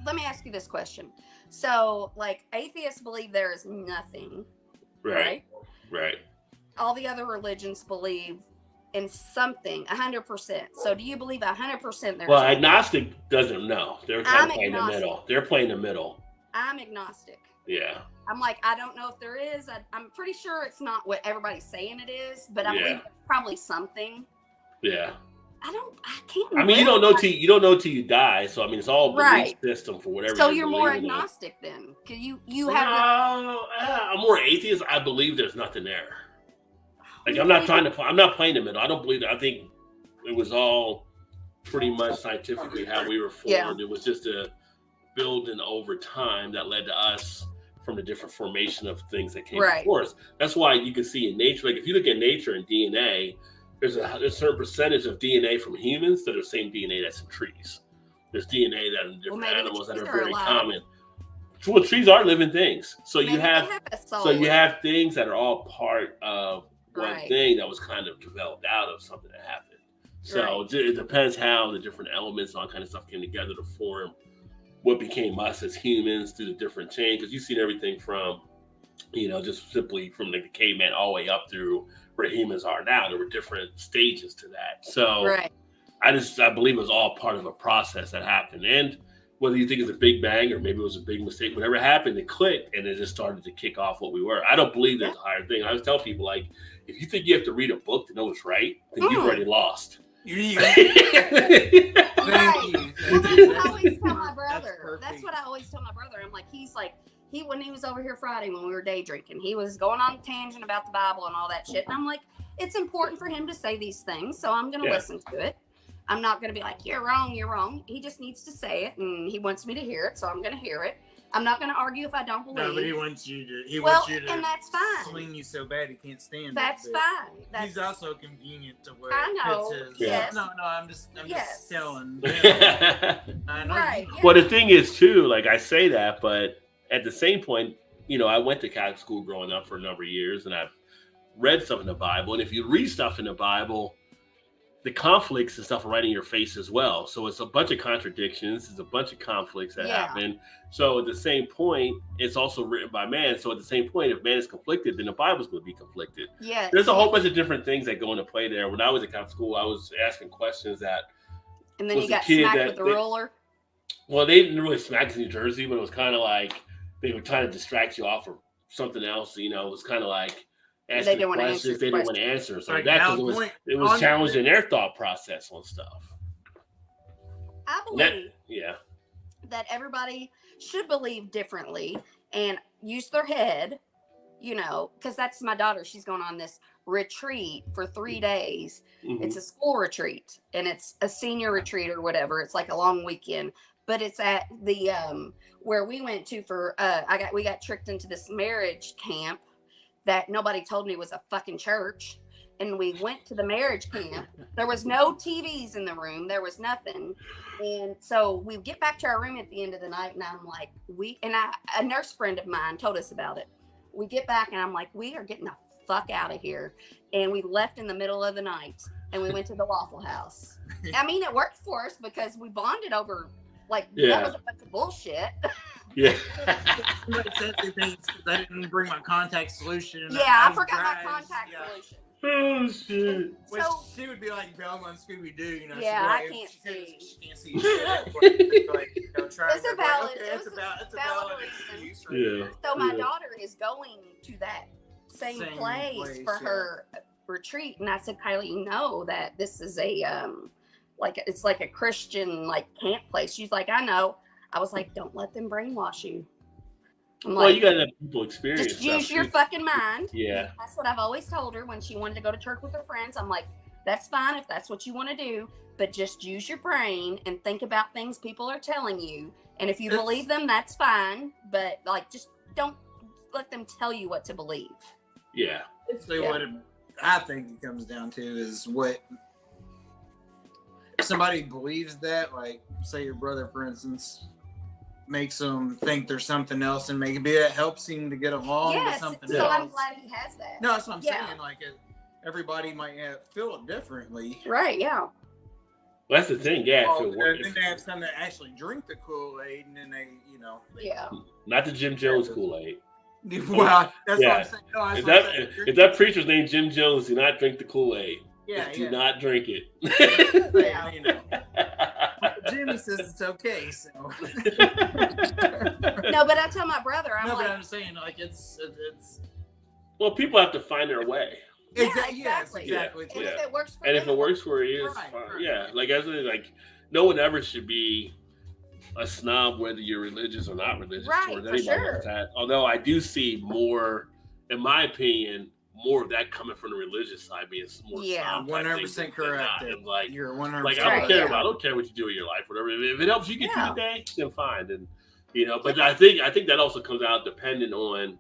Let me ask you this question. So, like, atheists believe there is nothing, right? Right. All the other religions believe in something, 100%. So, do you believe 100% there's? Well, agnostic doesn't know. They're kind of playing the middle. They're playing the middle. I'm agnostic. Yeah. I'm like, I don't know if there is. I'm pretty sure it's not what everybody's saying it is, but I believe it's probably something. Yeah. I can't. I mean, you don't know till you die. So I mean, it's all belief system for whatever. So you're more agnostic then, because you have. I'm more atheist. I believe there's nothing there. Like I'm not playing the middle. I don't believe that. I think it was all pretty much scientifically how we were formed. Yeah. It was just a building over time that led to us from the different formation of things that came before us. That's why you can see in nature. Like if you look at nature and DNA. There's a certain percentage of DNA from humans that are the same DNA that's in trees. There's DNA that in different animals that are very common. Well, trees are living things. So you have things that are all part of one thing that was kind of developed out of something that happened. So it depends how the different elements and all kind of stuff came together to form what became us as humans through the different change. Because you've seen everything from, just simply from the caveman all the way up through where humans are now. There were different stages to that. So I believe it was all part of a process that happened. And whether you think it's a big bang or maybe it was a big mistake, whatever happened, it clicked and it just started to kick off what we were. I don't believe there's a higher thing. I always tell people, like, if you think you have to read a book to know it's right, then you've already lost. Thank you. Well, that's what I always tell my brother. That's what I always tell my brother. I'm like, when he was over here Friday when we were day drinking, he was going on a tangent about the Bible and all that shit. And I'm like, it's important for him to say these things, so I'm going to listen to it. I'm not going to be like, you're wrong. He just needs to say it, and he wants me to hear it, so I'm going to hear it. I'm not going to argue if I don't believe. No, but he wants you to. And that's fine. Swing you so bad he can't stand that's it. Fine. He's also convenient to where I know. It fits his. Yes. No, I'm just telling. I know. Well, the thing is too, like I say that, but at the same point, I went to Catholic school growing up for a number of years, and I've read stuff in the Bible. And if you read stuff in the Bible, the conflicts and stuff are right in your face as well. So it's a bunch of contradictions. It's a bunch of conflicts that happen. So at the same point, it's also written by man. So at the same point, if man is conflicted, then the Bible's going to be conflicted. Yeah. There's a whole bunch of different things that go into play there. When I was at Catholic school, I was asking questions that. And then you got smacked with the ruler. Well, they didn't really smack in New Jersey, but it was kind of like they were trying to distract you off of something else. It was kind of like. They didn't want to answer. They didn't want to answer. So it was challenging their thought process on stuff. I believe that everybody should believe differently and use their head, because that's my daughter. She's going on this retreat for 3 days. Mm-hmm. It's a school retreat and it's a senior retreat or whatever. It's like a long weekend, but it's at the where we went to for we got tricked into this marriage camp that nobody told me was a fucking church. And we went to the marriage camp. There was no TVs in the room. There was nothing. And so we get back to our room at the end of the night, and I'm like, a nurse friend of mine told us about it. We get back, and I'm like, we are getting the fuck out of here. And we left in the middle of the night, and we went to the Waffle House. I mean, it worked for us because we bonded over, that was a bunch of bullshit. Yeah. I didn't bring my contact solution. I forgot my contact solution. Oh shit! Which she would be like Velma and Scooby Doo, I can't see. She can't see shit. It's a valid. It's a valid excuse. So my daughter is going to that same place for her retreat, and I said, Kylie, that this is a it's like a Christian camp place. She's like, I know. I was like, don't let them brainwash you. You gotta let people experience. Just use your fucking mind. Yeah. That's what I've always told her when she wanted to go to church with her friends. I'm like, That's fine if that's what you want to do, but just use your brain and think about things people are telling you. And if you believe them, that's fine. But like, just don't let them tell you what to believe. Yeah. Basically, what I think it comes down to is what if somebody believes that, like, say your brother, for instance, makes them think there's something else, and maybe it helps him to get along with something else. So I'm glad he has that. No, that's what I'm saying. Like, everybody might feel it differently. Right, yeah. Well, that's the thing, yeah. Well, then they have some that actually drink the Kool-Aid, and then they, Yeah. Not the Jim Jones Kool-Aid. Well, that's what I'm saying. No, if that preacher's named Jim Jones, do not drink the Kool-Aid. Yeah, do not drink it. Jimmy says it's okay, so. No, but I tell my brother, but I'm saying, like, it's. Well, people have to find their way. Exactly. Yeah. And if it works for and them, if it works for you, it's fine. Right. Yeah, like no one ever should be a snob whether you're religious or not religious towards anybody like that. Although I do see more, in my opinion, more of that coming from the religious side, being more 100% correct. And like, you're 100% like I don't care what you do in your life, whatever. If it helps you get through the day, then fine. And but I think that also comes out depending on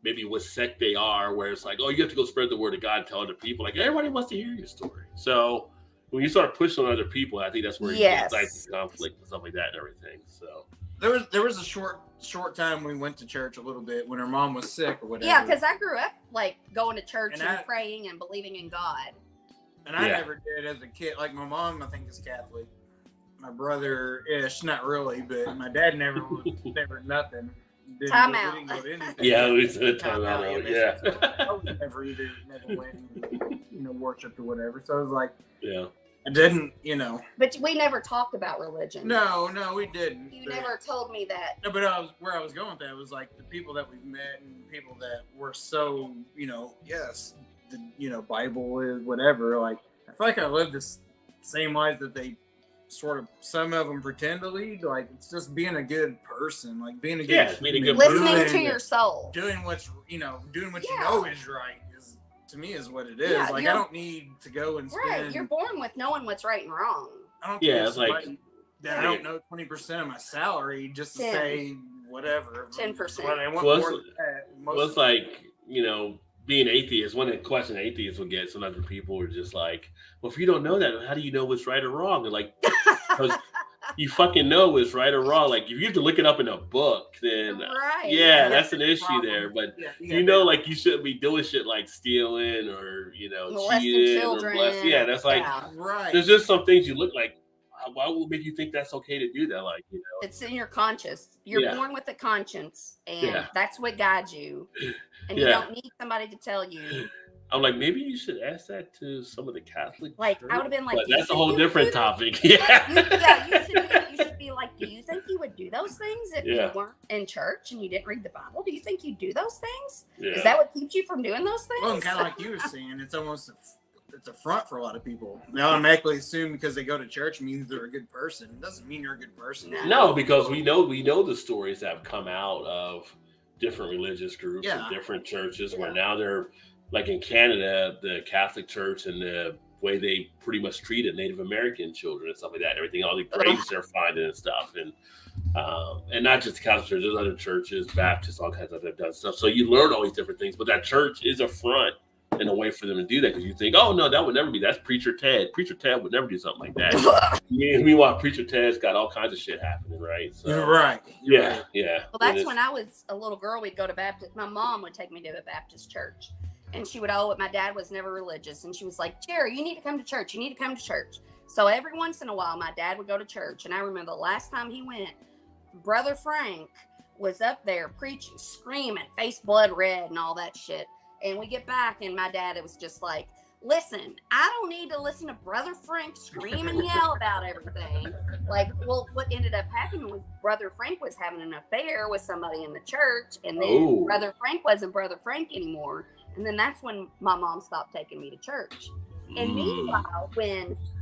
maybe what sect they are, where it's like, oh, you have to go spread the word of God and tell other people. Like, everybody wants to hear your story. So when you start pushing on other people, I think that's where you get like conflict and stuff like that and everything. So there was a short time we went to church a little bit when her mom was sick or whatever. Yeah, because I grew up like going to church and praying and believing in God. And I never did as a kid. Like, my mom, I think, is Catholic. My brother-ish, not really, but my dad never nothing. Time out. Yeah, we said time out. Yeah. I was never went and, worshipped or whatever. So I was like, I didn't, But we never talked about religion. No, we didn't. You never told me that. No, but where I was going with that was like the people that we've met and people that were so, yes, the Bible is whatever. Like, I feel like I lived this same life that they sort of, some of them pretend to lead. Like, it's just being a good person, like being a good, listening to your soul, doing what you know is right. To me is what it is. I don't need to go and spend. Right, you're born with knowing what's right and wrong. I don't care it's like that I don't know 20% of my salary just to say whatever. 10%. Well, it's like, being atheist. One of the questions atheists will get, sometimes people are just like, well, if you don't know that, how do you know what's right or wrong? And like, because you fucking know what's right or wrong. Like, if you have to look it up in a book, then that's an issue there. But like, you shouldn't be doing shit like stealing or cheating or molesting. Yeah, that's like there's just some things you look like. Why would make you think that's okay to do that? Like, it's in your conscience. You're born with a conscience, and that's what guides you. And you don't need somebody to tell you. I'm like, maybe you should ask that to some of the Catholic. Like, I would have been like, but that's a whole different topic. You should be like, do you think you would do those things if you weren't in church and you didn't read the Bible? Do you think you'd do those things? Is that what keeps you from doing those things? Well, kind of like you were saying, it's almost it's a front for a lot of people. They automatically assume because they go to church means they're a good person. It doesn't mean you're a good person. No, because we know the stories that have come out of different religious groups and different churches where now they're like in Canada, the Catholic Church and the way they pretty much treated Native American children and stuff like that, everything, all the graves they're finding and stuff. And not just the Catholic Church, there's other churches, Baptists, all kinds of that done stuff. So you learn all these different things, but that church is a front in a way for them to do that, because you think, oh no, that would never be. That's Preacher Ted. Preacher Ted would never do something like that. Meanwhile, Preacher Ted's got all kinds of shit happening, right? So, You're right. Yeah. Well, that's when I was a little girl. We'd go to Baptist. My mom would take me to a Baptist church, and she would. My dad was never religious, and she was like, Jerry, you need to come to church. You need to come to church. So every once in a while, my dad would go to church, and I remember the last time he went, Brother Frank was up there preaching, screaming, face blood red, and all that shit. And we get back, and my dad, it was just like, listen, I don't need to listen to Brother Frank scream and yell about everything. Like, well, what ended up happening was Brother Frank was having an affair with somebody in the church, and then Brother Frank wasn't Brother Frank anymore. And then that's when my mom stopped taking me to church. And meanwhile,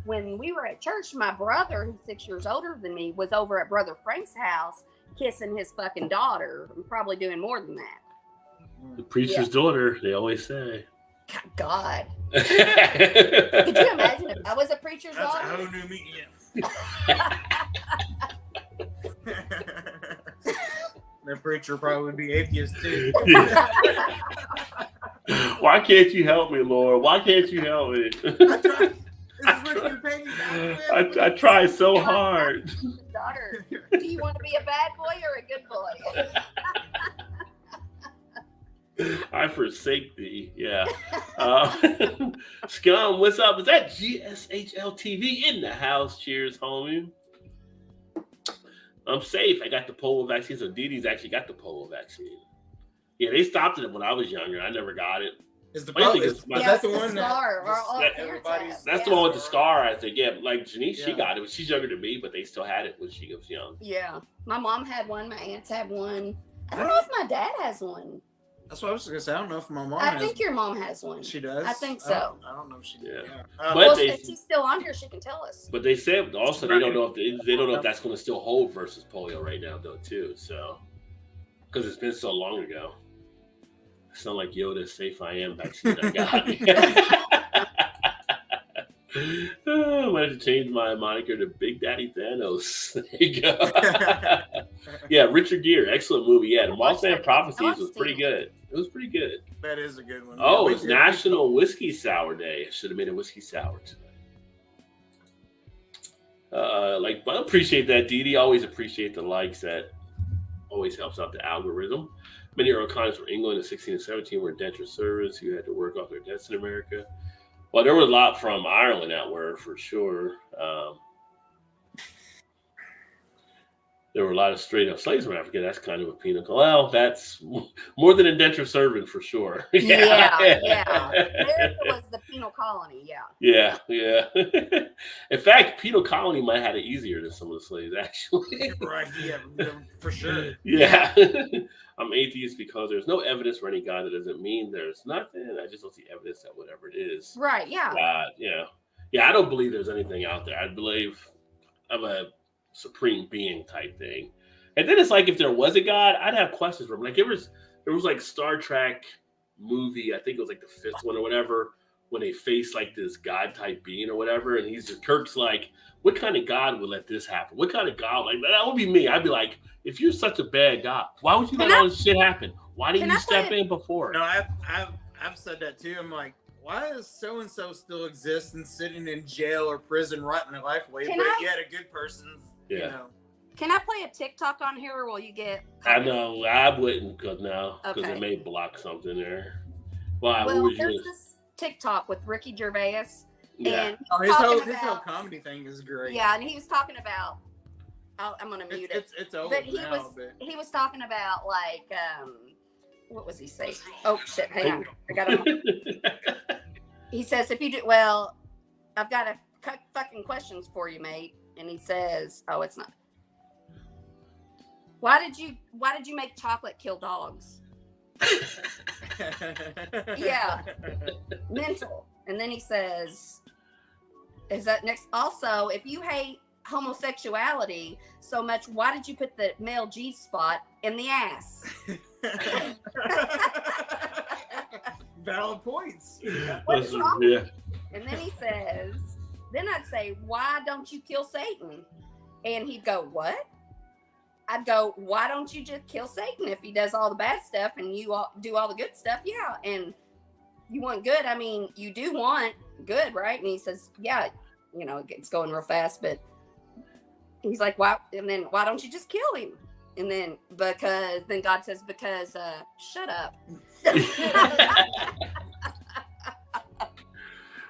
when we were at church, my brother, who's 6 years older than me, was over at Brother Frank's house kissing his fucking daughter, and probably doing more than that. The preacher's daughter, they always say. God. Could you imagine if I was a preacher's That's a daughter? whole new medium. The preacher probably would be atheist too. Why can't you help me, Lord? Why can't you help me? I try so hard. Daughter, do you want to be a bad boy or a good boy? I forsake thee. Yeah. Scum, what's up? Is that GSHL TV in the house? Cheers, homie. I'm safe. I got the polio vaccine. So Dee Dee's actually got the polio vaccine. Yeah, they stopped it when I was younger. I never got it. Is the Is that the one that everybody's? That's the one with the scar, I think. Yeah, like Janice, she Yeah. got it. She's younger than me, but they still had it when she was young. Yeah. My mom had one. My aunts have one. I don't know if my dad has one. That's what I was gonna say. I don't know if my mom. I has think your mom has one. She does. I think so. I don't know if she. Yeah. Yeah. But Well, they- if she's still on here, she can tell us. But they said also they don't know if they don't know if that's going to still hold versus polio right now though too. So because it's been so long ago. I sound like Yoda. Safe I am vaccine. I got it. I wanted to change my moniker to Big Daddy Thanos. There you go. Yeah, Richard Gere, excellent movie. Yeah, the Mothman Prophecies was pretty good. It was pretty good. That is a good one. Oh, Yeah, it's National Whiskey Sour Day. I should have made a whiskey sour tonight. But I appreciate that, Dee Dee. Always appreciate the likes. That always helps out the algorithm. Many early colonists from England in 16 and 17 were indentured servants who had to work off their debts in America. Well, there were a lot from Ireland that were for sure. There were a lot of straight up slaves from Africa. That's kind of a penal. Well, that's more than indentured servant for sure. Yeah. America was the penal colony. Yeah. Yeah. In fact, penal colony might have had it easier than some of the slaves, actually. Right. Yeah. For sure. Yeah. I'm atheist because there's no evidence for any God. That doesn't mean there's nothing. I just don't see evidence that whatever it is. Right. Yeah. God, yeah. Yeah, I don't believe there's anything out there. I believe I'm a supreme being type thing. And then it's like if there was a God, I'd have questions for him. Like there was like Star Trek movie, I think it was like the 5th one or whatever, when they face like this God type being or whatever, and Kirk's like, what kind of God would let this happen? What kind of God? Like that would be me. I'd be like, if you're such a bad God, why would you let all this shit happen? Why didn't you step in before? No, I've said that too. I'm like, why does so and so still exist and sitting in jail or prison rotting their life away? But yet a good person, you know. Can I play a TikTok on here, or will you get? I know I wouldn't, because Okay. it may block something there. Why? Well, what would there's you? this TikTok with Ricky Gervais, Yeah. and His whole comedy thing is great. Yeah, and he was talking about. I'm gonna mute it. It's over But he now. was talking about like what was he saying? Oh shit! Hang on, I got him. He says, if you do well, I've got a fucking questions for you, mate. And he says, oh, it's not. Why did you make chocolate kill dogs? Yeah. Mental. And then he says, is that next? Also, if you hate homosexuality so much, why did you put the male G spot in the ass? Valid points. What's wrong? Yeah. And then he says, then I'd say, why don't you kill Satan? And he'd go, what? I'd go, why don't you just kill Satan if he does all the bad stuff and you do all the good stuff? Yeah. And you want good. I mean, you do want good, right? And he says, yeah, it's going real fast, but he's like, why? And then why don't you just kill him? And then God says, because shut up.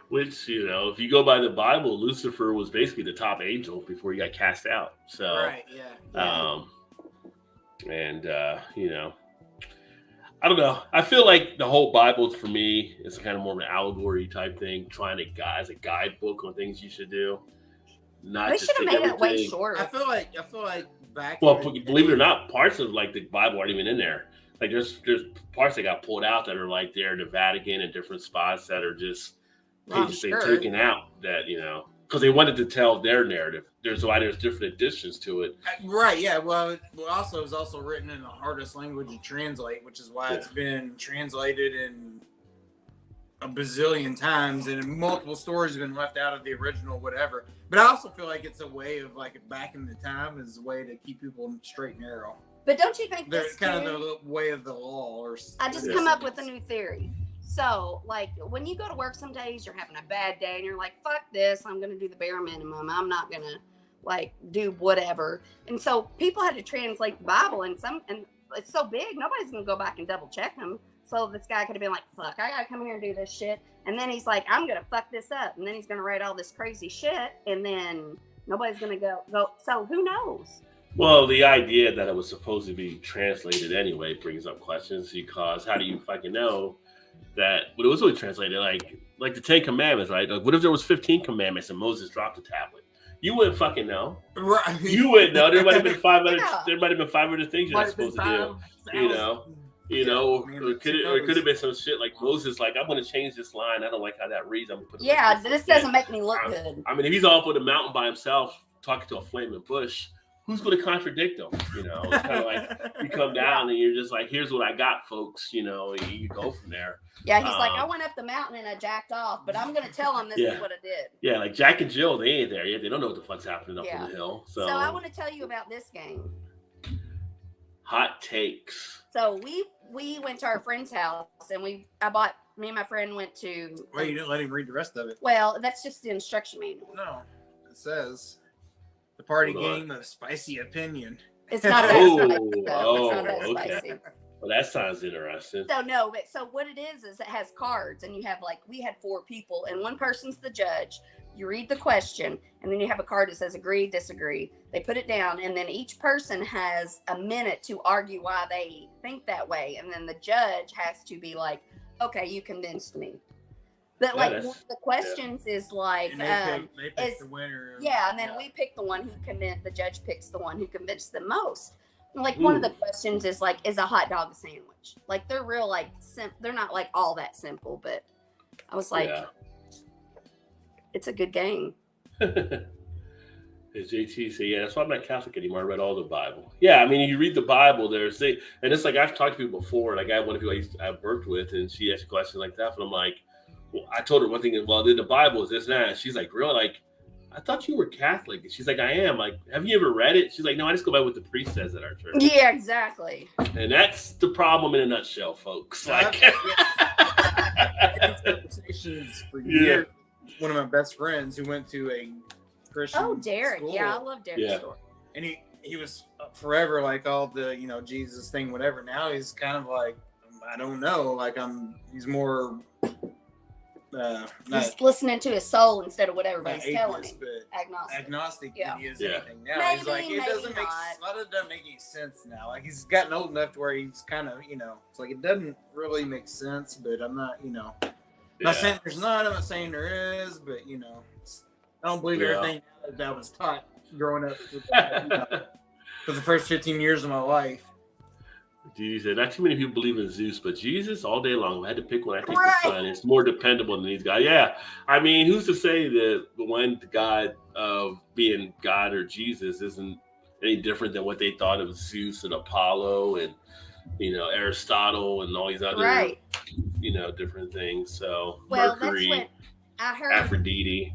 Which, if you go by the Bible, Lucifer was basically the top angel before he got cast out. So, right, yeah. I don't know. I feel like the whole Bible for me is kind of more of an allegory type thing, trying to as a guidebook on things you should do. Not They just should have take made it way everything. shorter. I feel like back. Well, believe it or not, parts of like the Bible aren't even in there. Like there's parts that got pulled out that are like there in the Vatican and different spots that are just pages they've taken out that, because they wanted to tell their narrative. There's different additions to it. Right, yeah. Well, also it was also written in the hardest language to translate, which is why it's been translated in a bazillion times, and multiple stories have been left out of the original, whatever. But I also feel like it's a way of like back in the time is a way to keep people straight and narrow. But don't you think They're this kind of the way of the law, or I just come up with a new theory. So, like, when you go to work some days, you're having a bad day, and you're like, fuck this, I'm going to do the bare minimum. I'm not going to, like, do whatever. And so people had to translate the Bible, and it's so big, nobody's going to go back and double check them. So this guy could have been like, fuck, I got to come here and do this shit. And then he's like, I'm going to fuck this up. And then he's going to write all this crazy shit, and then nobody's going to go. So who knows? Well, the idea that it was supposed to be translated anyway brings up questions, because how do you fucking know that when it was really translated, like the 10 Commandments, right? Like, what if there was 15 commandments and Moses dropped the tablet? You wouldn't fucking know. Right. You wouldn't know. There might have been 500. Yeah. There might have been 500 things you're not supposed to do. You know, it could have been some shit like Moses, like, I'm going to change this line. I don't like how that reads. I'm going to put it. Yeah, this doesn't make me look good. I mean, if he's all up on the mountain by himself talking to a flaming bush, who's going to contradict him? You know, it's kind of like you come down and you're just like, here's what I got, folks. You know, you go from there. Yeah, he's like, I went up the mountain and I jacked off, but I'm going to tell him this is what I did. Yeah, like Jack and Jill, they ain't there yet. They don't know what the fuck's happening up on the hill. So I want to tell you about this game. Hot takes. So we went to our friend's house, and me and my friend went to. Well, you didn't let him read the rest of it. Well, that's just the instruction manual. No, it says the party game of spicy opinion. It's not that spicy. Though. It's not that spicy. Well, that sounds interesting. So what it is it has cards, and you have we had 4 people, and one person's the judge. You read the question, and then you have a card that says agree, disagree. They put it down, and then each person has a minute to argue why they think that way. And then the judge has to be like, okay, you convinced me. But one of the questions is like, they pick the winner. Yeah, and then we pick the one who the judge picks the one who convinced them most. Like one of the questions is like, is a hot dog a sandwich? Like they're real they're not like all that simple, but I was like, it's a good game. As JT said, that's why I'm not Catholic anymore. I read all the Bible. Yeah, I mean, you read the Bible, and it's like I've talked to people before. Like I had one of the people I've worked with, and she asked a question like that, and I'm like, well, I told her one thing. Well, the Bible is this and that. And she's like, really? Like, I thought you were Catholic. And she's like, I am. Like, have you ever read it? She's like, no, I just go by what the priest says at our church. Yeah, exactly. And that's the problem in a nutshell, folks. Like, conversations for years. One of my best friends who went to a Christian Derek. school. Yeah, I love Derek's story. And he was forever like all the, Jesus thing, whatever. Now he's kind of like, I don't know. Like he's more he's listening to his soul instead of what everybody's telling him. Agnostic yeah. He is anything now. Maybe, he's like, it doesn't make any sense now. Like he's gotten old enough to where he's kind of, it's like it doesn't really make sense, but I'm not, not saying there's not, I'm not saying there is, but I don't believe everything that was taught growing up for the first 15 years of my life. Jesus said, not too many people believe in Zeus, but Jesus all day long. I had to pick one. I think the sun is more dependable than these guys. Yeah. I mean, who's to say that the God of being God or Jesus isn't any different than what they thought of Zeus and Apollo and, Aristotle and all these other, different things. So Mercury, that's what I heard. Aphrodite.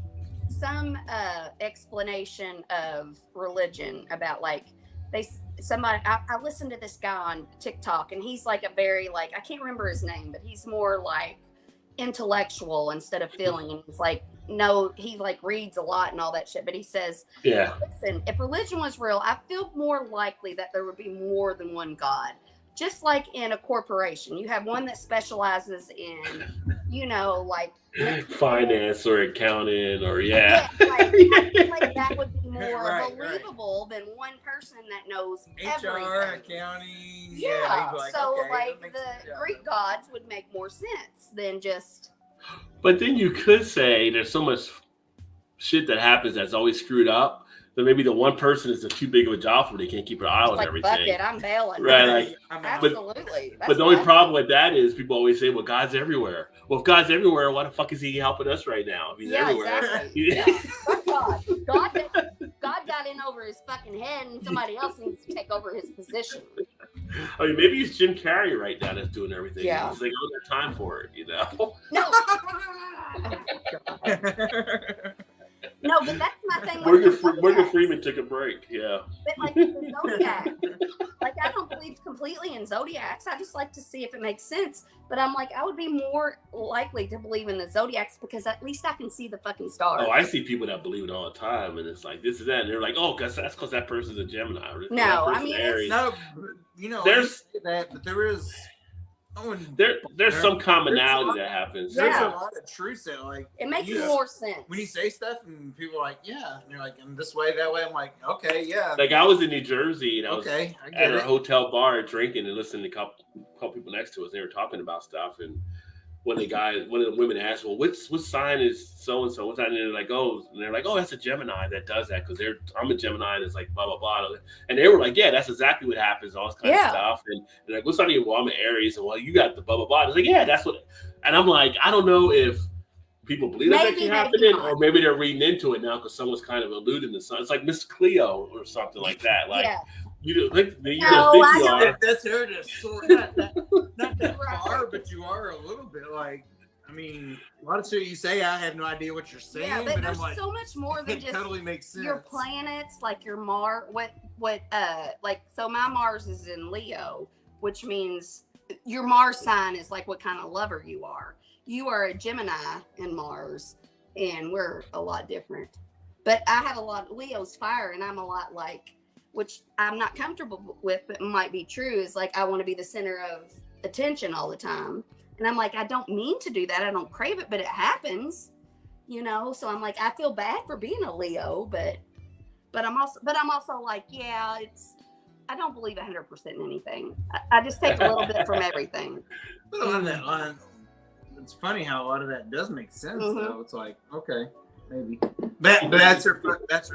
Some explanation of religion about I listened to this guy on TikTok, and he's like a very I can't remember his name, but he's more like intellectual instead of feeling. And he's like, no, he reads a lot and all that shit. But he says, listen, if religion was real, I feel more likely that there would be more than one God. Just like in a corporation, you have one that specializes in, finance or accounting or that would be more believable than one person that knows everything. HR, accounting. The Greek gods would make more sense than just. But then you could say there's so much shit that happens that's always screwed up. So maybe the one person is too big of a job for they can't keep their eye on everything. Fuck it, I'm bailing. Right, absolutely. But the only problem with that is people always say, well, God's everywhere. Well, if God's everywhere, why the fuck is he helping us right now? If he's everywhere. Exactly. Fuck God. God got in over his fucking head, and somebody else needs to take over his position. I mean, maybe it's Jim Carrey right now that's doing everything. Yeah. It's like, oh, there's time for it, you know? No. No, but that's my thing. Morgan Freeman took a break. Yeah. But like the Zodiac, like I don't believe completely in zodiacs. I just like to see if it makes sense. But I'm like, I would be more likely to believe in the zodiacs because at least I can see the fucking stars. Oh, I see people that believe it all the time, and it's like this is that, and they're like, oh, that's because that person's a Gemini. No, I mean, no, you know, there's that, but there is. There's some commonality that happens. There's a lot of truth that, like, it makes more sense when you say stuff, and people are like, yeah, and you're like, in this way, that way. I'm like, okay, yeah. Like I was in New Jersey, and I was I at a hotel bar drinking and listening to a couple people next to us. They were talking about stuff, and one of the women asked, well, what sign is so and so? What sign? And they're like, oh, that's a Gemini that does that because I'm a Gemini and it's like blah blah blah. And they were like, yeah, that's exactly what happens, all this kind of stuff. And they're like, what sign are you? Well, I'm an Aries, and well, you got the blah blah blah. It's like, yeah, that's what. And I'm like, I don't know if people believe that's actually happening, or maybe they're reading into it now because someone's kind of alluding to something. It's like Miss Cleo or something like that. Like. Yeah. You think you are. That's her to sort not that far, but you are a little bit like. I mean, a lot of shit you say, I have no idea what you're saying. Yeah, but there's I'm like, so much more than just totally makes sense. Your planets, like your Mars. So my Mars is in Leo, which means your Mars sign is like what kind of lover you are. You are a Gemini in Mars, and we're a lot different. But I have a lot. Leo's fire, and I'm a lot like. Which I'm not comfortable with, but might be true, is like I want to be the center of attention all the time. And I'm like, I don't mean to do that. I don't crave it, but it happens, you know? So I'm like, I feel bad for being a Leo, but I'm also like, yeah, I don't believe 100% in anything. I just take a little bit from everything. But it's funny how a lot of that does make sense, though. It's like, okay, maybe. But that's her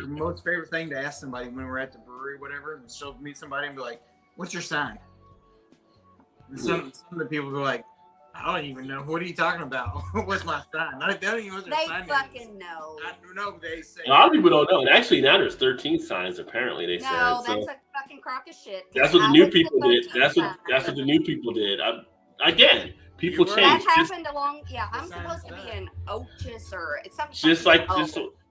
most favorite thing to ask somebody when we're at the brewery, whatever. And she'll meet somebody and be like, "What's your sign?" And some of the people go like, "I don't even know. What are you talking about? What's my sign?" I don't even know what their sign is. They fucking know. I don't know. They say. A lot of people don't know. And actually, now there's 13 signs. Apparently, they said. No, that's a fucking crock of shit. That's what the new people did. That's what the new people did. Again. People change. That happened I'm supposed to be an Otis or it's something.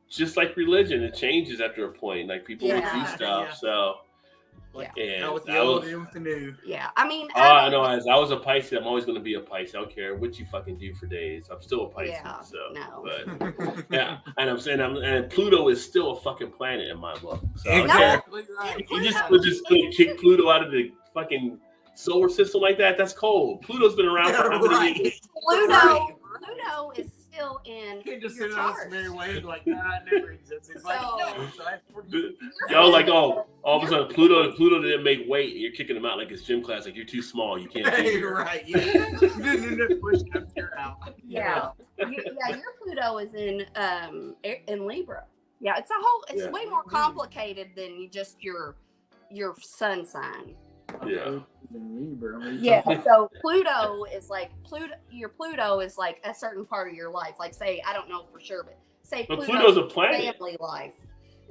Just like religion, it changes after a point. Like people would do stuff. Yeah. So, with the old and with the new. Yeah, I mean. I know. As I was a Pisces, I'm always going to be a Pisces. I don't care what you fucking do for days. I'm still a Pisces. Yeah, so, no. But, yeah, and I'm saying, and Pluto is still a fucking planet in my book. So exactly right. You just kick Pluto out of the fucking solar system like that. That's cold. Pluto's been around for how many years? Pluto is still in you can't just your sit on chart. this wave like, nah, it never exists. It's like, y'all like, all of a sudden Pluto didn't make weight, and you're kicking him out like it's gym class, like you're too small, you can't be here. Right, yeah. You're out. Yeah, your Pluto is in Libra. Yeah, it's way more complicated than just your sun sign. Yeah. Yeah. So Pluto is like your Pluto is like a certain part of your life. Like say, I don't know for sure, but say Pluto's a planet. Family life.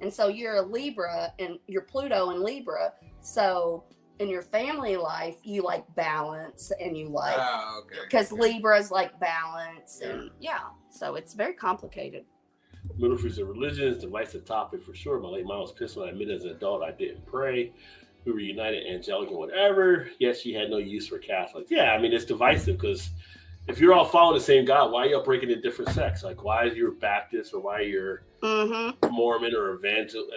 And so you're a Libra and you're Pluto in Libra. So in your family life, you like balance and you like because Libra is like balance and so it's very complicated. Middle East religion is a divisive topic for sure. My late mom was pissed when I admitted as an adult I didn't pray. We were united, Angelican, whatever. Yes, she had no use for Catholics. Yeah, I mean, it's divisive because if you're all following the same God, why are you all breaking into different sects? Like, why is you Baptist or why you're Mormon or evangel?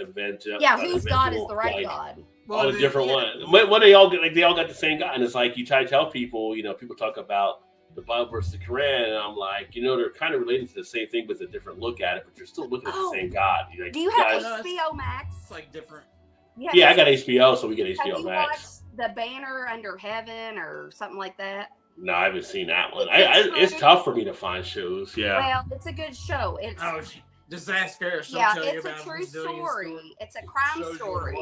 Yeah, whose God is the right God? All the different ones. What they all they all got the same God, and it's like you try to tell people, people talk about the Bible versus the Quran, and I'm like, they're kind of related to the same thing, but it's a different look at it. But you're still looking at the same God. Like, do you have HBO Max? It's like different. Yeah, I got HBO, so we get HBO Max. Have you watched The Banner Under Heaven or something like that? No, I haven't seen that one. It's tough for me to find shows. Yeah. Well, it's a good show. It's disaster. It's a true story. It's a crime story.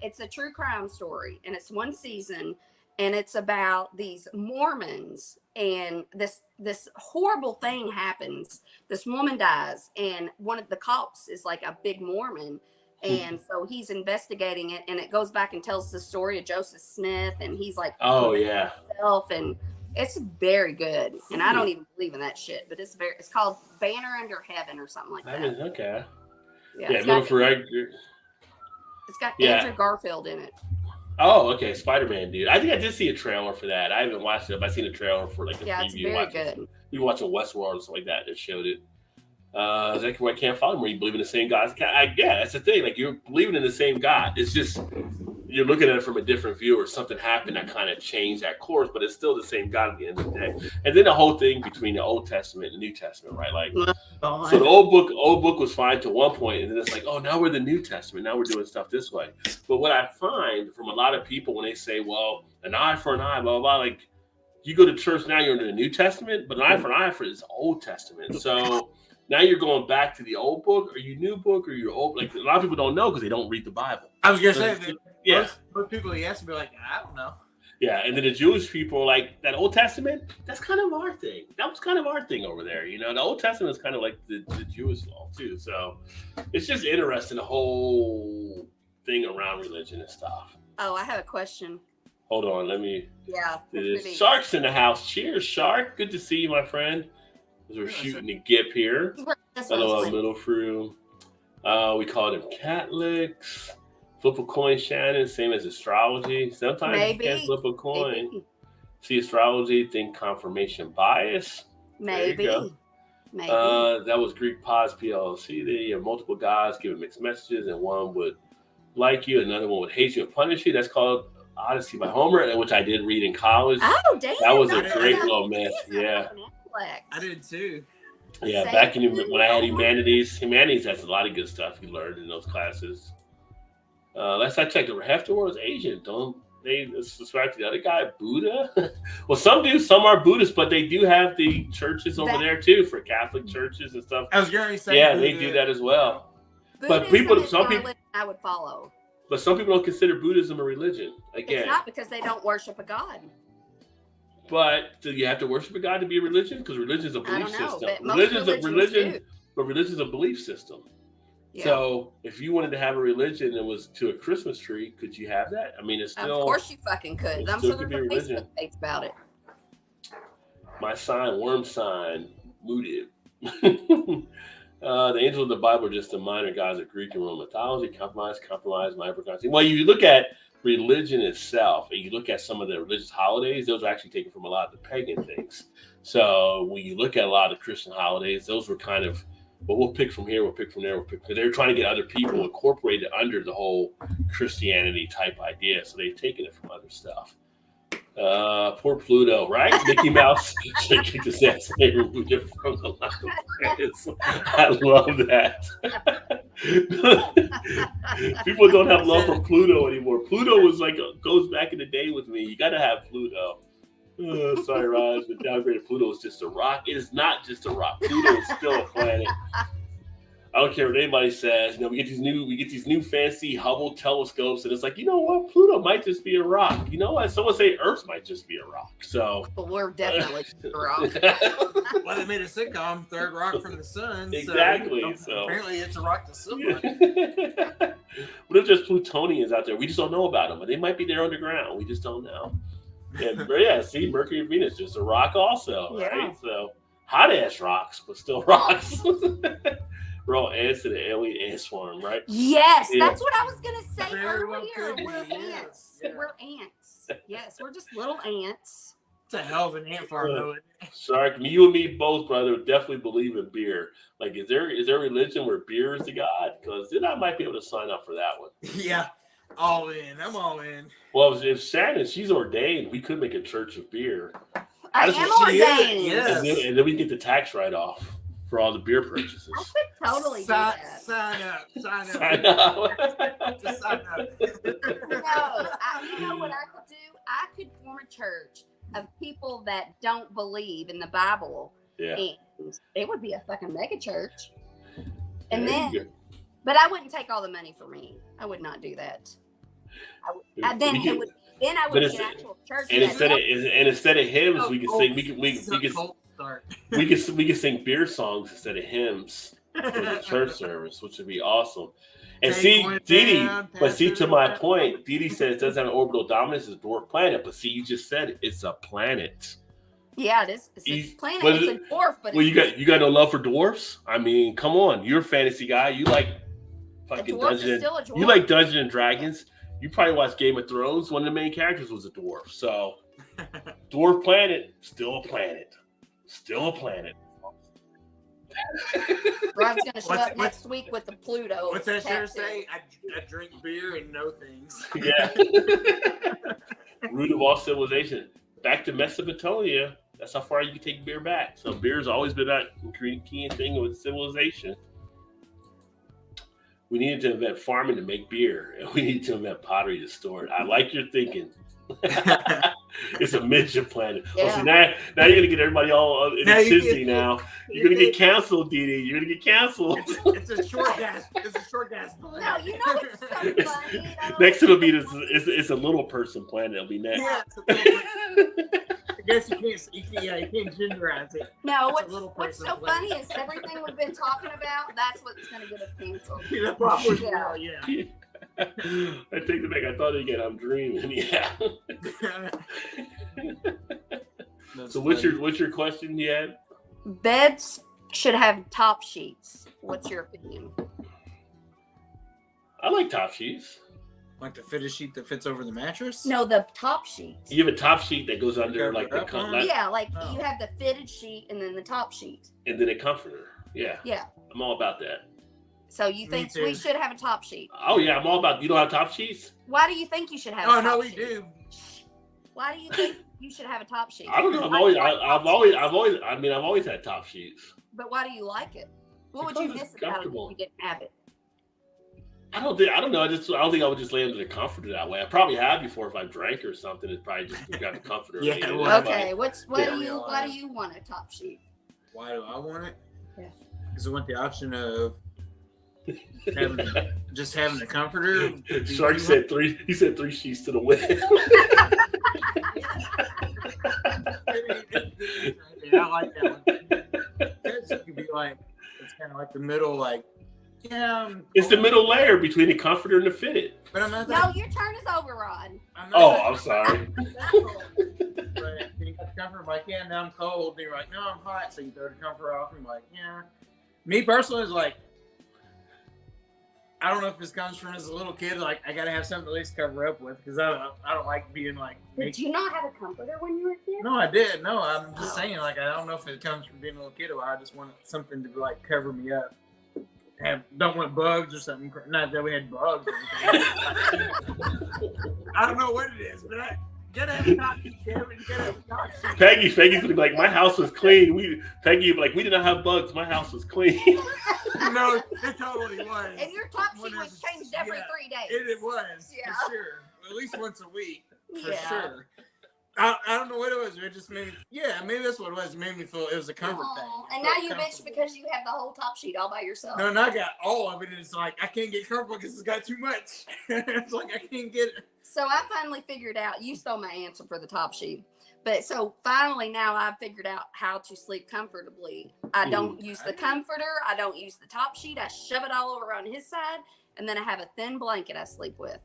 It's a true crime story, and it's one season, and it's about these Mormons, and this horrible thing happens. This woman dies, and one of the cops is like a big Mormon. And so he's investigating it, and it goes back and tells the story of Joseph Smith, and he's like, oh yeah, himself, and it's very good. And I don't even believe in that shit, but it's called Banner Under Heaven or something like that. okay. Yeah, Yeah, it's got Andrew Garfield in it. Oh, okay, Spider-Man, dude. I think I did see a trailer for that. I haven't watched it, but I seen a trailer for like a preview. It's very good. You watching Westworld and stuff like that. That showed it. Exactly why I can't follow him. Where you believe in the same God? Yeah, that's the thing. Like you're believing in the same God. It's just you're looking at it from a different view, or something happened that kind of changed that course, but it's still the same God at the end of the day. And then the whole thing between the Old Testament and the New Testament, right? Like, so the old book was fine to one point, and then it's like, oh, now we're the New Testament. Now we're doing stuff this way. But what I find from a lot of people when they say, well, an eye for an eye, blah blah blah, like you go to church now, you're into the New Testament, but an eye for an eye for is Old Testament. So now you're going back to the old book. Are you new book or you're old? Like a lot of people don't know because they don't read the Bible. I was gonna say that. Yeah, most people you ask me like, I don't know. Yeah, and then the Jewish people like that Old Testament. That's kind of our thing. That was kind of our thing over there. You know, the Old Testament is kind of like the Jewish law too. So it's just interesting the whole thing around religion and stuff. Oh, I have a question. Hold on, let me. Yeah. Shark's in the house. Cheers, Shark. Good to see you, my friend. We're shooting a gip here. Hello, little crew. We call them Catholics. Flip a coin, Shannon. Same as astrology. Sometimes you can't flip a coin. Maybe. See astrology, think confirmation bias. Maybe. That was Greek Pause PLC. They have multiple gods giving mixed messages, and one would like you, another one would hate you and punish you. That's called Odyssey by Homer, which I did read in college. Oh, damn. That was a great little mess. Yeah. I did too. Yeah, back in when I had humanities has a lot of good stuff you learned in those classes. Last I checked, half the world is Asian. Don't they subscribe to the other guy, Buddha? Well, some do. Some are Buddhists, but they do have the churches over there too for Catholic churches and stuff. I was going to say, yeah, they do that as well. But some people, I would follow. But some people don't consider Buddhism a religion. Again, it's not because they don't worship a god. But do you have to worship a god to be a religion? Because religion is a belief system. Religion is a belief system. Yeah. So if you wanted to have a religion that was to a Christmas tree, could you have that? I mean, it's still. Of course you fucking could. I'm sure there's a Facebook page about it. My sign, worm sign, mooted. The angels of the Bible are just the minor gods of Greek and Roman mythology. Compromise, my hypocrisy. Well, you look at religion itself, and you look at some of the religious holidays, those are actually taken from a lot of the pagan things. So when you look at a lot of Christian holidays, those were kind of, well, we'll pick from here, we'll pick from there, because they're trying to get other people incorporated under the whole Christianity type idea. So they've taken it from other stuff. Poor Pluto, right? Mickey Mouse should kick his ass and they removed it from the line of planets. I love that. People don't have love for Pluto anymore. Pluto was like goes back in the day with me. You got to have Pluto. Sorry, Raj, but downgraded Pluto is just a rock. It is not just a rock. Pluto is still a planet. I don't care what anybody says. You know, we get these new fancy Hubble telescopes, and it's like, you know what? Pluto might just be a rock. You know what? Someone say Earth might just be a rock. So but we're definitely a rock. Well, they made a sitcom, Third Rock from the Sun. Exactly. So apparently, it's a rock to someone. What if there's Plutonians out there? We just don't know about them, but they might be there underground. We just don't know. Yeah. See, Mercury and Venus just a rock, also, right? So hot ass rocks, but still rocks. We're all ants in an alien ant swarm, right? Yes, that's what I was going to say earlier. We're ants. Yeah. We're ants. Yes, we're just little ants. It's a hell of an ant farm, though. Shark, you and me both, brother, definitely believe in beer. Like, is there a religion where beer is the god? Because then I might be able to sign up for that one. Yeah, all in. I'm all in. Well, if Shannon, she's ordained, we could make a church of beer. I am ordained. Yes. And then we get the tax write-off for all the beer purchases. I could totally do that. Sign up. Sign up. Just sign up. You know what I could do? I could form a church of people that don't believe in the Bible. Yeah. And it would be a fucking mega church. And but I wouldn't take all the money for me. I would not do that. Then I would be an actual church. And instead of hymns, we could sing. We could sing beer songs instead of hymns for the church service, which would be awesome. And Take see, one Didi, down, but pass see, it to my around. point, Didi said it doesn't have an orbital dominance, it's a dwarf planet. But see, you just said it, it's a planet. Yeah, it is. It's a You- planet. but It's a dwarf, but Well, it's you got no love for dwarfs? I mean, come on, you're a fantasy guy. You like a fucking dwarf is Dungeons. still a dwarf. You like Dungeons and Dragons. You probably watched Game of Thrones. One of the main characters was a dwarf. So, dwarf planet, still a planet, still a planet. Rob's going to show What's- up next week with the Pluto. What's that tattoo. shirt say? I drink beer and know things. Yeah. Root of all civilization. Back to Mesopotamia. That's how far you can take beer back. So beer's always been that key thing with civilization. We needed to invent farming to make beer, and we need to invent pottery to store it. I like your thinking. It's a midget planet. Yeah. Oh, so now you're gonna get everybody all in Now a you tizzy get- now. You're gonna get canceled, Didi. You're gonna get canceled. It's a short gas. It's a short gas. No, you know it's so funny. though. Next it'll be this. It's a little person planet. It'll be next. Yeah, it's a little, I guess you can't genderize it. No, It's a little what's person so funny is everything we've been talking about, that's what's going to get us canceled. Yeah, probably. Yeah. Yeah. I take it back. I thought again. I'm dreaming. Yeah. So what's your question you had? Beds should have top sheets. What's your opinion? I like top sheets. Like the fitted sheet that fits over the mattress? No, the top sheets. You have a top sheet that goes under like the Cover up like, Yeah, like Oh. you have the fitted sheet and then the top sheet. and then a comforter. Yeah. Yeah. I'm all about that. So you Me think too. we should have a top sheet? Oh yeah, I'm all about. You don't have top sheets? Why do you think you should have? Oh a no, top we sheet? do. Why do you think you should have a top sheet? I don't know. Why do you like top sheets? I've always had top sheets. But why do you like it? What would you Because miss it's about it comfortable. if you didn't have it? I don't know. I don't think I would just lay under the comforter that way. I probably have before if I drank or something. It's probably just grab the comforter. Yeah, and leave it. well, Okay, why Yeah. do you want a top sheet? Why do I want it? Yeah. Because I want the option of having a comforter. Shark said three. He said 3 sheets to the wind. I like that one. It could be like, it's kind of like the middle, like, yeah. It's the middle layer between the comforter and the fitted. But I'm not No, that. your turn is over, Rod. I'm not Oh, that- I'm sorry. But you got the comforter, I'm like, yeah, now I'm cold. And you're like, no, I'm hot. So you throw the comforter off. And I'm like, yeah. Me personally is like, I don't know if this comes from as a little kid. Like, I gotta have something to at least cover up with because I don't like being like. Did you not have a comforter when you were a kid? No, I did. No, I'm just Oh. saying. Like, I don't know if it comes from being a little kid or I just want something to like cover me up. Don't want bugs or something. Not that we had bugs. Or anything. I don't know what it is, but I gotta have a top sheet. You gotta have a top sheet. Peggy's gonna be like, my house was clean. Peggy would be like, we did not have bugs. My house was clean. No, it totally was. And your top sheet When was changed every 3 days. It was, Yeah. for sure. At least once a week, for Yeah. sure. I don't know what it was. It just made me, yeah, maybe that's what it was. It made me feel it was a comfort Aw, thing. and Felt now you bitch comfortable. because you have the whole top sheet all by yourself. No, and I got all of it. And it's like, I can't get comfortable because it's got too much. It's like, I can't get it. So I finally figured out, you stole my answer for the top sheet. But so finally now I've figured out how to sleep comfortably. I don't use the comforter. I don't use the top sheet. I shove it all over on his side. And then I have a thin blanket I sleep with.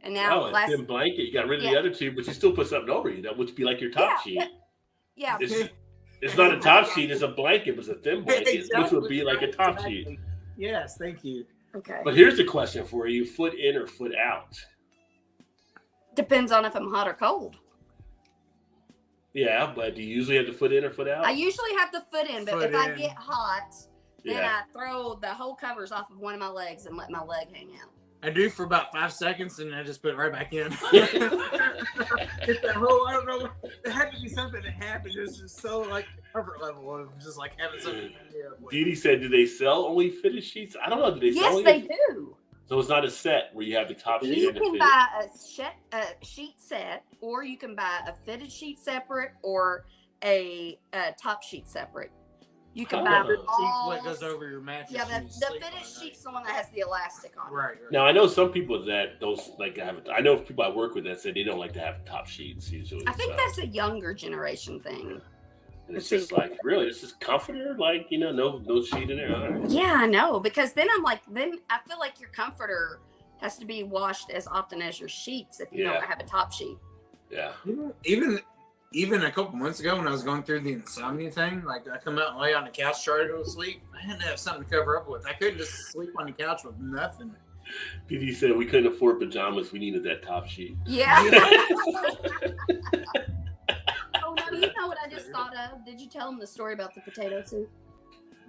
And now A thin blanket. You got rid of the other two, but you still put something over you. That would be like your top sheet. Yeah. It's not a top sheet. It's a blanket. But it's a thin blanket, which would Exactly. be like a top sheet. Yes, thank you. Okay. But here's the question for you: foot in or foot out? Depends on if I'm hot or cold. Yeah, but do you usually have the foot in or foot out? I usually have the foot in, but Foot if I in. get hot, then Yeah. I throw the whole covers off of one of my legs and let my leg hang out. I do for about 5 seconds, and I just put it right back in. It's that whole, I don't know. There had to be something that happened. It was just so like comfort level of just like having something. Didi said, "Do they sell only fitted sheets?" I don't know. Do they sell Yes, only? they do. So it's not a set where you have the top sheet You and the can fitted. buy a sheet set, or you can buy a fitted sheet separate, or a top sheet separate. You can buy Oh. all. What goes over your mattress? Yeah, the and you sleep fitted on, sheet's the one that has the elastic on. it. Right. Now I know some people that don't like to have it. I know people I work with that say they don't like to have top sheets usually. I think so. that's a younger generation thing. And it's just like, really, it's just comforter, like, you know, no sheet in there. All right. Yeah, I know, because then then I feel like your comforter has to be washed as often as your sheets if you don't have a top sheet. Yeah. Even a couple months ago when I was going through the insomnia thing, like I come out and lay on the couch, try to go to sleep. I had to have something to cover up with. I couldn't just sleep on the couch with nothing. PD said we couldn't afford pajamas. We needed that top sheet. Yeah. Oh, no, you know what I just thought of? Did you tell them the story about the potato soup?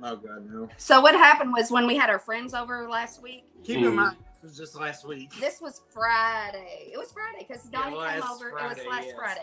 Oh, God, no. So what happened was when we had our friends over last week. Keep in mind, this was just last week. This was Friday. It was Friday because Donnie came over. Friday, it was last Friday.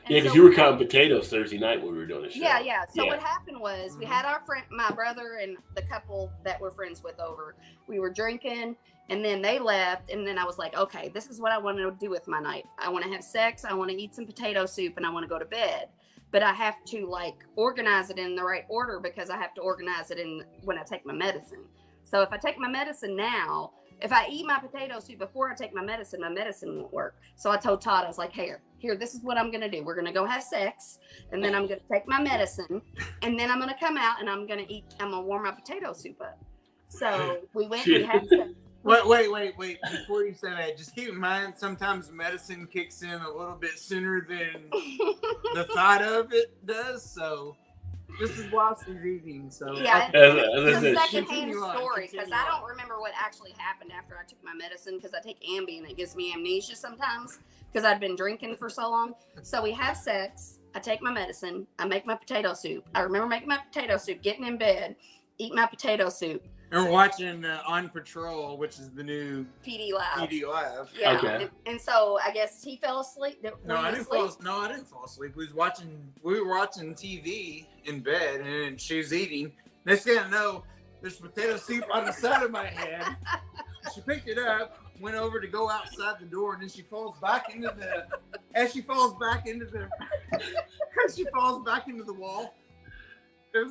Yeah, because you were cutting potatoes Thursday night when we were doing the show. Yeah. So what happened was we had our friend, my brother, and the couple that we're friends with over. We were drinking, and then they left, and then I was like, okay, this is what I want to do with my night. I want to have sex. I want to eat some potato soup, and I want to go to bed. But I have to like organize it in the right order because I have to organize it in when I take my medicine. So if I take my medicine now, if I eat my potato soup before I take my medicine won't work. So I told Todd, I was like, here, this is what I'm going to do. We're going to go have sex, and then I'm going to take my medicine, and then I'm going to come out, and I'm going to warm my potato soup up. So we went and had sex. Wait. Before you say that, just keep in mind, sometimes medicine kicks in a little bit sooner than the thought of it does. So this is while she's eating. So yeah, it's a secondhand story because I don't remember what actually happened after I took my medicine because I take Ambien and it gives me amnesia sometimes because I've been drinking for so long. So we have sex. I take my medicine. I make my potato soup. I remember making my potato soup, getting in bed, eat my potato soup. And we're watching On Patrol, which is the new PD Live. Yeah. Okay. And so I guess he fell asleep. I didn't fall asleep. We were watching TV in bed, and she was eating. Next thing I know, there's potato soup on the side of my head. She picked it up, went over to go outside the door, and then she falls back into the. As she falls back into the wall, it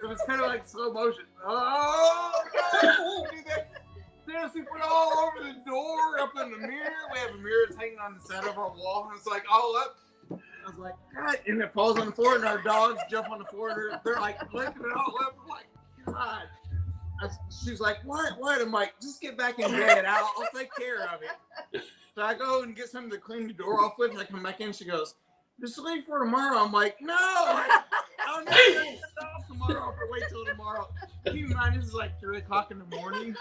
was kind of like slow motion. Oh, God! Potato soup went all over the door, up in the mirror. We have a mirror that's hanging on the side of our wall, and it's like all up. I was like, God, and it falls on the floor, and our dogs jump on the floor, and they're like licking it all up. I'm like, God. She's like, what? I'm like, just get back in bed. I'll take care of it. So I go and get something to clean the door off with, and I come back in, she goes, just leave for tomorrow. I'm like, no, I'll never get it off tomorrow or wait till tomorrow. Keep in mind, this is like 3 o'clock in the morning.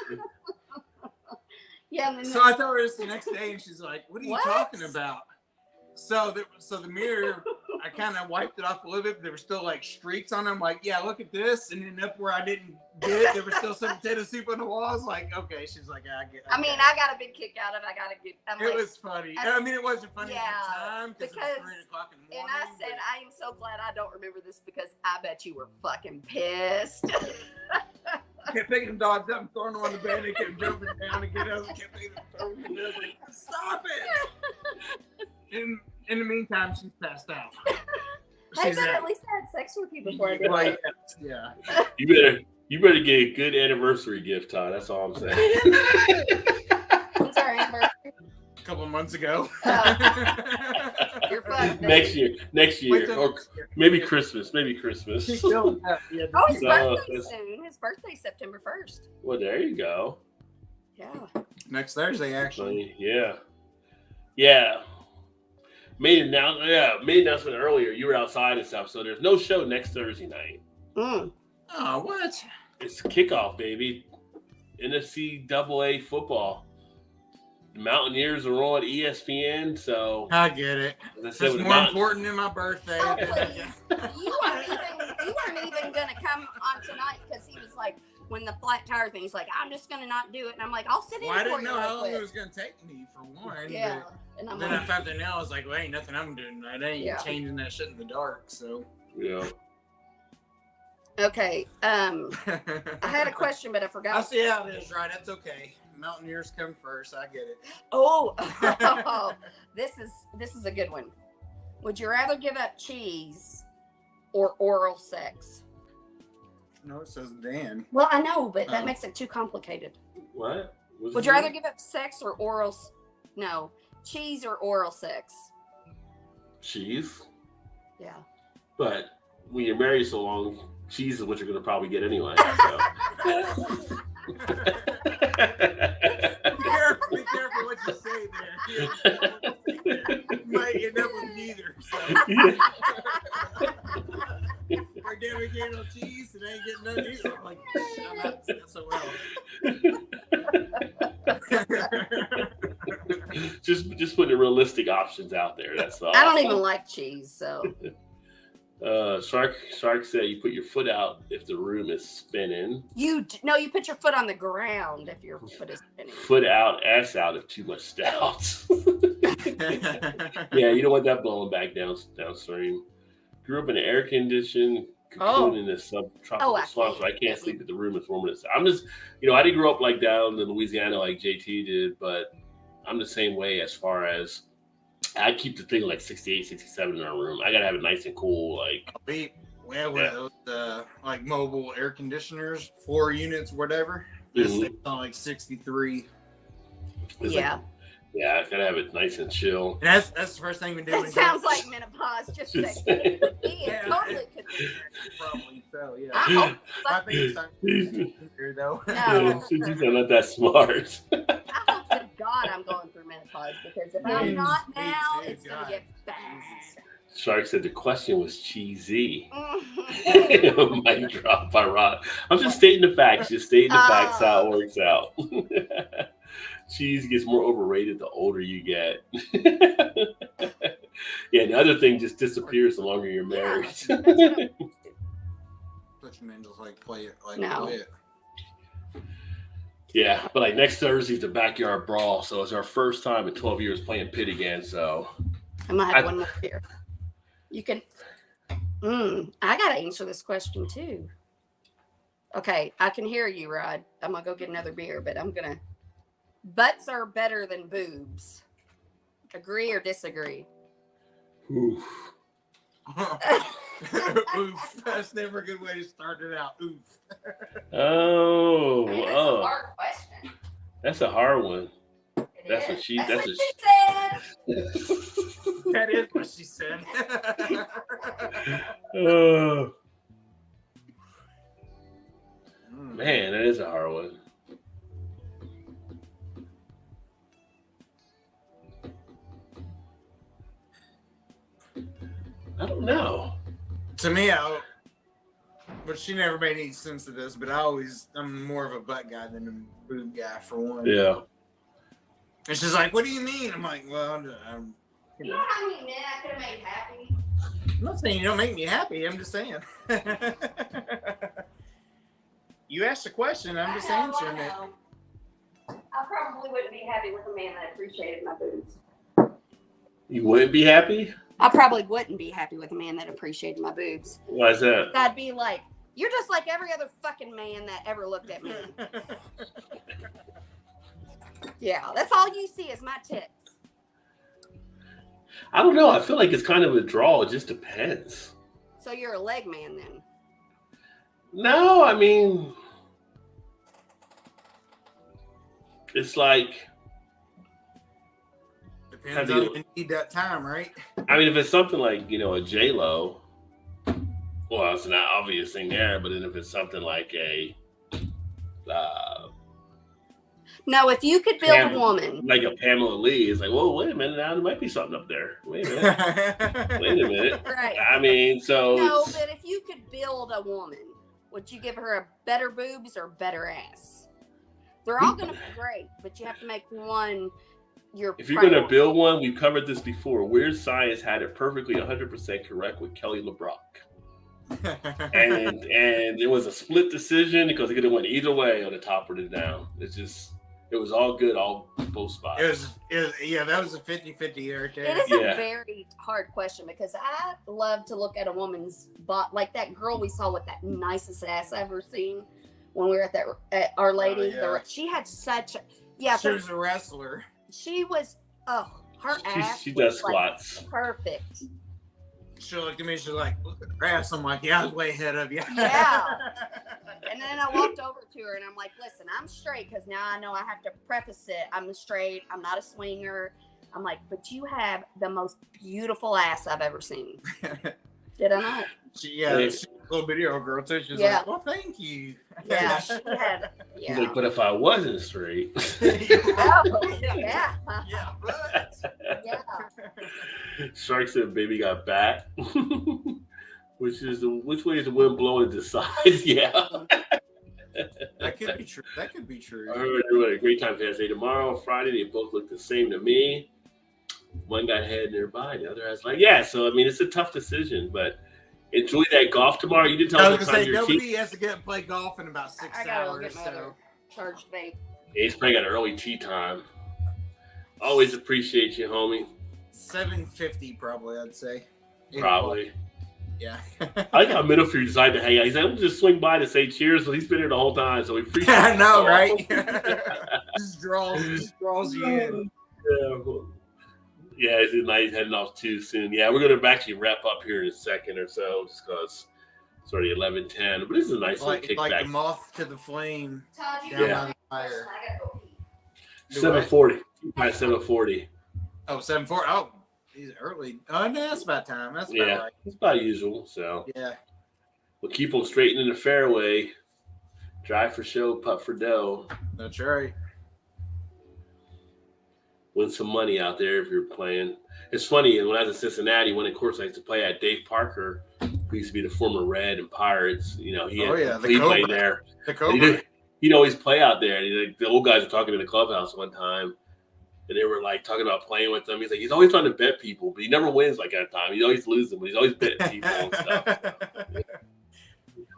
Yeah. So I told her this the next day, and she's like, what are you talking about? So the mirror, I kind of wiped it off a little bit, but there were still like streaks on them. Like, yeah, look at this. And then up where I didn't get it, there was still some potato soup on the wall. I was like, okay. She's like, I get it. I mean, I got a big kick out of it. It was funny. I mean, it wasn't funny at the time because it was 3 o'clock in the morning. And I said, I am so glad I don't remember this because I bet you were fucking pissed. I kept picking the dogs up and throwing them on the bed. They kept jumping down and getting up and kept picking them throwing them. I was like, stop it. In the meantime, she's passed out. I bet at least I had sex with you before I did it. Yeah. You better get a good anniversary gift, Todd. That's all I'm saying. When's our anniversary? A couple of months ago. You're fucked. Next year. Or maybe Christmas. Oh, his birthday's soon. His birthday's September 1st. Well, there you go. Yeah. Next Thursday, actually. Yeah. Made an announcement earlier. You were outside and stuff, so there's no show next Thursday night. Mm. Oh, what? It's kickoff, baby. NFC AA football. The Mountaineers are on ESPN, so I get it. It's more important than my birthday. Oh, please. You weren't even gonna come on tonight because he was like, when the flat tire thing's like, I'm just gonna not do it, and I'm like, I'll sit in for you. I didn't know how long it was gonna take me for one. Yeah. And then I found that now I was like, well, ain't nothing I'm doing right. I ain't changing that shit in the dark. So yeah. Okay. I had a question, but I forgot. I see how it is, right? That's okay. Mountaineers come first. I get it. Oh, this is a good one. Would you rather give up cheese or oral sex? No, it says Dan. Well, I know, but that makes it too complicated. What? Would you rather give up sex or oral? No, cheese or oral sex? Cheese. Yeah. But when you're married so long, cheese is what you're going to probably get anyway. So. Be careful what you say there. You might end up with neither. So. Like, damn, we get no cheese and I ain't getting none either. I'm like, I'm not so well. just putting realistic options out there. That's all. I don't even like cheese, so. Shark said you put your foot out if the room is spinning. You put your foot on the ground if your foot is spinning. Foot out, ass out if too much stout. Yeah, you don't want that blowing back downstream. Grew up in an air-conditioned cocoon in a subtropical swamp, so I can't sleep if the room is warmer. I'm just, I didn't grow up like down in Louisiana like JT did, but I'm the same way as far as I keep the thing like 68, 67 in our room. I gotta have it nice and cool. Like we have one of those like mobile air conditioners, 4 units, whatever. This thing's on like 63. Yeah. Yeah, I gotta have it nice and chill. And that's the first thing we do. It sounds like menopause. Just saying. Totally could be. Probably so. Yeah. I think it's time here though. No. She's not that smart. I hope to God I'm going through menopause because if I'm not now, it's gonna get bad. Shark said the question was cheesy. Might drop by Rod. I'm just stating the facts. Just stating the facts how it works out. Cheese gets more overrated the older you get. Yeah, the other thing just disappears the longer you're married. But you mean just like play it like no. Play it. Yeah, but like next Thursday's the backyard brawl, so it's our first time in 12 years playing pit again. So I might have one more beer. You can. I gotta answer this question too. Okay, I can hear you, Rod. I'm gonna go get another beer, but I'm gonna. Butts are better than boobs. Agree or disagree? Oof. Oof. That's never a good way to start it out. Oof. Oh, That's a hard question. That's a hard one. That's what she said. That is what she said. Man, that is a hard one. I don't know. To me, but she never made any sense of this, but I'm more of a butt guy than a boob guy for one. Yeah. And she's like, what do you mean? I'm like, well, You know how many men I could have made happy? I'm not saying you don't make me happy. I'm just saying. You asked a question. I'm just answering it. I probably wouldn't be happy with a man that appreciated my boobs. You wouldn't be happy? I probably wouldn't be happy with a man that appreciated my boobs. Why is that? I'd be like, you're just like every other fucking man that ever looked at me. Yeah, that's all you see is my tits. I don't know. I feel like it's kind of a draw. It just depends. So you're a leg man then? No, I mean, it's like. Depends on if you need that time, right? I mean, if it's something like, a J-Lo, well, it's not obvious thing there, but then if it's something like a... no, if you could build a woman. Like a Pamela Lee, it's like, whoa, wait a minute, now there might be something up there. Wait a minute. Right. I mean, so... No, but if you could build a woman, would you give her a better boobs or better ass? They're all going to be great, but you have to make one... If you're going to build one, we've covered this before. Weird Science had it perfectly 100% correct with Kelly LeBrock. and it was a split decision because it could have went either way on the top or the down. It was all good, both spots. That was a 50-50 right there. It is a very hard question because I love to look at a woman's butt, like that girl we saw with that nicest ass I've ever seen when we were at Our Lady. She had such she was a wrestler. She was, her ass. She does squats. Perfect. She looked at me, she's like, look at her ass. I'm like, yeah, I was way ahead of you. Yeah. And then I walked over to her and I'm like, listen, I'm straight because now I know I have to preface it. I'm straight. I'm not a swinger. I'm like, but you have the most beautiful ass I've ever seen. Did I not? She's a little video girl too. She was like, "Well, thank you." Yeah, she had. He's like, but if I wasn't straight. Yeah. But. Yeah. Shark said, "Baby got back." Which way is the wind blowing to decides? Yeah. That could be true. That could be true. I heard they had a great time Thursday. Tomorrow, Friday, they both look the same to me. One got head nearby, the other has like, yeah. So I mean, it's a tough decision, but enjoy that golf tomorrow. You did tell I me was gonna say nobody has to get and play golf in about 6 hours. So charged vape. Yeah, he's probably got an early tea time. Always appreciate you, homie. 7:50 probably, I'd say. Probably. Yeah. I like how Middlefield decided to hang out. He's like, I'm just swing by to say cheers. So he's been here the whole time. So we appreciate it. I know, right? just draws you in. Yeah, it's nice heading off too soon. Yeah, we're going to actually wrap up here in a second or so just because it's already 11:10. But this is a nice little kickback. Like the moth to the flame. Down by the fire. 7:40. 7:40. Oh, 7:40. Oh, he's early. Oh, no, that's about time. That's about right. It's about usual. So yeah, we'll keep them straight in the fairway. Drive for show, putt for dough. That's right. Win some money out there if you're playing. It's funny, and when I was in Cincinnati, one of the course I used to play at, Dave Parker, who used to be the former Red and Pirates, he had played there. The Cobra. He'd always play out there. And the old guys were talking in the clubhouse one time, and they were like talking about playing with them. He's like, he's always trying to bet people, but he never wins like that time. He's always losing, but he's always betting people and stuff.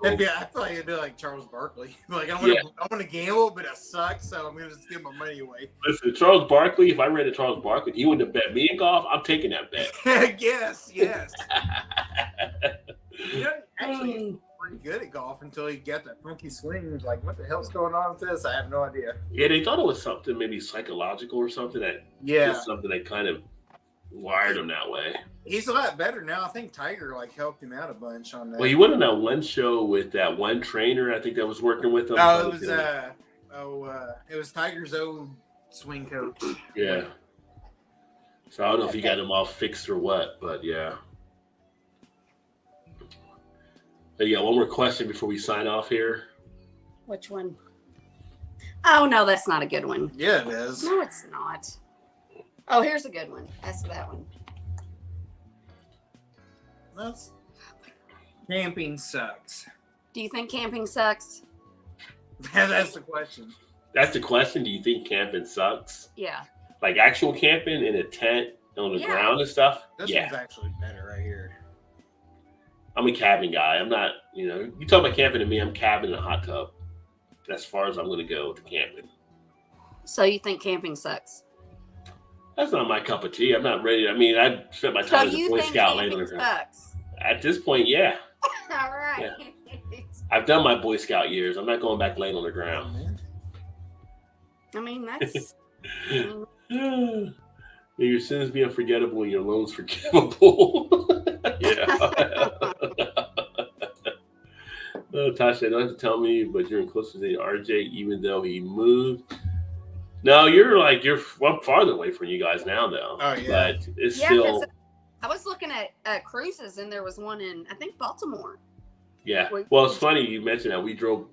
Yeah, I feel like it'd be like Charles Barkley. Like, I want to gamble, but it sucks, so I'm going to just give my money away. Listen, Charles Barkley, if I ran to Charles Barkley, he wouldn't have bet me in golf. I'm taking that bet. Yes. Actually, he's pretty good at golf until he got that funky swing. He was like, what the hell's going on with this? I have no idea. Yeah, they thought it was something maybe psychological or something something that kind of wired him that way. He's a lot better now. I think Tiger helped him out a bunch on that. Well, he went on that one show with that one trainer. I think that was working with him. Oh, it was Tiger's old swing coach. Yeah. So I don't know if he got him all fixed or what, but yeah. Hey, one more question before we sign off here. Which one? Oh no, that's not a good one. Yeah, it is. No, it's not. Oh, here's a good one. Ask that one. Camping sucks. Do you think camping sucks? That's the question. That's the question. Do you think camping sucks? Yeah. Like actual camping in a tent on the ground and stuff? This one's actually better right here. I'm a cabin guy. I'm not, you talk about camping to me, I'm cabin in a hot tub. As far as I'm going to go to camping. So you think camping sucks? That's not my cup of tea. I'm not ready. I mean, I spent my time as a Boy Scout later. Sucks? At this point, yeah. All right. Yeah. I've done my Boy Scout years. I'm not going back laying on the ground. I mean, that's... May your sins be unforgettable and your loans forgivable. Yeah. Tasha, you don't have to tell me, but you're in closer to RJ, even though he moved. No, you're farther away from you guys now, though. Oh, yeah. But it's still... I was looking at cruises, and there was one in, I think, Baltimore. Yeah. Well, it's funny you mentioned that. We drove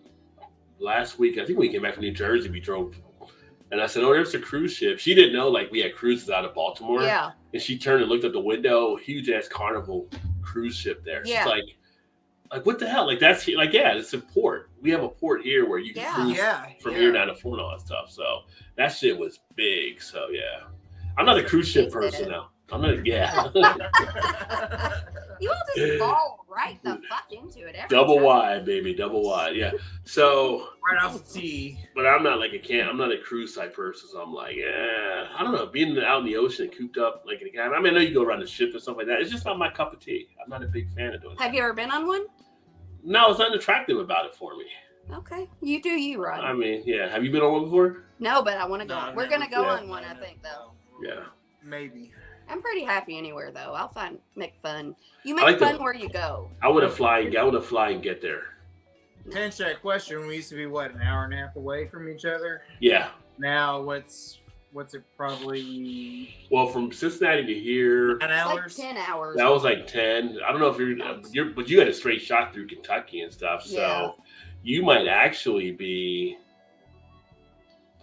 last week. I think we came back from New Jersey. We drove, and I said, "Oh, there's a cruise ship." She didn't know we had cruises out of Baltimore. Yeah. And she turned and looked at the window. Huge ass Carnival cruise ship there. She's like, what the hell? That's it's a port. We have a port here where you can cruise from here down to Florida and all that stuff. So that shit was big. So yeah, I'm not a cruise ship person though. I'm not. Yeah. You all just fall right the fuck into it. Double wide, baby. Double wide. Yeah. So right off the tee. But I'm not I'm not a cruise type person. So I'm like, I don't know. Being out in the ocean and cooped up in a cabin. I mean, I know you go around the ship and stuff like that. It's just not my cup of tea. I'm not a big fan of doing that. Have you ever been on one? No, it's nothing attractive about it for me. Okay. You do you, Rod. I mean, yeah. Have you been on one before? No, but I want to go. We're going to go on one, I think, though. Yeah. Maybe. I'm pretty happy anywhere, though. I'll make fun. You make fun where you go. I want to fly and get there. To answer that question, we used to be, an hour and a half away from each other? Yeah. Now, what's what's it, probably Well, from Cincinnati to here, 10 It's hours? like 10 hours. that was like 10. I don't know if but you had a straight shot through Kentucky and stuff. So Yeah. you might actually be,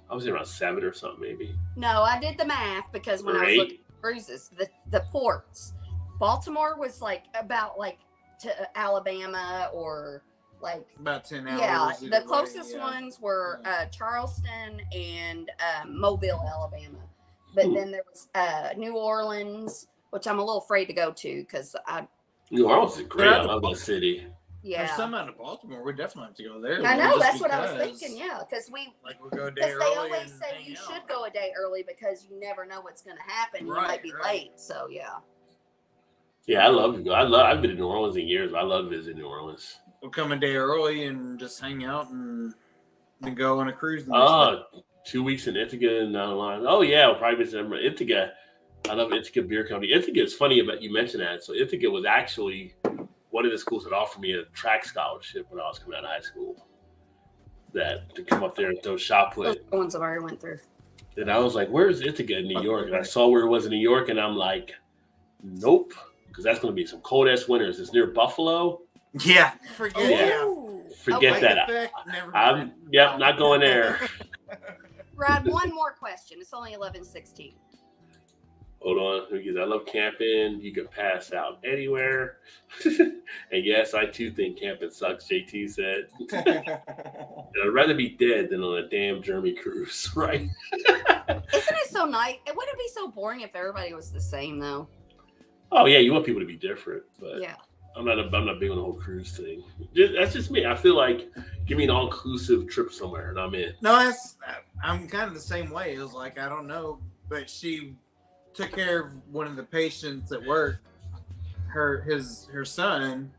I was around 7 or something, maybe. No, I did the math because when Or I was 8. looking at cruises, the ports, Baltimore was like about like to Alabama or like About 10 hours. yeah. either The way, closest yeah. ones were Charleston and Mobile, Alabama. But then there was New Orleans, which I'm a little afraid to go to because New Orleans is great. Yeah. I love that city. yeah. There's some out of Baltimore. We definitely have to go there. I know, just that's what I was because, thinking, yeah, because Like, we'll go a day because early. they always and say hang you out. should go a day early because you never know what's going to happen. You Right, might be right. late, so yeah. Yeah, I love to go. I've been to New Orleans in years. I love visiting New Orleans. We'll come a day early and just hang out and then go on a cruise. the next day. 2 weeks in Ithaca and down the line. Oh yeah, we'll probably visit Ithaca. I love Ithaca Beer Company. Ithaca is funny about you mentioned that. So Ithaca was actually one of the schools that offered me a track scholarship when I was coming out of high school. That to come up there and throw shot Those put. are the ones I've already went through. And I was like, "Where's Ithaca in New York?" And I saw where it was in New York, and I'm like, "Nope," because that's going to be some cold ass winters. It's near Buffalo. Yeah, forget Yeah. Ooh. Forget Okay. that. Effect, never I'm mind. yep, not going there. Rod, one more question. It's only 11:16. Hold on, because I love camping. You can pass out anywhere. And yes, I too think camping sucks, JT said. I'd rather be dead than on a damn German cruise, right? Isn't it so nice? It wouldn't be so boring if everybody was the same, though. Oh yeah, you want people to be different, but Yeah. I'm not big on the whole cruise thing. That's just me. I feel like give me an all-inclusive trip somewhere and I'm in. No, I'm kind of the same way. It was like, I don't know, but she took care of one of the patients at work. Her son,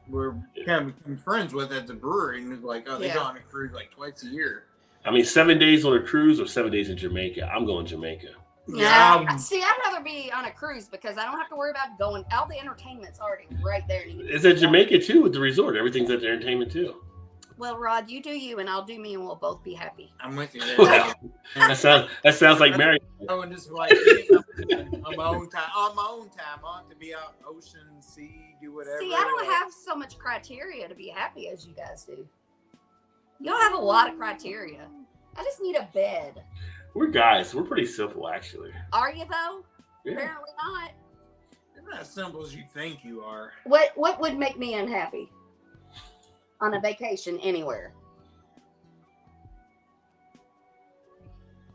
we're kind of become friends with at the brewery, and it was like, oh, they go on a cruise like twice a year. I mean, 7 days on a cruise or 7 days in Jamaica. I'm going Jamaica. Yeah. See, I'd rather be on a cruise because I don't have to worry about going. All the entertainment's already right there. It's at Jamaica too with the resort. Everything's at the entertainment too. Well, Rod, you do you, and I'll do me, and we'll both be happy. I'm with you there. Well, that sounds like Mary. Oh, and just like on my own time. I want to be out ocean, sea, do whatever. See, I don't have so much criteria to be happy as you guys do. Y'all have a lot of criteria. I just need a bed. We're guys. We're pretty simple, actually. Are you though? Yeah. Apparently not. You're not as simple as you think you are. What would make me unhappy on a vacation anywhere?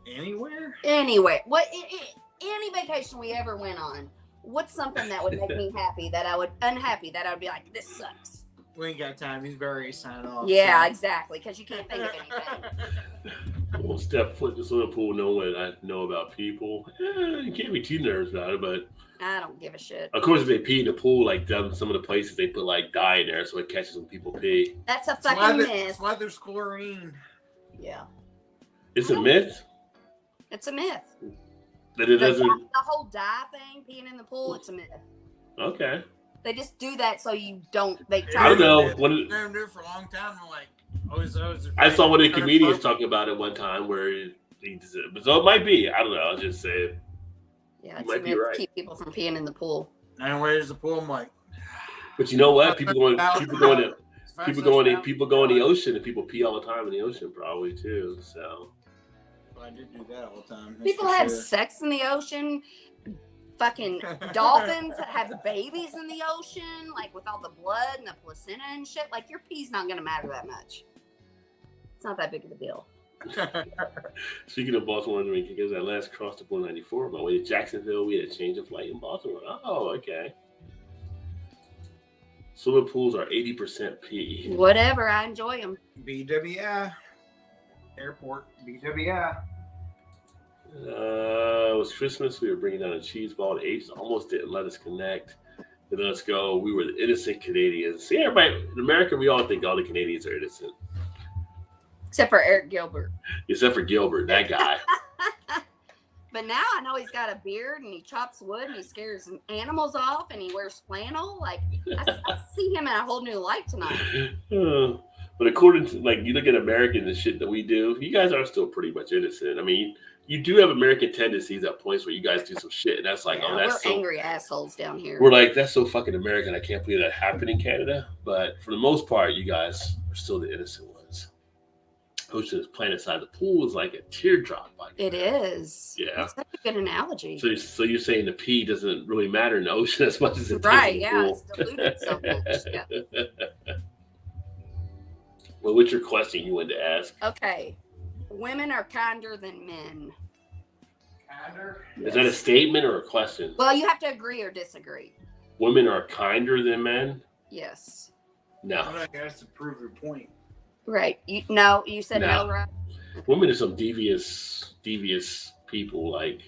Anywhere? Anywhere. Any vacation we ever went on, what's something that would make me happy that I would be like, this sucks? We ain't got time. He's very sign off. Yeah, so. exactly, because you can't think of anything. We'll step foot in the swimming pool knowing I know about people. You can't be too nervous about it, but I don't give a shit. of course if they pee in the pool, like some of the places they put like dye in there so it catches when people pee. That's a That's why fucking there- myth. That's why there's chlorine. Yeah, It's a myth it's a myth. that it The doesn't. whole dye thing, peeing in the pool, it's a myth. Okay. They just do that so you don't. They I try don't to. know. I've known her for a long time. I'm like, I saw one of the afraid comedians of- talking about it one time where he said, so it might be. I don't know. I'll just say it. Yeah, You it's might a be myth right. to keep people from peeing in the pool. And where's the pool? I'm like, But you know what? People go in the the ocean and people pee all the time in the ocean probably too. So I did do that all the time. that's People for have sure. sex in the ocean. Fucking dolphins have babies in the ocean, like with all the blood and the placenta and shit. Like your pee's not gonna matter that much. It's not that big of a deal. speaking of Baltimore, because I last crossed the 494 on my way to Jacksonville, we had a change of flight in Baltimore. Oh, okay. Swimming pools are 80% pee. Whatever, I enjoy them. BWI. Airport. BWI. It was Christmas. We were bringing down a cheese ball. The agents almost didn't let us connect. They let us go. We were the innocent Canadians. See, everybody in America, we all think all the Canadians are innocent, Except for Eric Gilbert. except for Gilbert, that guy. But now I know he's got a beard and he chops wood and he scares animals off and he wears flannel. Like I see him in a whole new light tonight. But according to, like, you look at Americans and shit that we do, you guys are still pretty much innocent. I mean, you do have American tendencies at points where you guys do some shit, and that's like, we're angry assholes down here. We're like, that's so fucking American. I can't believe that happened in Canada. But for the most part, you guys are still the innocent ones. Ocean is playing inside the pool is like a teardrop. It is. Yeah. That's such a good analogy. So you're saying the pee doesn't really matter in the ocean as much as it does right, in the yeah, pool. it's diluted so much. Yeah. Well, what's your question you wanted to ask? Okay. Women are kinder than men. Kinder? Is that a statement or a question? Well, you have to agree or disagree. Women are kinder than men? Yes. No. I guess to prove your point. Right. You said no, right? Women are some devious people. Like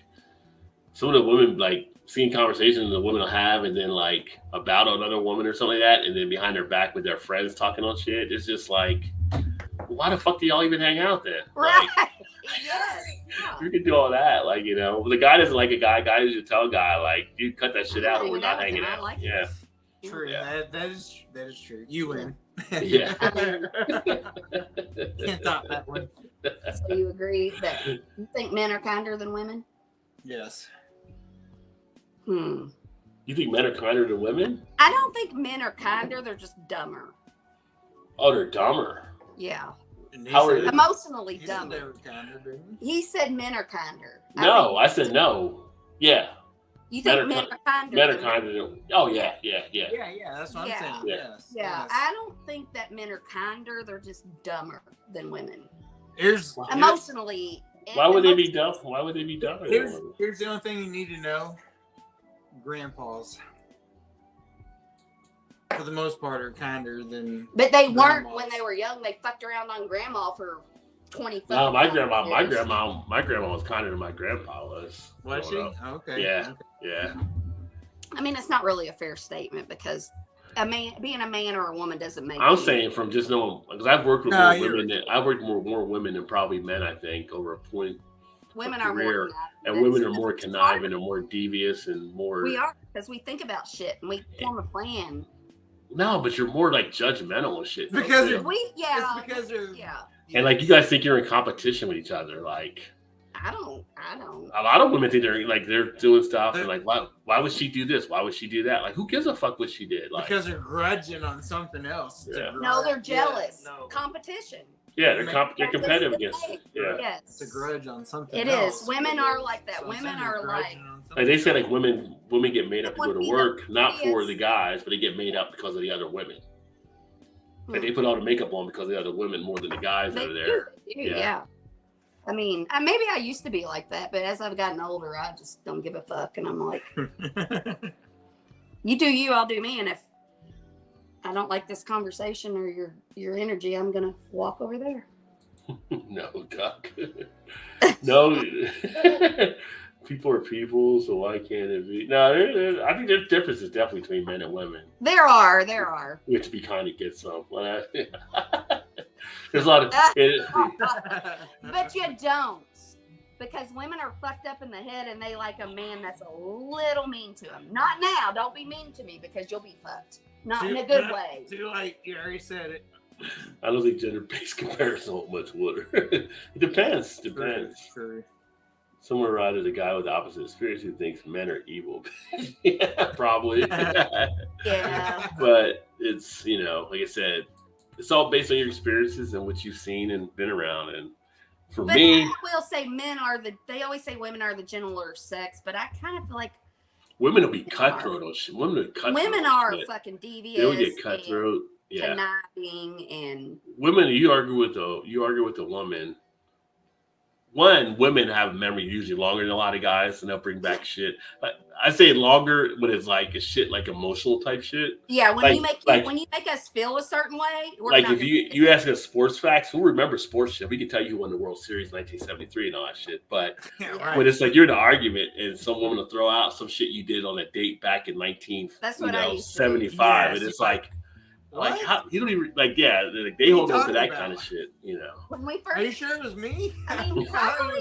some of the women, like seeing conversations the women will have, and then like about another woman or something like that, and then behind their back with their friends talking on shit. It's just like, why the fuck do y'all even hang out then? Right. Like, Yes. you can do all that, like, you know. The guy doesn't like a guy. Guy is a tell guy, like, you cut that shit out, or we're not hanging out. Like yeah. True. Yeah. That is true. You win. Yeah. Can't top that one. So you agree that you think men are kinder than women? Yes. You think men are kinder than women? I don't think men are kinder. They're just dumber. Oh, they're dumber. Yeah. How are they? Emotionally He said dumber. they were kinder, didn't He said men are kinder. No, I said no. Yeah. You think men are kinder? Men are kinder than. Oh, yeah. he? Yeah, that's what Yeah. I'm saying. Yeah. Yes. Yeah, yes. I don't think that men are kinder. They're just dumber than women. Here's Emotionally. Why would they be dumb? Why would they be dumber? than women? Here's the only thing you need to know. Grandpas, for the most part, are kinder than. But they weren't grandmas. when they were young. They fucked around on grandma for 20. No, my years. grandma was kinder than my grandpa was. Was she? growing up. Okay. Yeah. Okay. Yeah. I mean, it's not really a fair statement because being a man or a woman doesn't make. I'm you- saying from just knowing, because I've worked with No, more women. I've worked more women than probably men. I think over a point. women a are career, more than that. And women are That's- more it's conniving hard. and more devious and more. We are because we think about shit and we form a plan. No, but you're more like judgmental and shit. Because though, too. It's because they're. Yeah. And like you guys think you're in competition with each other. Like I don't. a lot of women think they're doing stuff and like why would she do this? Why would she do that? Like who gives a fuck what she did? Like Because they're grudging on something else. It's a Yeah. No, they're grudge. jealous. Yeah, no. Competition. yeah, they're That's competitive the against thing. it. Yeah. Yes. It's a grudge on something It else. is. Women are like that. So Women instead of are like. grudging on something Like they say, like else- women get made up to go to work, not for Yes. the guys, but they get made up because of the other women. Like Hmm. they put all the makeup on because of the other women more than the guys that They are do, there. they do, Yeah. yeah. I mean, maybe I used to be like that, but as I've gotten older, I just don't give a fuck, and I'm like, you do you, I'll do me, and if I don't like this conversation or your energy, I'm gonna walk over there. No, Doc. No. People are people, so why can't it be? No, I think there's differences definitely between men and women. There are. We have to be kind to get some. There's a lot of. But you don't, because women are fucked up in the head, and they like a man that's a little mean to them. Not now. Don't be mean to me because you'll be fucked. Not in a good way. Too late. You already said it. I don't think gender-based comparison hold much water. It depends. True. Somewhere around there's a guy with the opposite experience who thinks men are evil. Yeah, probably. Yeah. But it's, like I said, it's all based on your experiences and what you've seen and been around. And for But me, I will say they always say women are the gentler sex, but I kind of feel like women will be cutthroat on shit. Women are shit. fucking devious. They would get and cutthroat. Yeah. conniving and Women, you argue with a woman. One, women have memory usually longer than a lot of guys, and they'll bring back shit. I say longer when it's like a shit, like emotional type shit. yeah, when Like- you make us feel a certain way, we're Like not if you ask us sports facts, who remembers sports shit? We can tell you who won the World Series in 1973 and all that shit. But Yeah. when it's like you're in an argument and some woman will throw out some shit you did on a date back in That's what I used to do. 1975, Yes, and it's you're like What? how you don't even like like they you hold on to talking that about? kind of shit. when we Are you first, sure it was me? I mean, probably,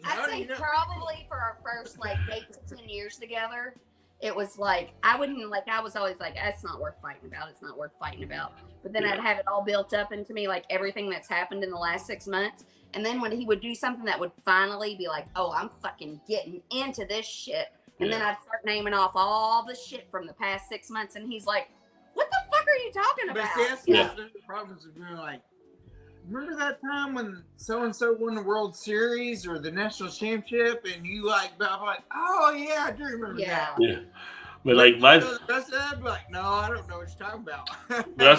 How I'd do say you know? probably for our first like 8 to 10 years together, it was like, I wouldn't, like, I was always like, it's not worth fighting about. It's not worth fighting about. But then I'd have it all built up into me, like everything that's happened in the last 6 months. And then when he would do something that would finally be like, oh, I'm fucking getting into this shit. And then I'd start naming off all the shit from the past 6 months. And he's like, what the fuck are you talking about? But see, that's the problems of being like, remember that time when so-and-so won the World Series or the national championship, and you like, I'm like, oh yeah, I do remember that. Yeah. But like my, the rest of that, I'd be like, no, I don't know what you're talking about. but I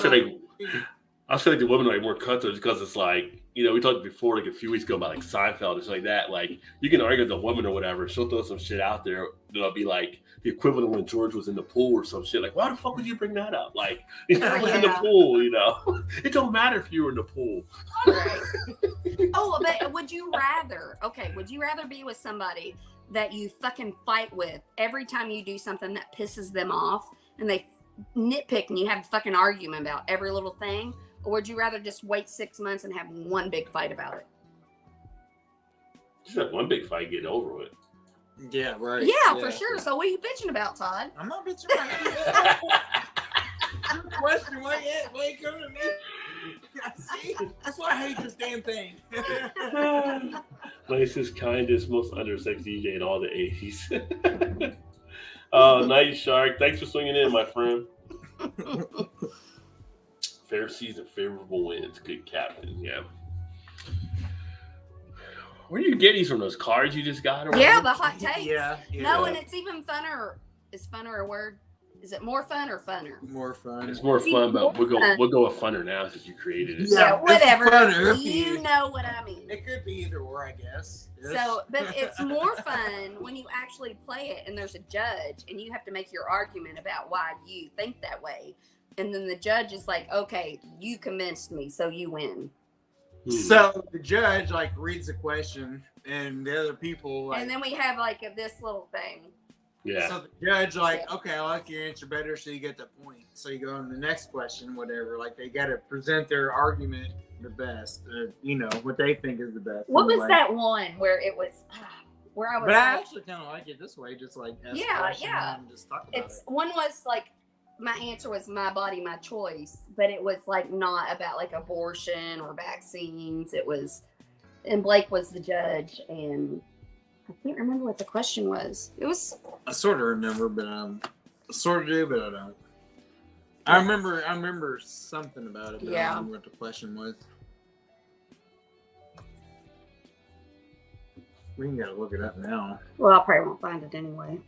feel like the women are like more cutthroat because it's like, you know, we talked before like a few weeks ago about like Seinfeld and shit like that. Like you can argue with a woman or whatever, she'll throw some shit out there that'll be like the equivalent of when George was in the pool or some shit. Like, why the fuck would you bring that up? Like, he was in the pool, you know. It don't matter if you were in the pool. Right. Oh, but would you rather be with somebody that you fucking fight with every time you do something that pisses them off and they nitpick and you have a fucking argument about every little thing? Or would you rather just wait 6 months and have one big fight about it? Just have one big fight, get over with. Yeah, right. Yeah, for sure. So what are you bitching about, Todd? I'm not bitching about you. Good question. Why you coming to me? See? That's why I hate this damn thing. Nicest, kindest, most undersexed DJ in all the 80s. Night Shark, thanks for swinging in, my friend. Fair season, favorable winds. Good captain, yeah. Where do you get these from? Those cards you just got? Or Yeah, the hot takes. Yeah. No, and it's even funner. Is funner a word? Is it more fun or funner? More fun. It's more fun, but we'll go with funner now since you created it. Yeah, whatever. Funner. You know what I mean. It could be either or, I guess. Yes. So, but it's more fun when you actually play it and there's a judge and you have to make your argument about why you think that way. And then the judge is like, okay, you convinced me, so you win. So the judge like reads the question and the other people like, and then we have like this little thing. Yeah. So the judge like, okay, I like your answer better, so you get the point. So you go on the next question, whatever. Like they got to present their argument the best, you know, what they think is the best. What was that one where it was, where I was? But like, I actually kind of like it this way, just like ask questions and just talk about it. One was like, my answer was my body, my choice, but it was like not about like abortion or vaccines. It was, and Blake was the judge, and I can't remember what the question was. It was. I sort of remember, but sort of do, but I don't. I remember something about it, but I don't remember what the question was. We can gotta look it up now. Well, I probably won't find it anyway.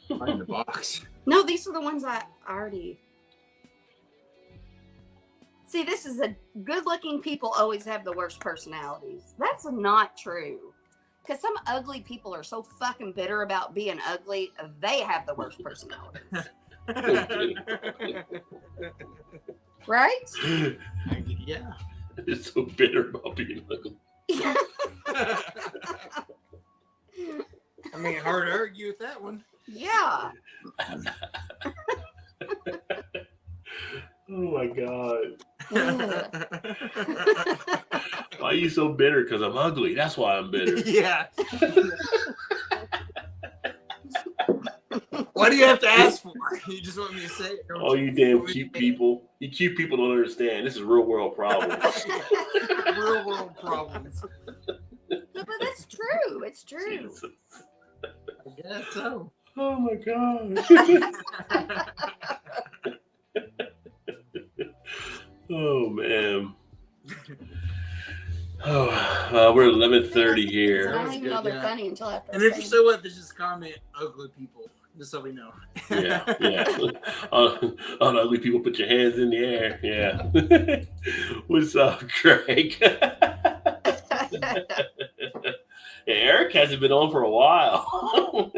Find the box. No, these are the ones I already. See, this is a good-looking people always have the worst personalities. That's not true. Because some ugly people are so fucking bitter about being ugly, they have the worst personalities. Right? Yeah. It's so bitter about being ugly. I mean, hard to argue with that one. Yeah. Oh my god. Why are you so bitter? Because I'm ugly. That's why I'm bitter. Yeah. What do you have to ask for? You just want me to say it? Oh, you damn cute people. You cute people don't understand. This is real world problems. Real world problems. But that's true. It's true. Jesus. I guess so. Oh my god. Oh man. Oh, we're 11:30 here. I don't even know they're funny until after. And if you say what, just comment ugly people, just so we know. Yeah. On ugly people, put your hands in the air. Yeah. What's up, Craig? Yeah, Eric hasn't been on for a while.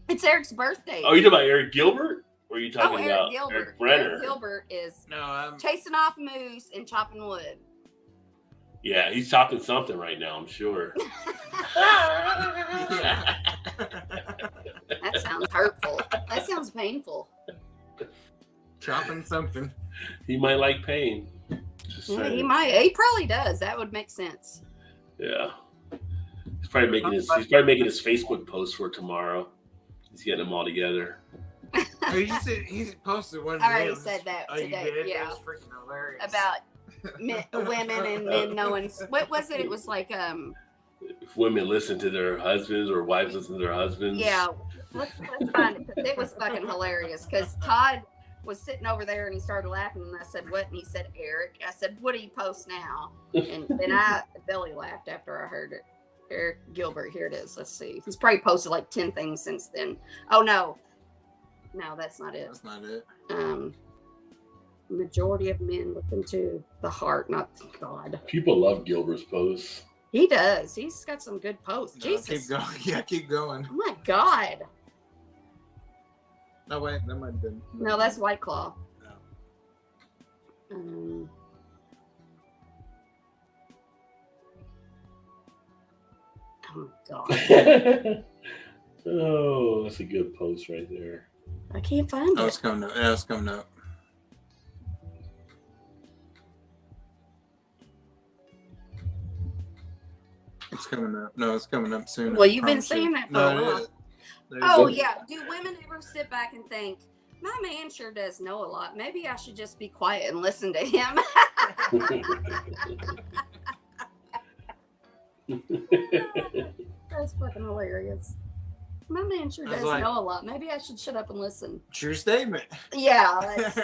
It's Eric's birthday. Oh, you talking about Eric Gilbert? Or are you talking about Gilbert. Eric Brenner? Eric Gilbert is No, chasing off moose and chopping wood. Yeah, he's chopping something right now, I'm sure. Yeah. That sounds hurtful. That sounds painful. Chopping something. He might like pain. Just Yeah, saying. he might. He probably does. That would make sense. Yeah. He's probably making his Facebook post for tomorrow. He's getting them all together. Oh, he posted one. I already said that oh, today. You did? Yeah. That was freaking hilarious. About women and men knowing. What was it? It was like If women listen to their husbands or wives listen to their husbands. Yeah, let's find it. 'Cause it was fucking hilarious. Because Todd was sitting over there and he started laughing, and I said, "What?" And he said, "Eric." I said, "What do you post now?" And then I belly laughed after I heard it. Eric Gilbert. Here it is. Let's see. He's probably posted like 10 things since then. Oh no, that's not it. That's not it. Majority of men look into the heart, not God. People love Gilbert's posts. He does. He's got some good posts. No, Jesus. keep going. Yeah, keep going. Oh my God. No, wait, that might have been. No, that's White Claw. No. Oh God. Oh, that's a good post right there. I can't find Oh, it. it's coming up. Yeah, it's coming up. It's coming up. No, it's coming up soon. Well, I you've been promise you. saying that for No, a it while. is. There you Oh go. yeah. Do women ever sit back and think, my man sure does know a lot. Maybe I should just be quiet and listen to him. That's fucking hilarious. My man sure I was does like- know a lot. Maybe I should shut up and listen. True statement. Yeah, that's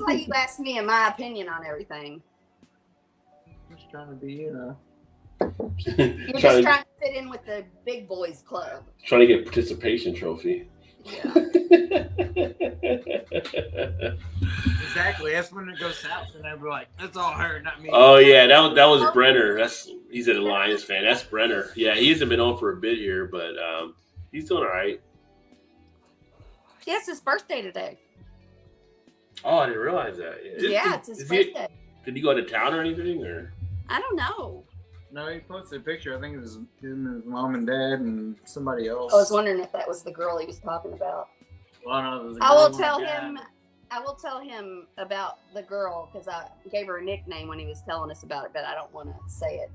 why you asked me in my opinion on everything. Just trying to be, you know. You're just trying to fit in with the big boys club. Trying to get participation trophy. Yeah. Exactly. That's when it goes south, and I'd be like, "That's all her, not me." Oh yeah, that was Brenner. He's an Lions fan. That's Brenner. Yeah, he hasn't been on for a bit here, but he's doing all right. Yeah, it's his birthday today. Oh, I didn't realize that. Yeah, it's his birthday. Did he go to town or anything, or? I don't know. No, he posted a picture. I think it was him and his mom and dad and somebody else. I was wondering if that was the girl he was talking about. Well, no, it was a I will girl tell and a guy. him. I will tell him about the girl because I gave her a nickname when he was telling us about it, but I don't want to say it.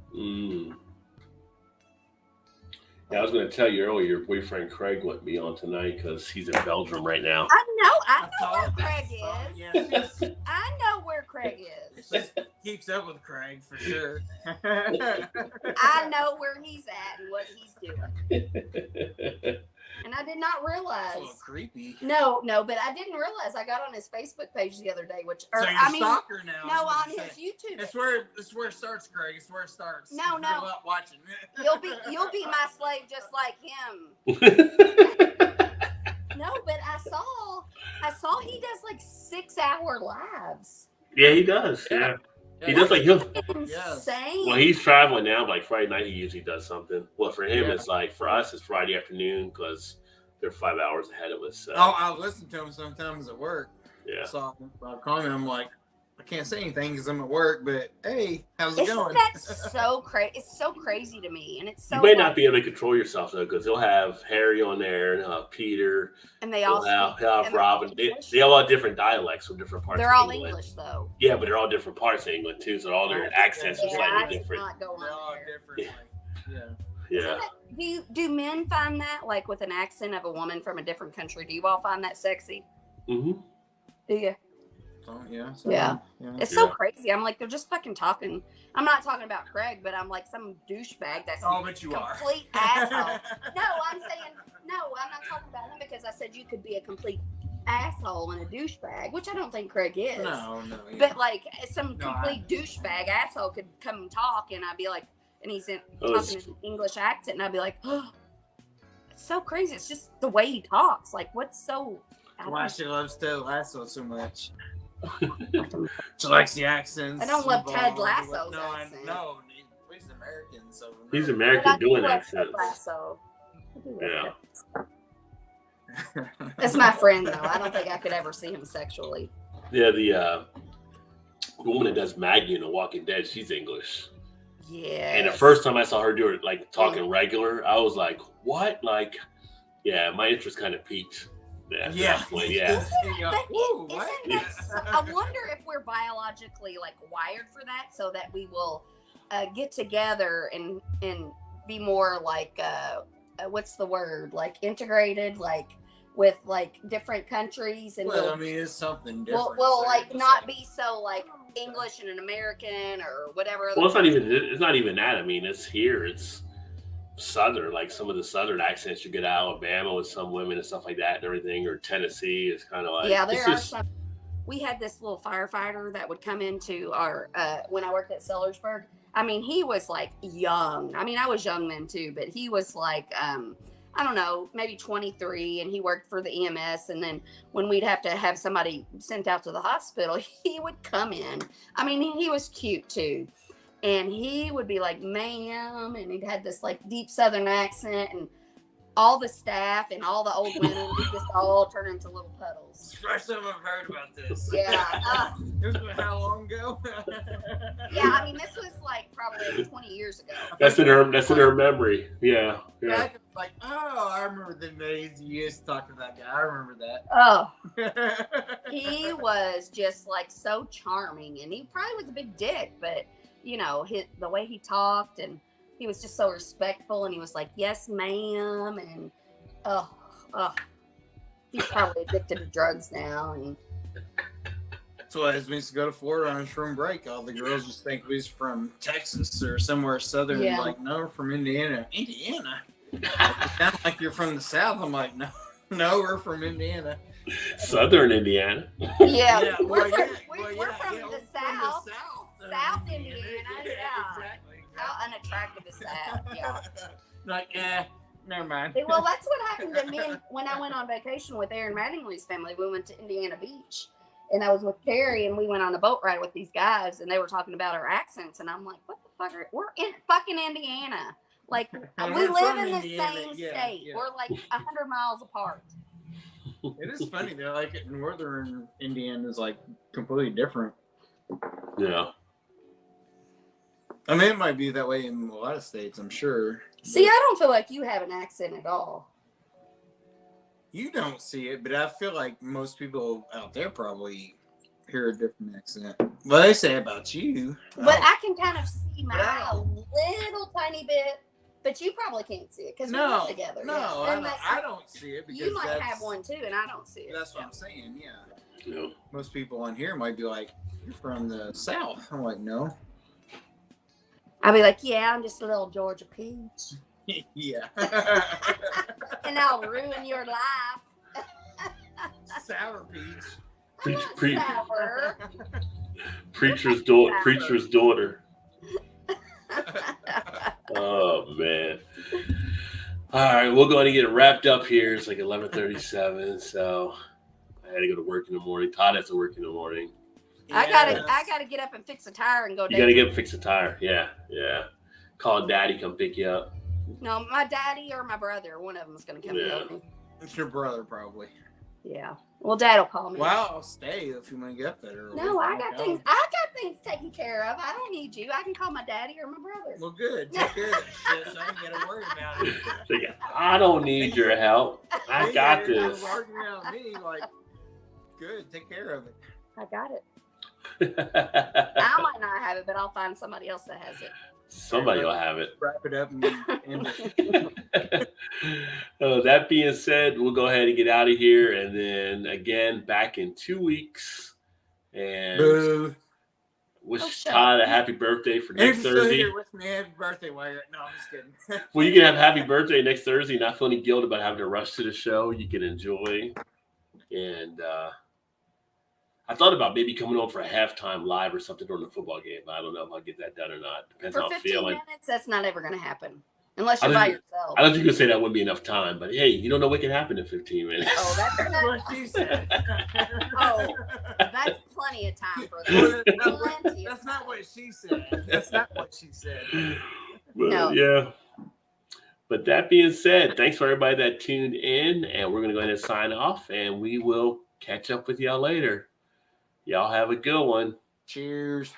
Yeah, I was going to tell you earlier, your boyfriend Craig wouldn't be on tonight because he's in Belgium right now. I know saw where it. Craig I is. saw it. I know where Craig is. She keeps up with Craig for sure. I know where he's at and what he's doing. And I did not That's realize. a little creepy. No, but I didn't realize I got on his Facebook page the other day, which, So you're a stalker now. no, is what on you're his saying. YouTube. It's where it starts, Craig. It's where it starts. No, If you're no. not watching. You'll be my slave just like him. No, but I saw he does like 6-hour lives. Yeah, he does. Yeah. He does like Insane. Well, he's traveling now. Like Friday night, he usually does something. Well, for him, Yeah. it's like for us, it's Friday afternoon because they're 5 hours ahead of us. So. Oh, I'll listen to him sometimes at work. Yeah. So I'll call him. I'm like, I can't say anything because I'm at work. But hey, how's it Isn't going? that so crazy? It's so crazy to me, and it's so. You may not be able to control yourself though, because he'll have Harry on there, and he'll have Peter, And they all. he'll speak- have and they're Robin. all They English. all have different dialects from different parts. They're of all England. English though. Yeah, but they're all different parts of England too, so all their accents are Yeah, I slightly did different. not go They're all on there. different. Like, Yeah. Isn't that- do men find that like with an accent of a woman from a different country? Do you all find that sexy? Mm-hmm. Do you? So, yeah. Yeah. It's so Yeah. crazy. I'm like, they're just fucking talking. I'm not talking about Craig, but I'm like some douchebag that's Oh, but you are. complete asshole. No, I'm saying no. I'm not talking about him because I said you could be a complete asshole and a douchebag, which I don't think Craig is. No. Yeah. But like some No, complete douchebag asshole could come and talk, and I'd be like, and he's Oh, talking in an English accent, and I'd be like, oh, it's so crazy. It's just the way he talks. Like, what's so? I Why don't- she loves Ted Lasso so much? She likes the accents. I don't love Ted involved. Lasso's No, accent. no, he's American, so He's no. American But I do doing love accents. Ted Lasso. I do love Yeah. Ted Lasso. That's my friend, though. I don't think I could ever see him sexually. Yeah, the woman that does Maggie in The Walking Dead, she's English. Yeah. And the first time I saw her do it, like talking regular, I was like, "What?" Like, yeah, my interest kind of peaked. Yeah, Yeah. definitely, yeah. But Ooh, isn't what? that so, I wonder if we're biologically like wired for that, so that we will get together and be more like what's the word? Like integrated, like with like different countries, and Well, I mean, it's something different. we'll like not be so like English and an American or whatever. Well, it's not even that. I mean, it's here. It's Southern, like some of the Southern accents you get out of Alabama with some women and stuff like that and everything, or Tennessee. It's kind of like, yeah, there are some. We had this little firefighter that would come into our when I worked at Sellersburg. I mean, he was like young. I mean, I was young then too, but he was like I don't know, maybe 23, and he worked for the EMS. And then when we'd have to have somebody sent out to the hospital, he would come in. I mean, he was cute too. And he would be like, ma'am, and he'd had this like deep Southern accent, and all the staff and all the old women would just all turn into little puddles. First time I've heard about this. Yeah. This was how long ago? Yeah, I mean, this was like probably 20 years ago. That's in her memory. Yeah. Like, oh, I remember the days you used to talk to that guy. I remember that. Oh, he was just like so charming, and he probably was a big dick, but you know, the way he talked, and he was just so respectful, and he was like, yes, ma'am, and he's probably addicted to drugs now. And that's why as we used to go to Florida on spring break, all the girls just think we was from Texas or somewhere southern. Yeah. Like, no, we're from Indiana. Indiana? It sounds like you're from the South. I'm like, no, we're from Indiana. Southern Indiana. yeah, we're well, from the South. South Indiana, yeah. Exactly. How unattractive is that? Yeah. Like, never mind. Well, that's what happened to me when I went on vacation with Aaron Mattingly's family. We went to Indiana Beach, and I was with Terry, and we went on a boat ride with these guys, and they were talking about our accents, and I'm like, what the fuck? We're in fucking Indiana. Like, we live in the same state. Yeah. We're like 100 miles apart. It is funny. They're like, northern Indiana is like completely different. Yeah. I mean, it might be that way in a lot of states, I'm sure. See, I don't feel like you have an accent at all. You don't see it, but I feel like most people out there probably hear a different accent. Well, they say about you. But I can kind of see mine a little tiny bit, but you probably can't see it because we live together. No, yeah. I don't see it because you might have one too, and I don't see it. That's what I'm saying, yeah. Yeah. Most people on here might be like, you're from the South. I'm like, no. I'll be like, yeah, I'm just a little Georgia peach. Yeah. And I'll ruin your life. Sour peach. Sour. Preacher's daughter. Oh man. All right, we'll go ahead and get it wrapped up here. It's like 11:37, so I had to go to work in the morning. Todd has to work in the morning. I gotta get up and fix a tire and go down. You gotta get up and fix a tire. Yeah. Call Daddy, come pick you up. No, my daddy or my brother, one of them is gonna come help me. It's your brother, probably. Yeah. Well, Dad will call me. Well, I'll stay if you want to get up that early. No, I got things taken care of. I don't need you. I can call my daddy or my brother. Well, good. Take care of that shit, so I don't got to worry about it. I don't need your help. I got this. Arguing around me, like, good. Take care of it. I got it. I might not have it, but I'll find somebody else that has it. Somebody will have it. Wrap it up and end it. That being said, we'll go ahead and get out of here. And then again, back in 2 weeks. And wish Todd a happy birthday for next Thursday. Here with me, happy birthday, Wyatt. No, I'm just kidding. Well, you can have happy birthday next Thursday. Not feel any guilt about having to rush to the show. You can enjoy. And I thought about maybe coming on for a halftime live or something during the football game, but I don't know if I'll get that done or not. Depends for how I'm 15 feeling. minutes, that's not ever going to happen. Unless you're by yourself. I don't think you could say that wouldn't be enough time, but hey, you don't know what can happen in 15 minutes. Oh, that's what she said. Oh, that's plenty of time for that. That's not what she said. That's not what she said. But, no. Yeah. But that being said, thanks for everybody that tuned in, and we're going to go ahead and sign off, and we will catch up with y'all later. Y'all have a good one. Cheers.